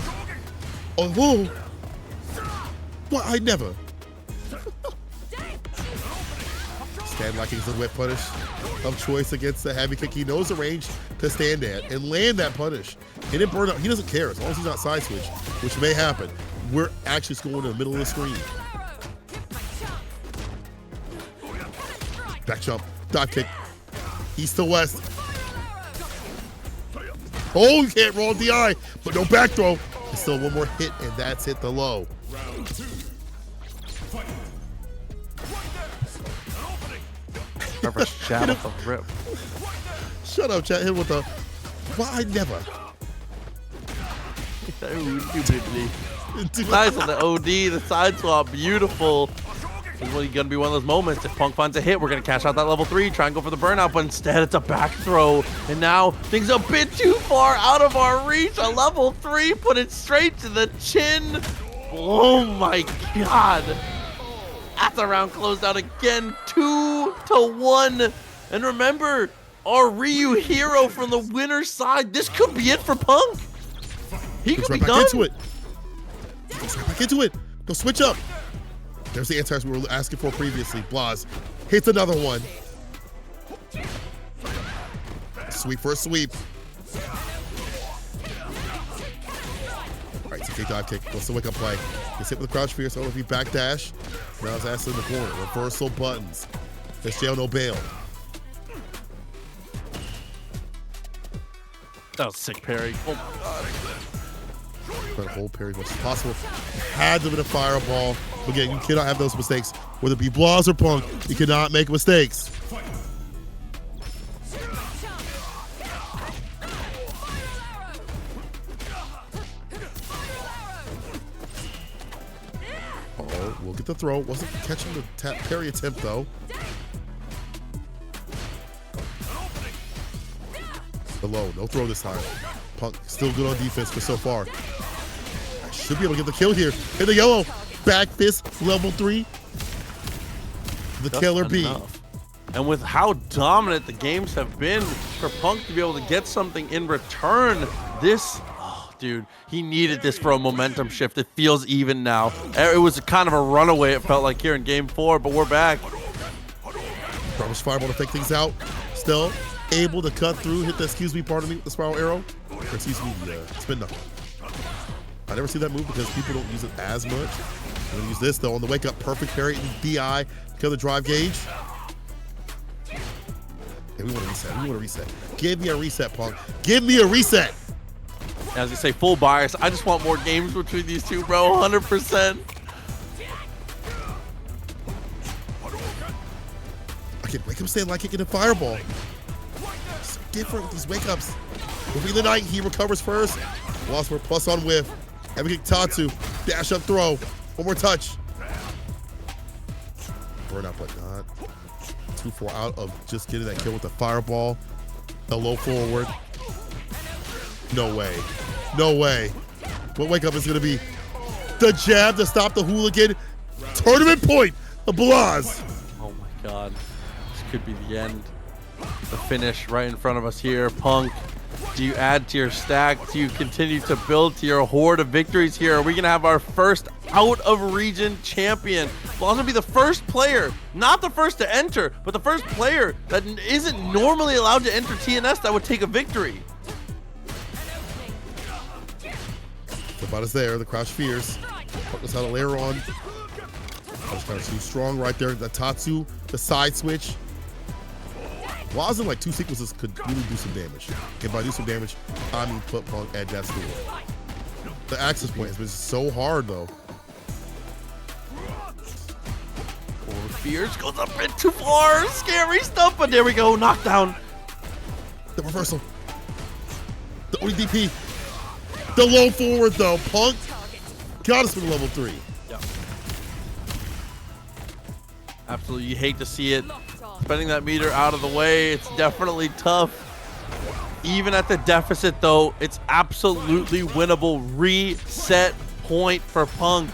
Oh, whoa. What? I never. Stand like he's the whip punish of choice against the heavy kick. He knows the range to stand at and land that punish. He didn't burn up. He doesn't care as long as he's not side switch, which may happen. We're actually going to the middle of the screen. Back jump, dive kick, east to west. Oh, you can't roll DI, but no back throw. There's still one more hit, and that's hit the low. Never shadow from rip. Shut up, chat. Hit with the. Why I never. Nice on the OD, the side swap, beautiful. This is going to be one of those moments. If Punk finds a hit, we're going to cash out that level 3, try and go for the burnout, but instead it's a back throw. And now things a bit too far out of our reach. A level 3, put it straight to the chin. Oh my God. That's a round closed out again, 2-1. And remember, our Ryu hero from the winner's side. This could be it for Punk. He could Goes right be back done. into it. Goes right back into it. Go switch up. There's the answers we were asking for previously. Blaz hits another one. Sweep for a sweep. All right, TK dive kick. Goes to wake up play. Gets hit with a crouch fierce. OP backdash. Now his ass in the corner. Reversal buttons. There's jail, no bail. That was sick parry. Oh my God. Try to hold parry as much as possible. Had to be a fireball. Again, you cannot have those mistakes. Whether it be Blaz or Punk, you cannot make mistakes. Oh, we'll get the throw. Wasn't catching the parry attempt though. The low, no throw this time. Punk still good on defense for so far. Should be able to get the kill here. In the yellow, back fist, level 3. The Just killer bee. enough. And with how dominant the games have been, for Punk to be able to get something in return, this, oh, dude, he needed this for a momentum shift. It feels even now. It was kind of a runaway, it felt like, here in game 4, but we're back. Promise fireball to fake things out. Still able to cut through, hit the excuse me part of me with the spiral arrow. Or excuse me, the spin knuckle. I never see that move because people don't use it as much. I'm gonna use this though on the wake up. Perfect parry in DI. Kill the drive gauge. And we want to reset. We want to reset. Give me a reset, Punk. Give me a reset. As you say, full bias. I just want more games between these two, bro. 100%. I can wake up stand like kicking a fireball. So different with these wake ups. Moving the night, he recovers first. Lost for plus on whiff. Heavy kick Tatsu. Dash up throw. One more touch. Burnout, but not. 2-4 out of just getting that kill with the fireball. The low forward. No way. No way. What wake up is going to be? The jab to stop the hooligan. Tournament point. The Blaz. Oh my God. This could be the end. The finish right in front of us here. Punk, do you add to your stack? Do you continue to build to your horde of victories here? Are we going to have our first out-of-region champion? Blaz will be the first player, not the first to enter, but the first player that isn't normally allowed to enter TNS that would take a victory. The bot is there. The crouch fierce. Knows how to layer on. That's kind of too strong right there. The Tatsu, the side switch. Blaz in like 2 sequences could really do some damage. If I do some damage, I mean put Punk at death's door. The access point has been so hard though. Or Fierce goes up bit too far. Scary stuff, but there we go. Knockdown. The reversal. The ODP. The low forward though. Punk got us with level 3. Yeah. Absolutely, you hate to see it. Spending that meter out of the way, it's definitely tough. Even at the deficit though, it's absolutely winnable. Reset point for Punk.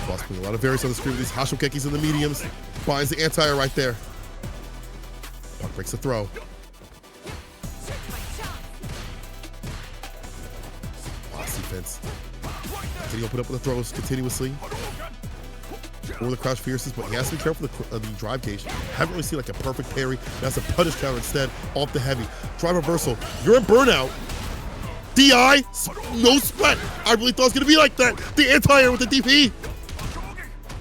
Blaz putting a lot of variance on the screen with these Hashokekis in the mediums. Finds the anti-air right there. Punk breaks the throw. Blaz defense. Can he open up with the throws continuously? Or the crouch fierces, but he has to be careful of the drive gauge. Haven't really seen like a perfect parry. That's a punish counter instead. Off the heavy. Drive reversal. You're in burnout. DI. No sweat. I really thought it was going to be like that. The anti-air with the DP.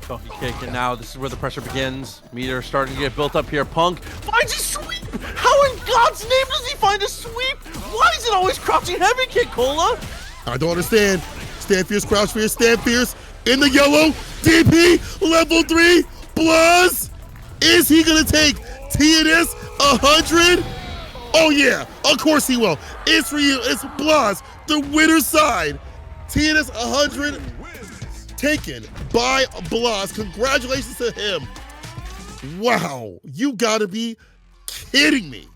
Donkey kick, and now this is where the pressure begins. Meter starting to get built up here. Punk finds a sweep. How in God's name does he find a sweep? Why is it always crouching heavy kick, Cola? I don't understand. Stand fierce, crouch fierce, stand fierce. In the yellow, DP, level 3, Blaz. Is he gonna take TNS 100? Oh yeah, of course he will. It's for you, it's Blaz, the winner's side. TNS 100 taken by Blaz. Congratulations to him. Wow, you gotta be kidding me.